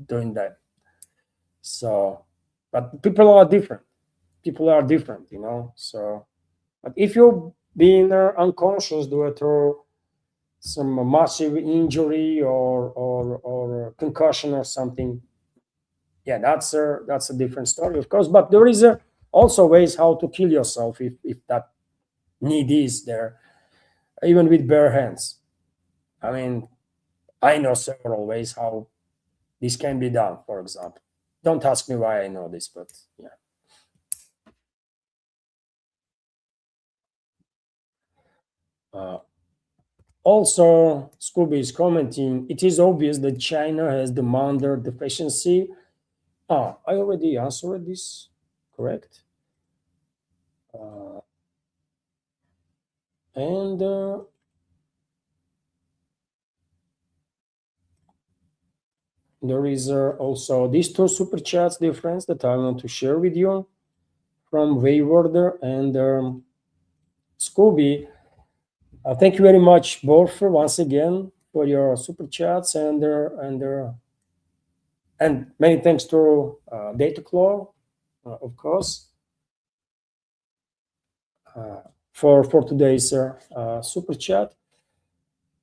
that. So, but people are different. People are different, you know. So, but if you're being unconscious due to some massive injury or concussion or something, yeah, that's a different story, of course. But there is also ways how to kill yourself if that need is there, even with bare hands. I mean, I know several ways how this can be done. For example, don't ask me why I know this, but yeah. Uh, Also, Scooby is commenting. It is obvious that China has demand deficiency. I already answered this, correct? Uh, and there is also these two super chats difference that I want to share with you from Wayward and Scooby. Thank you very much both for once again for your super chats and many thanks to Dataclaw, of course, uh, for today's super chat.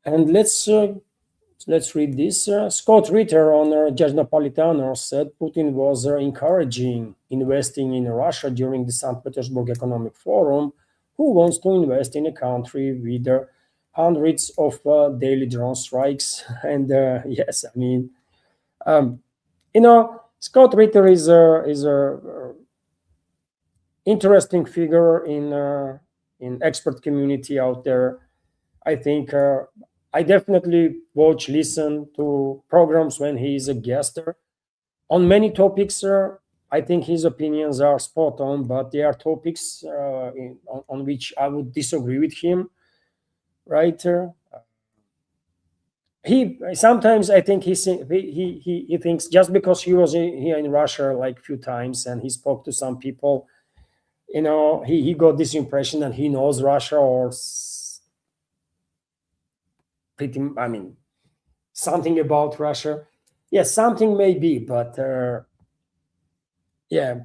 And let's read this. Scott Ritter on Judge Napolitano said Putin was encouraging investing in Russia during the St. Petersburg Economic Forum. Who wants to invest in a country with hundreds of daily drone strikes? And yes, I mean, um, Scott Ritter is a interesting figure in expert community out there. I think I definitely watch, listen to programs when he is a guester on many topics. I think his opinions are spot on, but there are topics on which I would disagree with him, right? he sometimes I think he thinks just because he was here in Russia like a few times and he spoke to some people, he got this impression that he knows Russia or pretty, I mean, something about Russia. Yes, something may be, but yeah,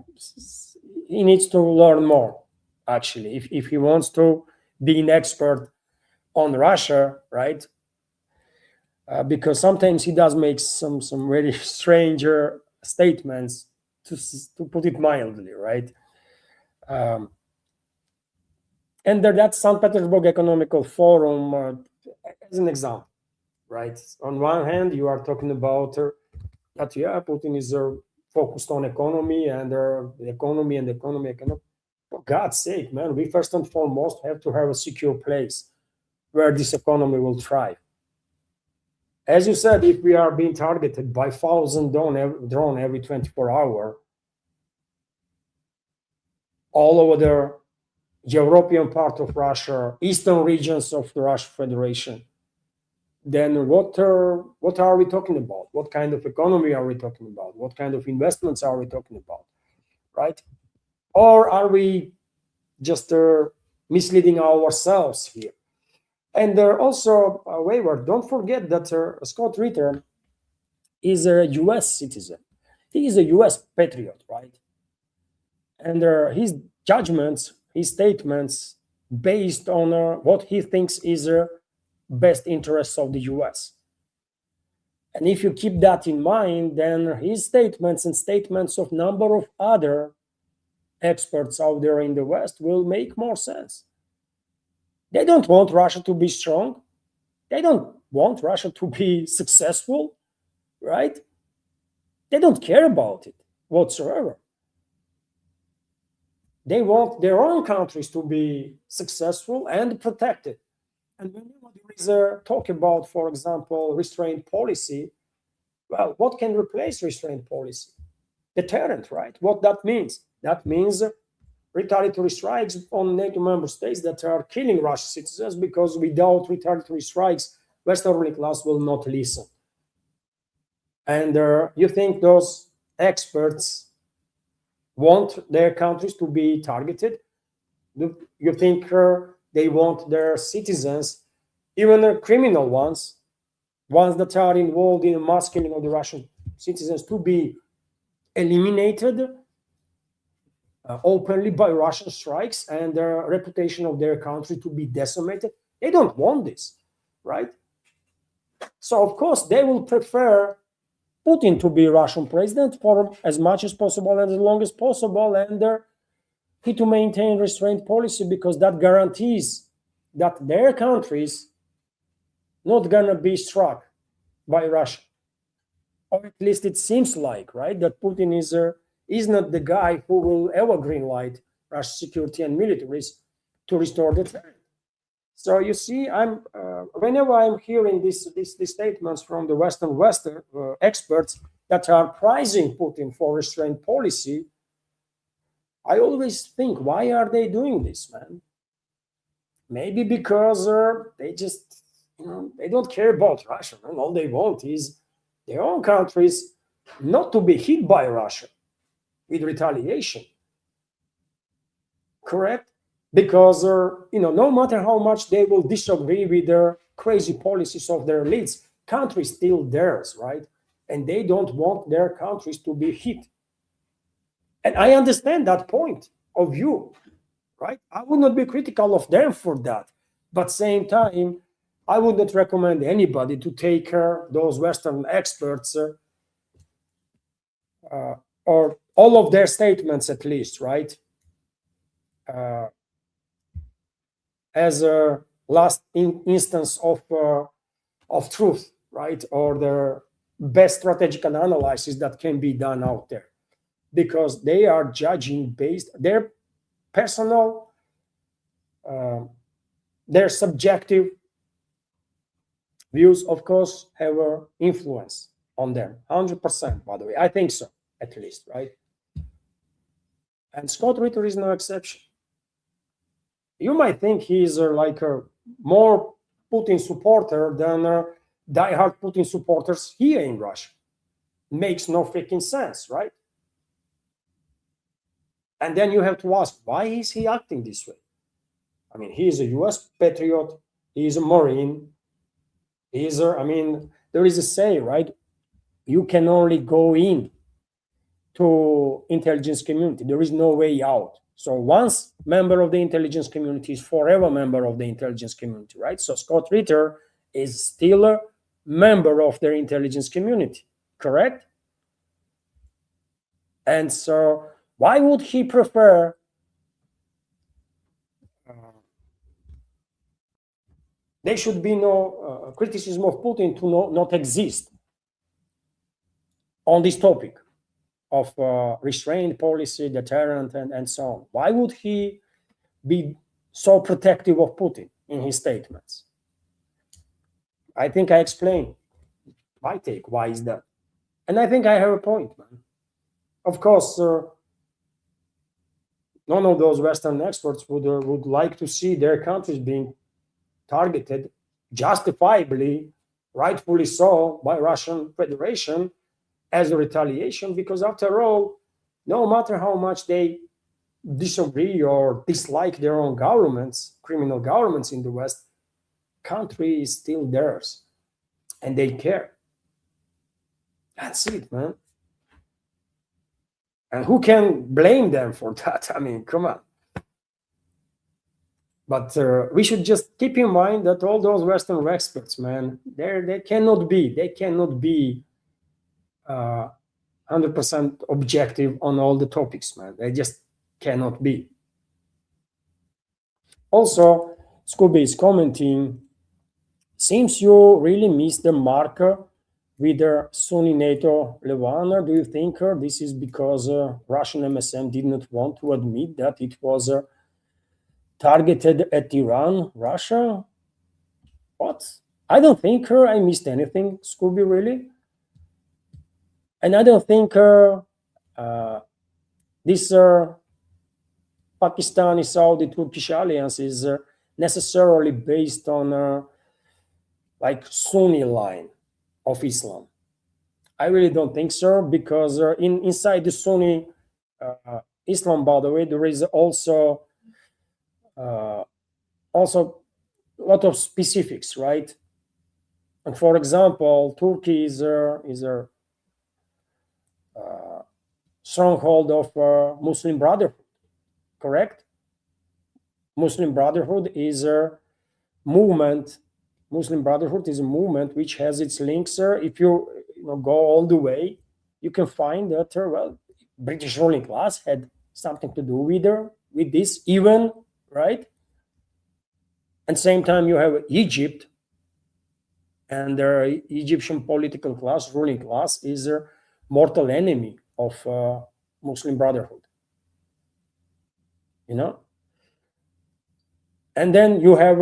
he needs to learn more. Actually, if he wants to be an expert on Russia, right? Because sometimes he does make some very stranger statements, to put it mildly, right? Um, and that St. Petersburg Economical Forum, as an example, right? On one hand, you are talking about that, yeah, Putin is focused on economy and the economy and economy. For God's sake, man, we first and foremost have to have a secure place where this economy will thrive. As you said, if we are being targeted by 1,000 drone every 24 hours, all over the European part of Russia, eastern regions of the Russian Federation, then what are we talking about? What kind of economy are we talking about? What kind of investments are we talking about, right? Or are we just misleading ourselves here? And also, Wayward, don't forget that Scott Ritter is a U.S. citizen. He is a U.S. patriot, right? And his judgments, his statements, based on what he thinks is best interests of the U.S. And if you keep that in mind, then his statements and statements of number of other experts out there in the West will make more sense. They don't want Russia to be strong. They don't want Russia to be successful, right? They don't care about it whatsoever. They want their own countries to be successful and protected. And whenever there is a talk about, for example, restraint policy, well, what can replace restraint policy? Deterrent, right? What that means? That means retaliatory strikes on NATO member states that are killing Russian citizens, because without retaliatory strikes, Western class will not listen. And you think those experts want their countries to be targeted? You think they want their citizens, even criminal ones that are involved in mass killing of the Russian citizens, to be eliminated openly by Russian strikes and the reputation of their country to be decimated? They don't want this, right? So, of course, they will prefer Putin to be Russian president for as much as possible and as long as possible, and he to maintain restraint policy, because that guarantees that their countries not gonna be struck by Russia. Or at least it seems like, right, that Putin is not the guy who will ever greenlight Russia's security and militaries to restore the threat. So you see, whenever I'm hearing these statements from the Western experts that are praising Putin for restraint policy, I always think, why are they doing this, man? Maybe because they just, they don't care about Russia, man. All they want is their own countries not to be hit by Russia with retaliation. Correct? Because no matter how much they will disagree with their crazy policies of their elites, country is still theirs, right? And they don't want their countries to be hit. And I understand that point of view, right? I would not be critical of them for that. But same time, I would not recommend anybody to take those Western experts or all of their statements, at least, right? As a last instance of truth, right? Or the best strategic analysis that can be done out there, because they are judging based their personal, their subjective views, of course, have an influence on them. 100%, by the way. I think so, at least, right? And Scott Ritter is no exception. You might think he's like a more Putin supporter than diehard Putin supporters here in Russia. Makes no freaking sense, right? And then you have to ask, why is he acting this way? I mean, he is a US patriot, he is a Marine, there is a say, right? You can only go in to intelligence community. There is no way out. So once member of the intelligence community is forever member of the intelligence community, right? So Scott Ritter is still a member of their intelligence community, correct? And so why would he prefer there should be no criticism of Putin to not exist on this topic of restraint policy, deterrent, and so on? Why would he be so protective of Putin in his statements? I think I explained my take. Why is that? And I think I have a point, man. Of course, none of those Western experts would like to see their countries being targeted, justifiably, rightfully so, by Russian Federation as a retaliation, because after all, no matter how much they disagree or dislike their own governments, criminal governments in the West, country is still theirs, and they care. That's it, man. And who can blame them for that? I mean, come on. But we should just keep in mind that all those Western experts, man, they cannot be 100% objective on all the topics, man. They just cannot be. Also, Scooby is commenting, seems you really missed the marker with the Sunni NATO Lebanon. Do you think this is because Russian MSM did not want to admit that it was targeted at Iran, Russia? What? I don't think I missed anything, Scooby, really. And I don't think this Pakistani, Saudi, Turkish alliance is necessarily based on like Sunni line of Islam. I really don't think so, because inside the Sunni Islam, by the way, there is also a lot of specifics, right? And for example, Turkey is a stronghold of Muslim Brotherhood, correct? Muslim Brotherhood is a movement. Muslim Brotherhood is a movement which has its links. If you go all the way, you can find that well, British ruling class had something to do with this even, right? And same time you have Egypt, and the Egyptian political class, ruling class, is a mortal enemy of Muslim Brotherhood. And then you have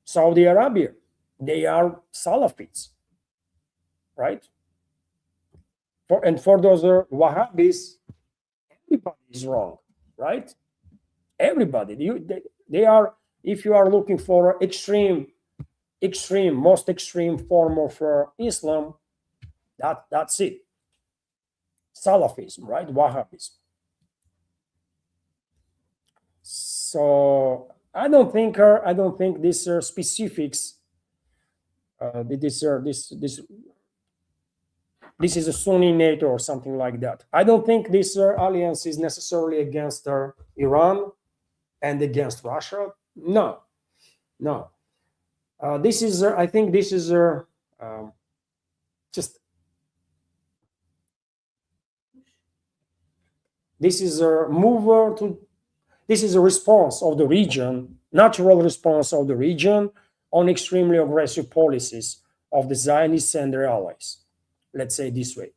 Saudi Arabia. They are Salafists, right? For those Wahhabis, everybody is wrong, right? Everybody. They are. If you are looking for most extreme form of Islam, that's it. Salafism, right? Wahhabism. So I don't think these specifics. This is a Sunni NATO or something like that. I don't think this alliance is necessarily against Iran and against Russia. No. This is. I think this is just. This is a mover to. This is a response of the region, natural response of the region on extremely aggressive policies of the Zionists and their allies. Let's say this way.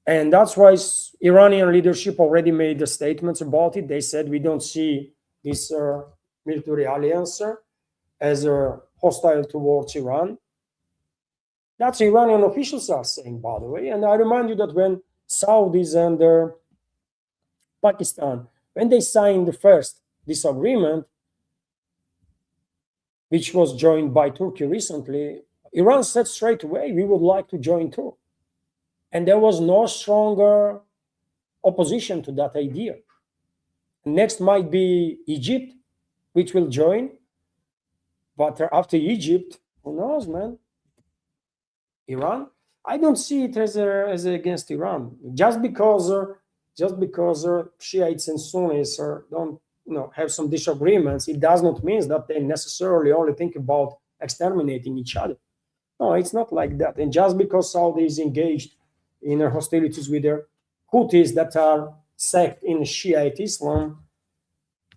And that's why Iranian leadership already made the statements about it. They said we don't see this military alliance as hostile towards Iran. That's Iranian officials are saying, by the way. And I remind you that when Saudis and Pakistan, when they signed the first this agreement, which was joined by Turkey recently, Iran said straight away, we would like to join too. And there was no stronger opposition to that idea. Next might be Egypt, which will join. But after Egypt, who knows, man? Iran? I don't see it as against Iran. Just because Shiites and Sunnis don't have some disagreements, it does not mean that they necessarily only think about exterminating each other. No, it's not like that. And just because Saudi is engaged in hostilities with their Houthis that are sect in Shiite Islam,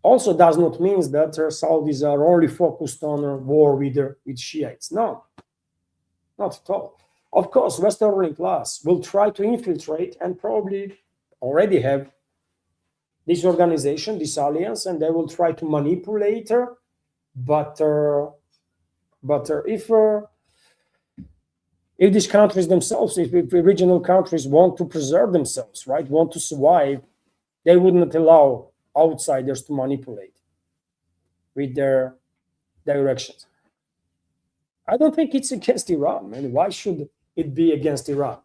also does not mean that Saudis are only focused on war with Shiites. No, not at all. Of course, Western ruling class will try to infiltrate and probably already have this organization, this alliance, and they will try to manipulate her. But if these countries themselves, if regional countries want to preserve themselves, right, want to survive, they wouldn't allow outsiders to manipulate with their directions. I don't think it's against Iran, man. Why should it be against Iran?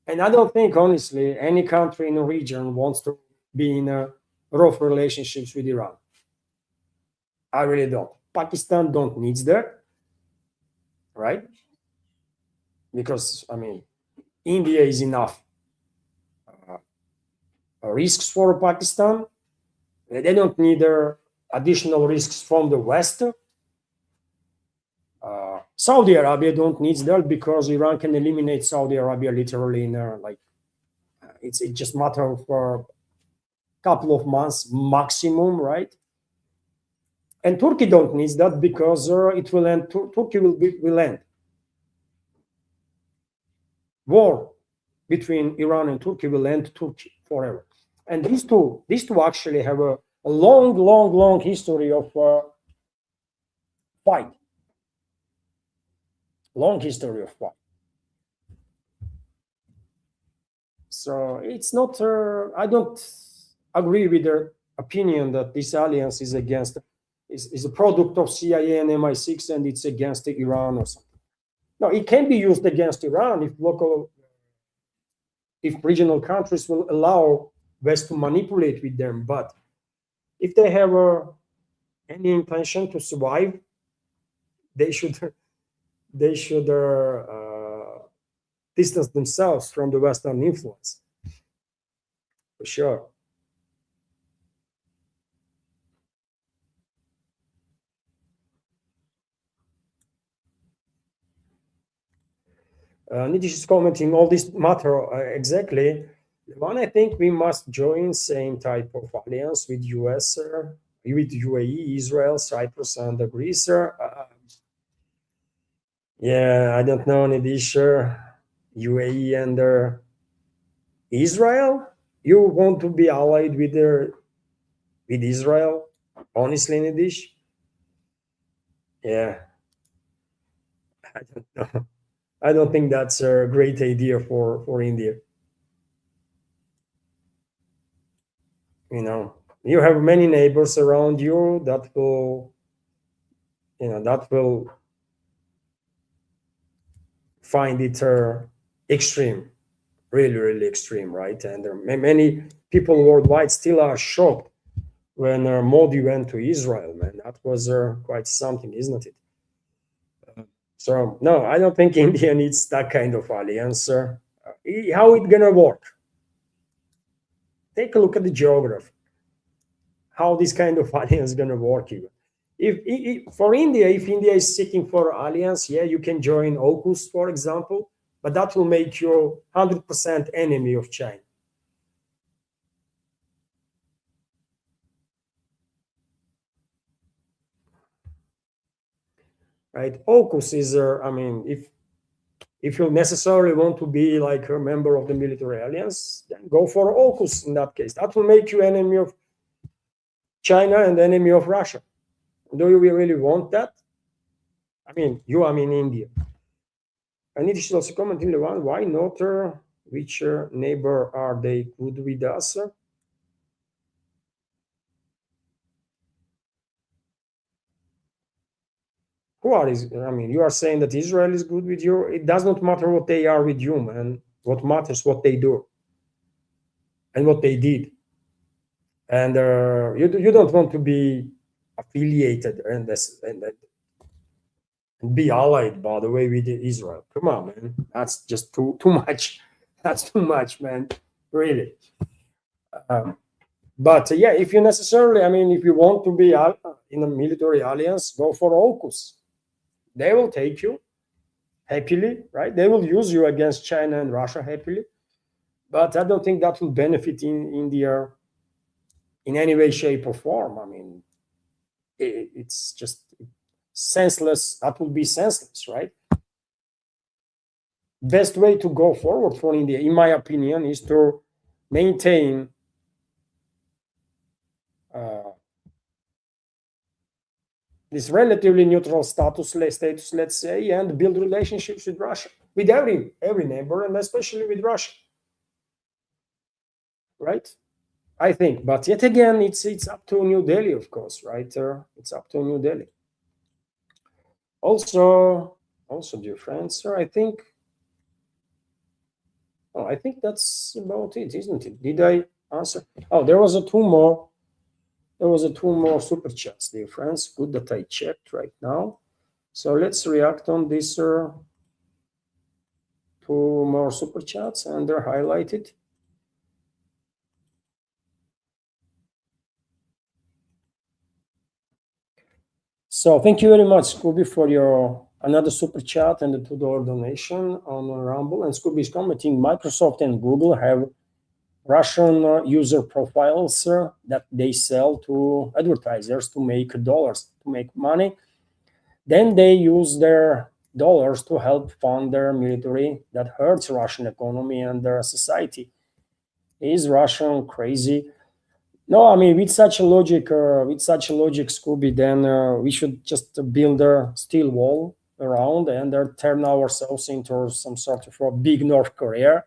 And I don't think, honestly, any country in the region wants to be in a rough relationships with Iran. I really don't. Pakistan don't needs that, right? Because India is enough risks for Pakistan. They don't need additional risks from the West. Saudi Arabia don't need that because Iran can eliminate Saudi Arabia literally in it's just matter of a couple of months maximum, right? And Turkey don't need that because it will end. Turkey will end. War between Iran and Turkey will end Turkey forever. And these two actually have a long history of fight. Long history of fight. So it's not. I don't agree with their opinion that this alliance is against is a product of CIA and MI6 and it's against Iran or something. No, it can be used against Iran if regional countries will allow West to manipulate with them. But if they have any intention to survive, they should distance themselves from the Western influence, for sure. Nitish is commenting all this matter exactly. One, I think we must join same type of alliance with US, with UAE, Israel, Cyprus, and Greece. Yeah, I don't know, Nitish. UAE and Israel. You want to be allied with Israel? Honestly, Nitish? Yeah, I don't know. I don't think that's a great idea for India. You have many neighbors around you that will find it extreme, really extreme, right? And many people worldwide still are shocked when Modi went to Israel, man. That was quite something, isn't it? So no, I don't think India needs that kind of alliance. How it gonna work? Take a look at the geography. How this kind of alliance gonna work even? If for India, if India is seeking for alliance, yeah, you can join AUKUS, for example, but that will make you 100% enemy of China. Right? AUKUS is, if you necessarily want to be like a member of the military alliance, then go for AUKUS in that case. That will make you enemy of China and enemy of Russia. Do you really want that? I mean India. I need to also comment in the one, why not? Which neighbor are they good with us? Who are is? I mean, you are saying that Israel is good with you. It does not matter what they are with you, man. What matters what they do and what they did. And you don't want to be affiliated and be allied, by the way, with Israel. Come on, man. That's just too much. That's too much, man. Really. But yeah, if you necessarily, I mean, if you want to be in a military alliance, go for AUKUS. They will take you happily, right? They will use you against China and Russia happily. But I don't think that will benefit in India in any way, shape, or form. I mean, it's just senseless. That would be senseless, right? Best way to go forward for India, in my opinion, is to maintain this relatively neutral status, let's say, and build relationships with Russia, with every neighbor, and especially with Russia, right? I think, but yet again, it's up to New Delhi, of course, right? It's up to New Delhi. Also, dear friends, I think that's about it, isn't it? Did I answer? Oh, there was a two more super chats, dear friends. Good that I checked right now. So let's react on this two more super chats, and they're highlighted. So thank you very much, Scooby, for your another super chat and the $2 donation on Rumble. And Scooby is commenting, Microsoft and Google have Russian user profiles that they sell to advertisers to make dollars, to make money. Then they use their dollars to help fund their military that hurts Russian economy and their society. Is Russian crazy? No, I mean, with such a logic, Scooby, then we should just build a steel wall around and turn ourselves into some sort of a big North Korea.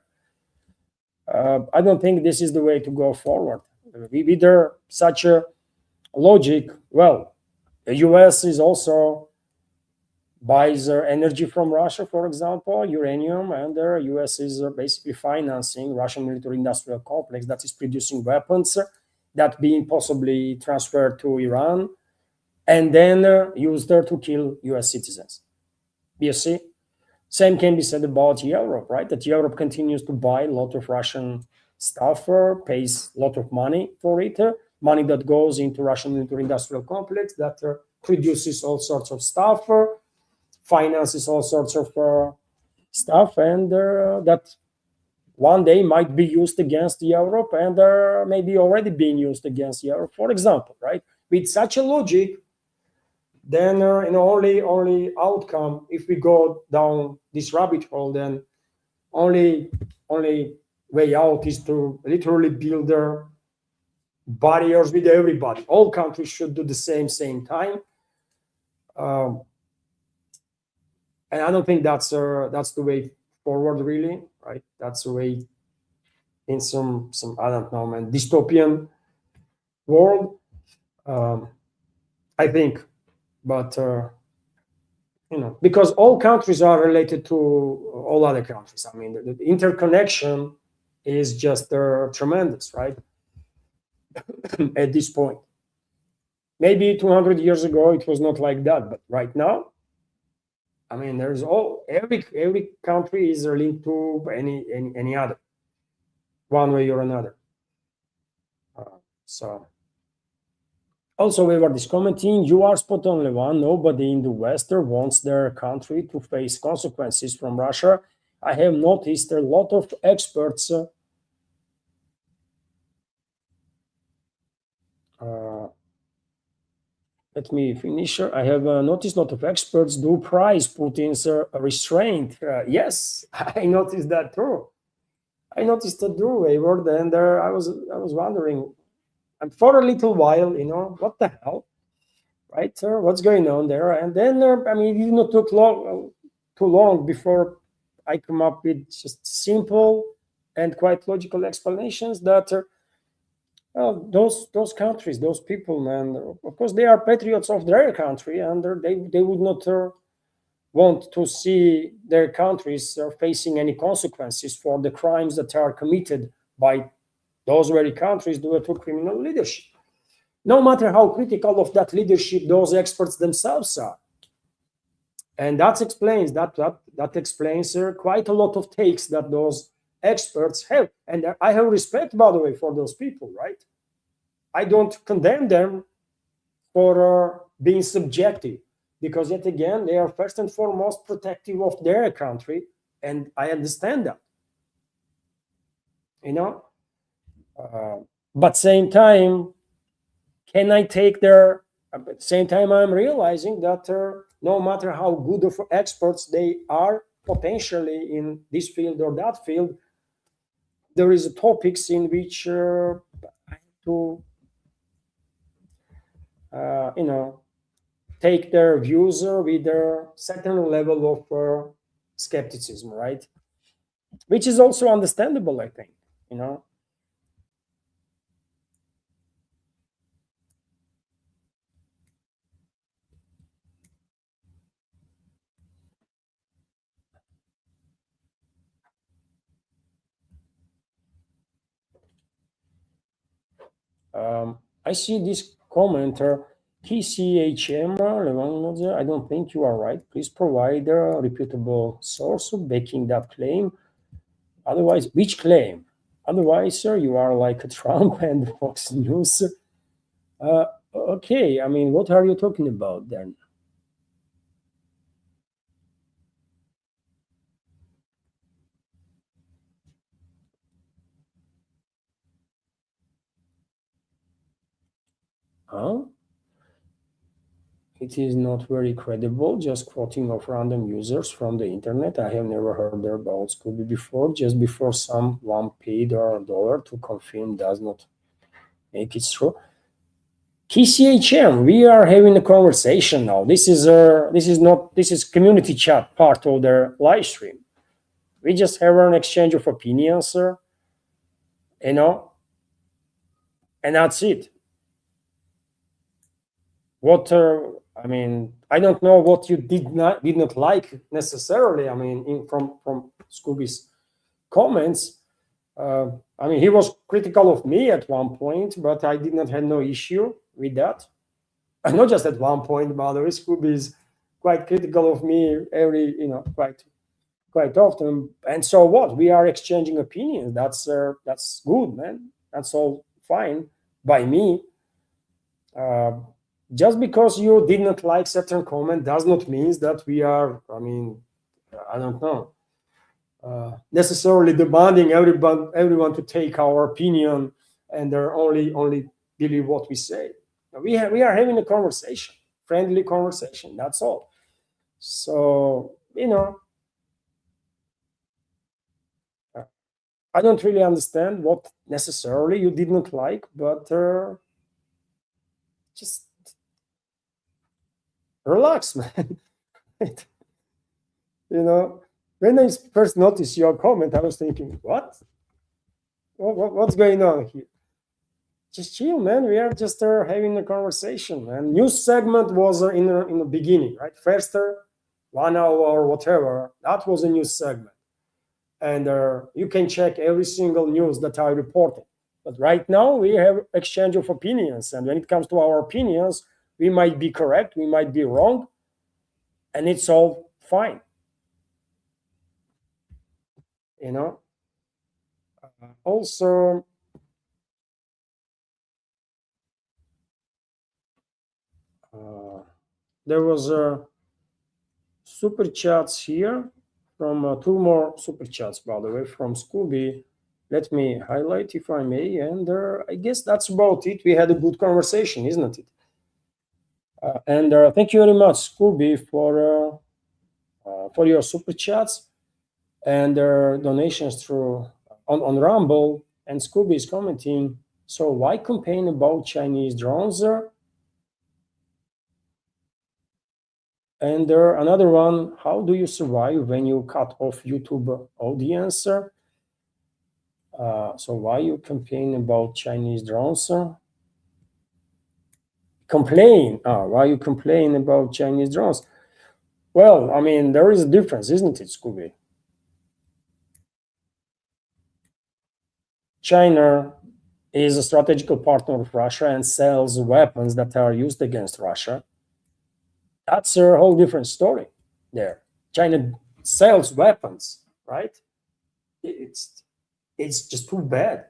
I don't think this is the way to go forward. With such a logic, well, the US is also buys energy from Russia, for example, uranium, and the US is basically financing Russian military-industrial complex that is producing weapons that being possibly transferred to Iran and then used there to kill US citizens. You see? Same can be said about Europe, right? That Europe continues to buy a lot of Russian stuff, pays a lot of money for it, money that goes into Russian military-industrial complex that produces all sorts of stuff, finances all sorts of stuff, and that one day might be used against Europe and maybe already being used against Europe, for example, right? With such a logic, then only outcome, if we go down this rabbit hole, then only way out is to literally build their barriers with everybody. All countries should do the same time. And I don't think that's the way forward, really, right? That's the way in some I don't know, man, dystopian world, I think. But because all countries are related to all other countries. I mean, the interconnection is just tremendous, right? At this point, maybe 200 years ago it was not like that, but right now, I mean, there's every country is linked to any other, one way or another. So also, we were just commenting, you are spot on, Levan. Nobody in the West wants their country to face consequences from Russia. I have noticed a lot of experts let me finish. I have noticed a lot of experts do prize Putin's restraint. Yes, I noticed that too. I noticed that too, Wayward, and I was wondering, and for a little while, what the hell, right? What's going on there? And then, I mean, it did not took too long before I come up with just simple and quite logical explanations that Those countries, those people, man, of course, they are patriots of their country, and they would not want to see their countries facing any consequences for the crimes that are committed by those very countries due to criminal leadership. No matter how critical of that leadership those experts themselves are. And that explains quite a lot of takes that those experts have. And I have respect, by the way, for those people, right? I don't condemn them for being subjective, because yet again, they are first and foremost protective of their country, and I understand that. You know, but same time, can I take their? At the same time, I'm realizing that no matter how good of experts they are potentially in this field or that field, there is topics in which I have to, take their views with a certain level of skepticism, right? Which is also understandable, I think. You know, I see this commenter, TCHM, I don't think you are right. Please provide a reputable source backing that claim. Otherwise, which claim? Otherwise, sir, you are like a Trump and Fox News. Okay, I mean, what are you talking about then? Huh? It is not very credible, just quoting of random users from the internet. I have never heard about Scooby before. Just before someone paid a dollar to confirm does not make it true. KCHM, we are having a conversation now. This is community chat part of their live stream. We just have an exchange of opinions, sir. You know, and that's it. What I mean, I don't know what you did not like necessarily. I mean, from Scooby's comments, I mean, he was critical of me at one point, but I did not have no issue with that. And not just at one point, by the way, Scooby is quite critical of me every, quite often. And so what? We are exchanging opinions. That's good, man. That's all fine by me. Uh, just because you did not like certain comment does not mean that we are, I mean, I don't know, necessarily demanding everyone to take our opinion and they're only believe what we say. We are having a conversation, friendly conversation, that's all. So, I don't really understand what necessarily you did not like, but just relax, man. You know, when I first noticed your comment, I was thinking, what's going on here? Just chill, man. We are just having a conversation. And news segment was in the beginning, right? First 1 hour or whatever. That was a news segment, and you can check every single news that I reported. But right now we have exchange of opinions, and when it comes to our opinions, we might be correct, we might be wrong, and it's all fine. You know. Also, there was a super chats here from two more super chats, by the way, from Scooby. Let me highlight if I may, and I guess that's about it. We had a good conversation, isn't it? And thank you very much, Scooby, for your super chats and donations through on Rumble. And Scooby is commenting. So why campaign about Chinese drones? And another one, how do you survive when you cut off YouTube audience? So why you complain about Chinese drones, sir? Complain? Why you complain about Chinese drones? Well, I mean, there is a difference, isn't it, Scooby? China is a strategical partner of Russia and sells weapons that are used against Russia. That's a whole different story there. China sells weapons, right? It's it's just too bad.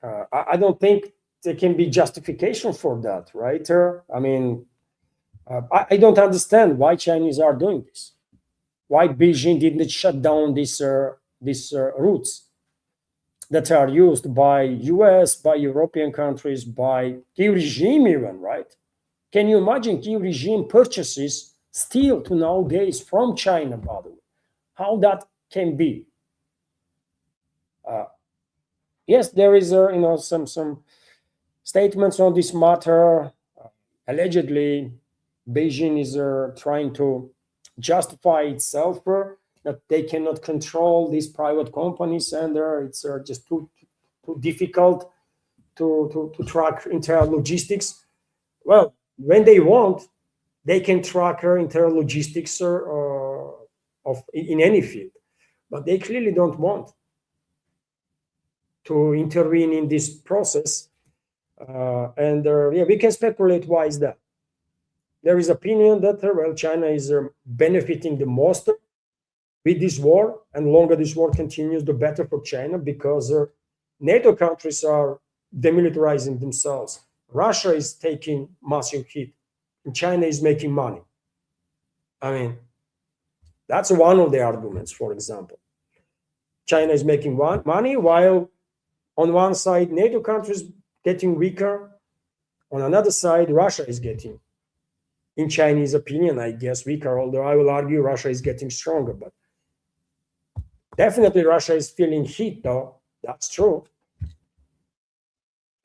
I don't think there can be justification for that, right? I mean, I don't understand why Chinese are doing this. Why Beijing didn't shut down these routes that are used by US, by European countries, by Kiev regime even, right? Can you imagine Kiev regime purchases steel to nowadays from China, by the way? How that can be? Uh, yes, there is some statements on this matter. Allegedly, Beijing is trying to justify itself that they cannot control these private companies and it's just too difficult to track entire logistics. Well, when they want, they can track entire logistics of in any field, but they clearly don't want to intervene in this process. And yeah, we can speculate why is that. There is opinion that well, China is benefiting the most with this war, and longer this war continues, the better for China because NATO countries are demilitarizing themselves. Russia is taking massive hit, and China is making money. I mean, that's one of the arguments. For example, China is making money while on one side NATO countries getting weaker, on another side Russia is getting, in Chinese opinion, I guess, weaker, although I will argue Russia is getting stronger. But definitely Russia is feeling heat, though. That's true.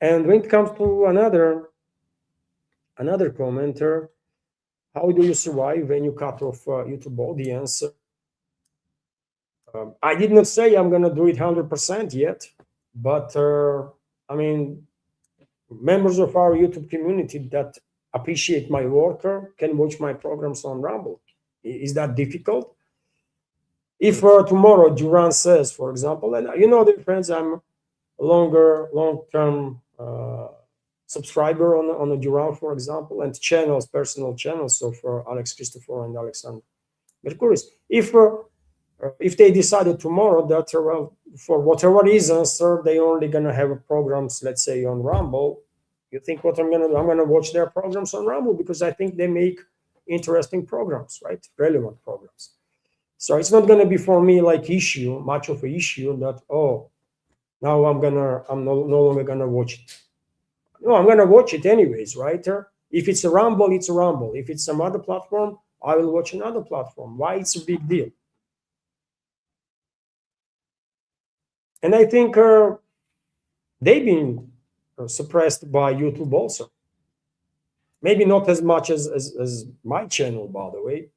And when it comes to another commenter, how do you survive when you cut off YouTube audience? I did not say I'm going to do it 100% yet, but I mean, members of our YouTube community that appreciate my work can watch my programs on Rumble. Is that difficult? If tomorrow Duran says, for example, and you know, dear friends, I'm a long-term subscriber on the Duran, for example, and channels, personal channels of Alex Christopher and Alexander Mercuris. If they decided tomorrow that well, for whatever reasons, they only gonna have programs, let's say on Rumble, you think what I'm gonna watch their programs on Rumble because I think they make interesting programs, right? Relevant programs. So it's not gonna be for me like much of an issue that now I'm no longer gonna watch it. No, I'm gonna watch it anyways, right? If it's a Rumble, it's a Rumble. If it's some other platform, I will watch another platform. Why it's a big deal? And I think they've been suppressed by YouTube also. Maybe not as much as my channel, by the way.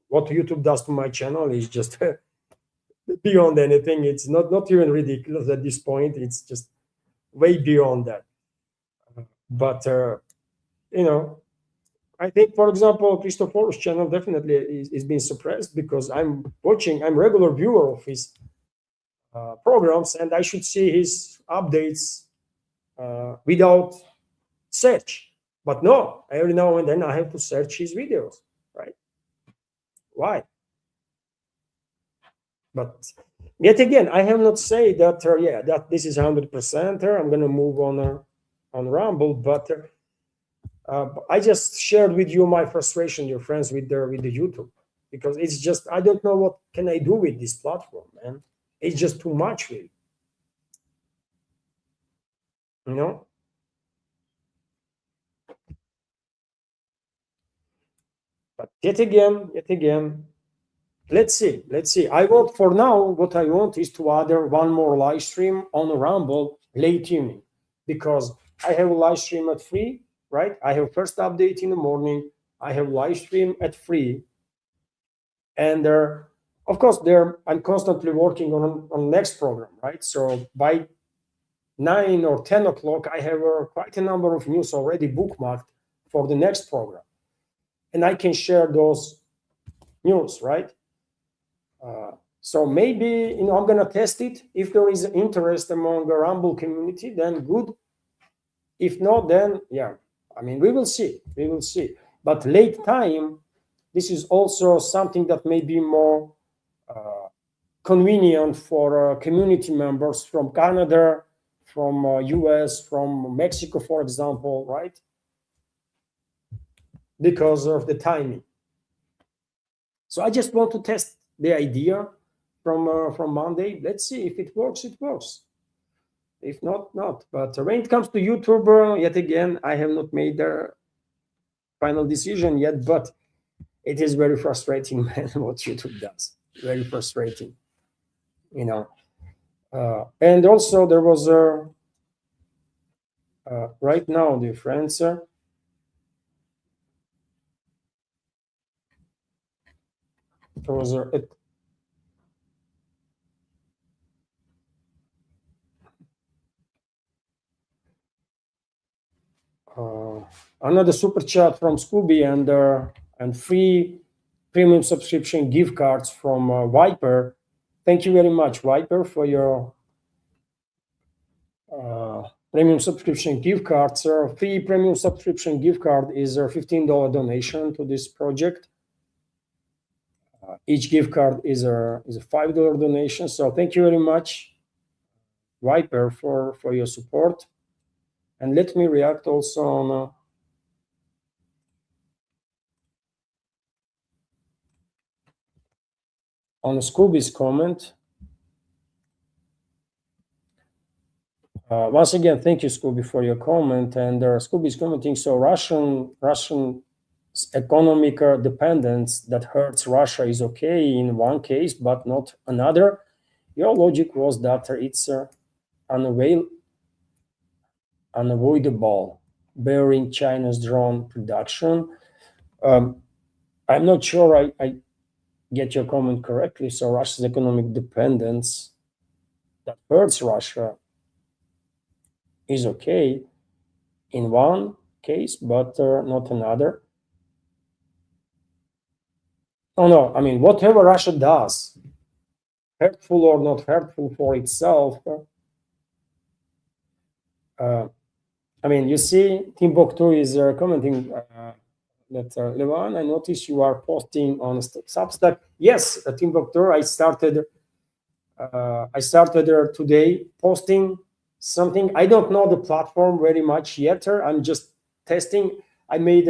What YouTube does to my channel is just beyond anything. It's not even ridiculous at this point. It's just way beyond that. But you know, I think, for example, Christopher's channel definitely is being suppressed because I'm regular viewer of his programs, and I should see his updates without search. But no, every now and then I have to search his videos, right? Why? But yet again, I have not said that that this is 100%. I'm going to move on Rumble, but I just shared with you my frustration, dear friends, with the YouTube, because it's just I don't know what can I do with this platform, man. It's just too much, really. You know. But yet again, let's see. I want for now. What I want is to add one more live stream on Rumble late evening, because I have a live stream at 3, right? I have first update in the morning. I have live stream at 3, and Of course, I'm constantly working on next program, right? So by 9 or 10 o'clock, I have quite a number of news already bookmarked for the next program, and I can share those news, right? So maybe I'm gonna test it. If there is interest among the Rumble community, then good. If not, then yeah, I mean, we will see. We will see. But late time, this is also something that may be more convenient for community members from Canada, from US, from Mexico, for example, right? Because of the timing. So I just want to test the idea from Monday. Let's see if it works. It works. If not, not. But when it comes to YouTube, yet again, I have not made the final decision yet. But it is very frustrating, man, what YouTube does. Very frustrating, And also there was a right now, dear friends. There was another super chat from Scooby and free premium subscription gift cards from Viper. Thank you very much, Viper, for your premium subscription gift cards. Free premium subscription gift card is a $15 donation to this project. Each gift card is a $5 donation. So thank you very much, Viper, for your support. And let me react also on Scooby's comment. Once again, thank you, Scooby, for your comment. And Scooby is commenting, so Russian economic dependence that hurts Russia is okay in one case, but not another. Your logic was that it's unavoidable, bearing China's drone production. I'm not sure I get your comment correctly. So Russia's economic dependence that hurts Russia is okay in one case, but not another. Oh no, I mean, whatever Russia does, hurtful or not hurtful for itself, I mean, you see, Timbuktu is commenting that Levan, I noticed you are posting on Substack. Yes, Timbuktu, I started today posting something. I don't know the platform very much yet. I'm just testing. I made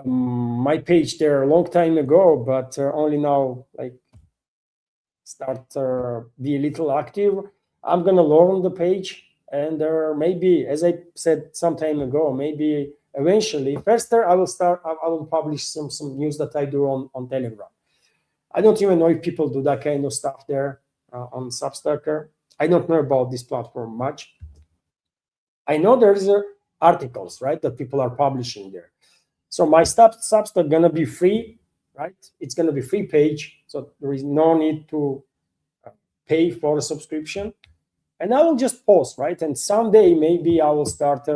my page there a long time ago, but only now like start be a little active. I'm gonna learn the page, and maybe, as I said some time ago, maybe eventually, first I will publish some news that I do on Telegram. I don't even know if people do that kind of stuff there on Substack. I don't know about this platform much. I know there's articles, right, that people are publishing there. So my Substack gonna be free, right? It's gonna be free page, so there is no need to pay for a subscription. And I will just post, right? And someday maybe I will start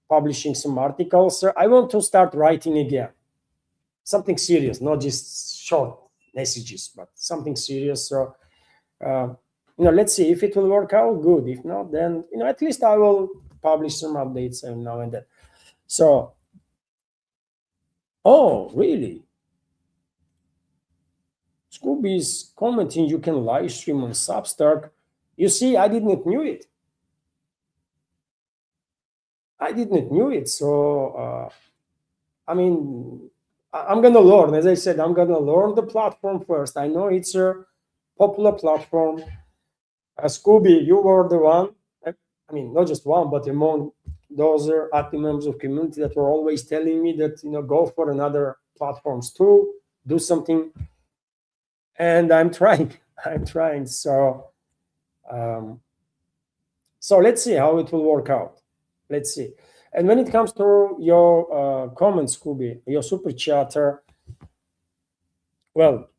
publishing some articles. I want to start writing again, something serious, not just short messages, but something serious. So let's see if it will work out. Good. If not, then at least I will publish some updates now and then. So, oh, really? Scooby is commenting you can live stream on Substack. You see, I didn't knew it. So, I mean, I'm going to learn. As I said, I'm going to learn the platform first. I know it's a popular platform. Scooby, you were the one. I mean, not just one, but among those active members of community that were always telling me that, go for another platforms too, do something. And I'm trying. So, so let's see how it will work out. Let's see. And when it comes to your comments, Scooby, your super chatter, well,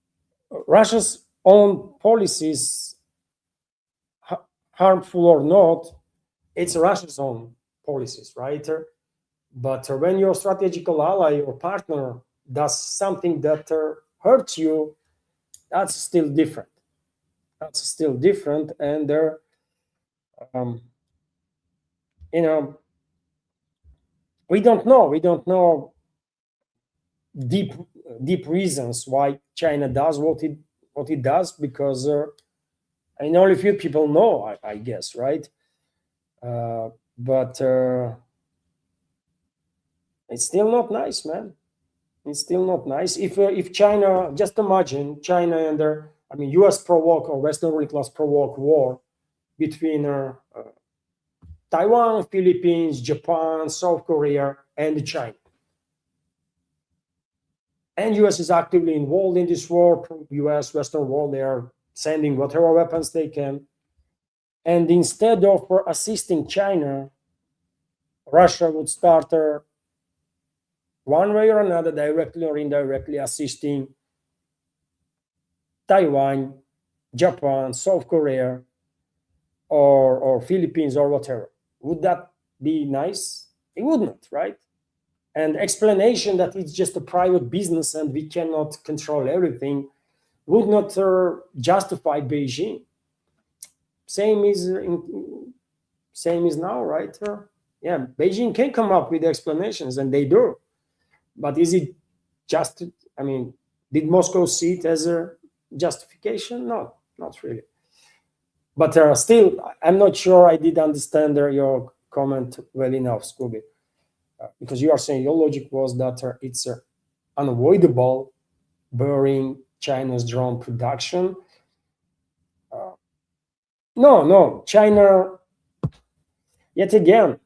Russia's own policies, harmful or not, it's Russia's own policies, right? But when your strategical ally or partner does something that hurts you, that's still different. That's still different, and um, you know, we don't know. We don't know deep deep reasons why China does what it does, because I know only few people know, I guess, right? But it's still not nice, man. It's still not nice. If China, just imagine China and I mean, U.S. provoke or Western ruling class provoke war between Taiwan, Philippines, Japan, South Korea, and China. And U.S. is actively involved in this war. U.S. Western world, they are sending whatever weapons they can. And instead of assisting China, Russia would start one way or another, directly or indirectly, assisting Taiwan, Japan, South Korea, or Philippines, or whatever. Would that be nice? It would not, right? And explanation that it's just a private business and we cannot control everything would not justify Beijing. Same is now, right? Yeah, Beijing can come up with explanations, and they do. But is it just? I mean, did Moscow see it as a justification? No, not really. But still, I'm not sure I did understand your comment well enough, Scooby, because you are saying your logic was that it's unavoidable during China's drone production. No, China, yet again,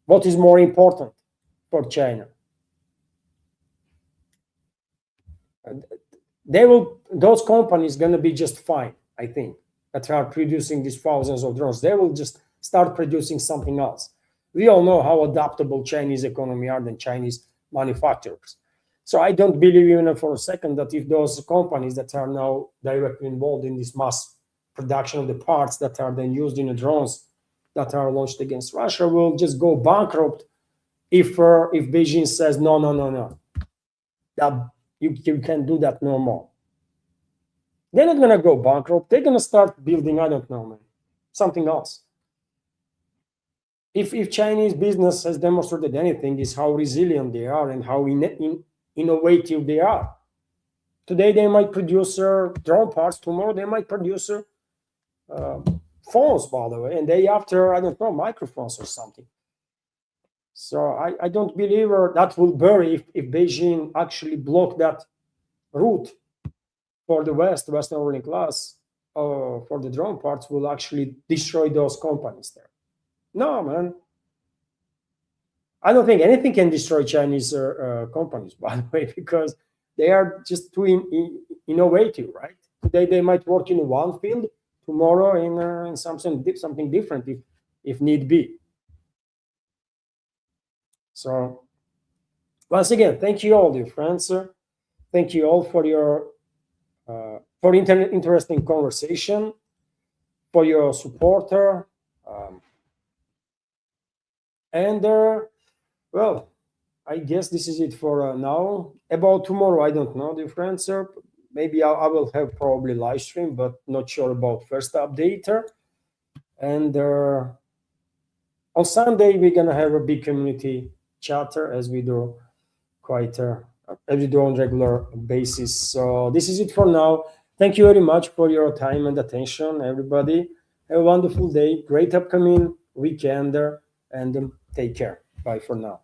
what is more important for China? Those companies going to be just fine, I think, that are producing these thousands of drones. They will just start producing something else. We all know how adaptable Chinese economy are than Chinese manufacturers. So I don't believe even for a second that if those companies that are now directly involved in this mass production of the parts that are then used in the drones that are launched against Russia will just go bankrupt if Beijing says no, that you can do that no more. They're not going to go bankrupt. They're going to start building, I don't know, man, something else. If Chinese business has demonstrated anything, is how resilient they are and how innovative they are. Today they might produce drone parts. Tomorrow they might produce phones, by the way, and day after, I don't know, microphones or something. So I don't believe that will bury if Beijing actually block that route for the Western ruling class for the drone parts, will actually destroy those companies there. No, man. I don't think anything can destroy Chinese companies, by the way, because they are just too innovative, right? Today they might work in one field, tomorrow in something different if need be. So once again, thank you all, dear friends. Thank you all for your interesting conversation, for your support, and well, I guess this is it for now. About tomorrow, I don't know, dear friends. Maybe I will have probably live stream, but not sure about first update. And on Sunday, we're gonna have a big community chatter as we do on regular basis. So this is it for now. Thank you very much for your time and attention, everybody. Have a wonderful day, great upcoming weekend, and take care. Bye for now.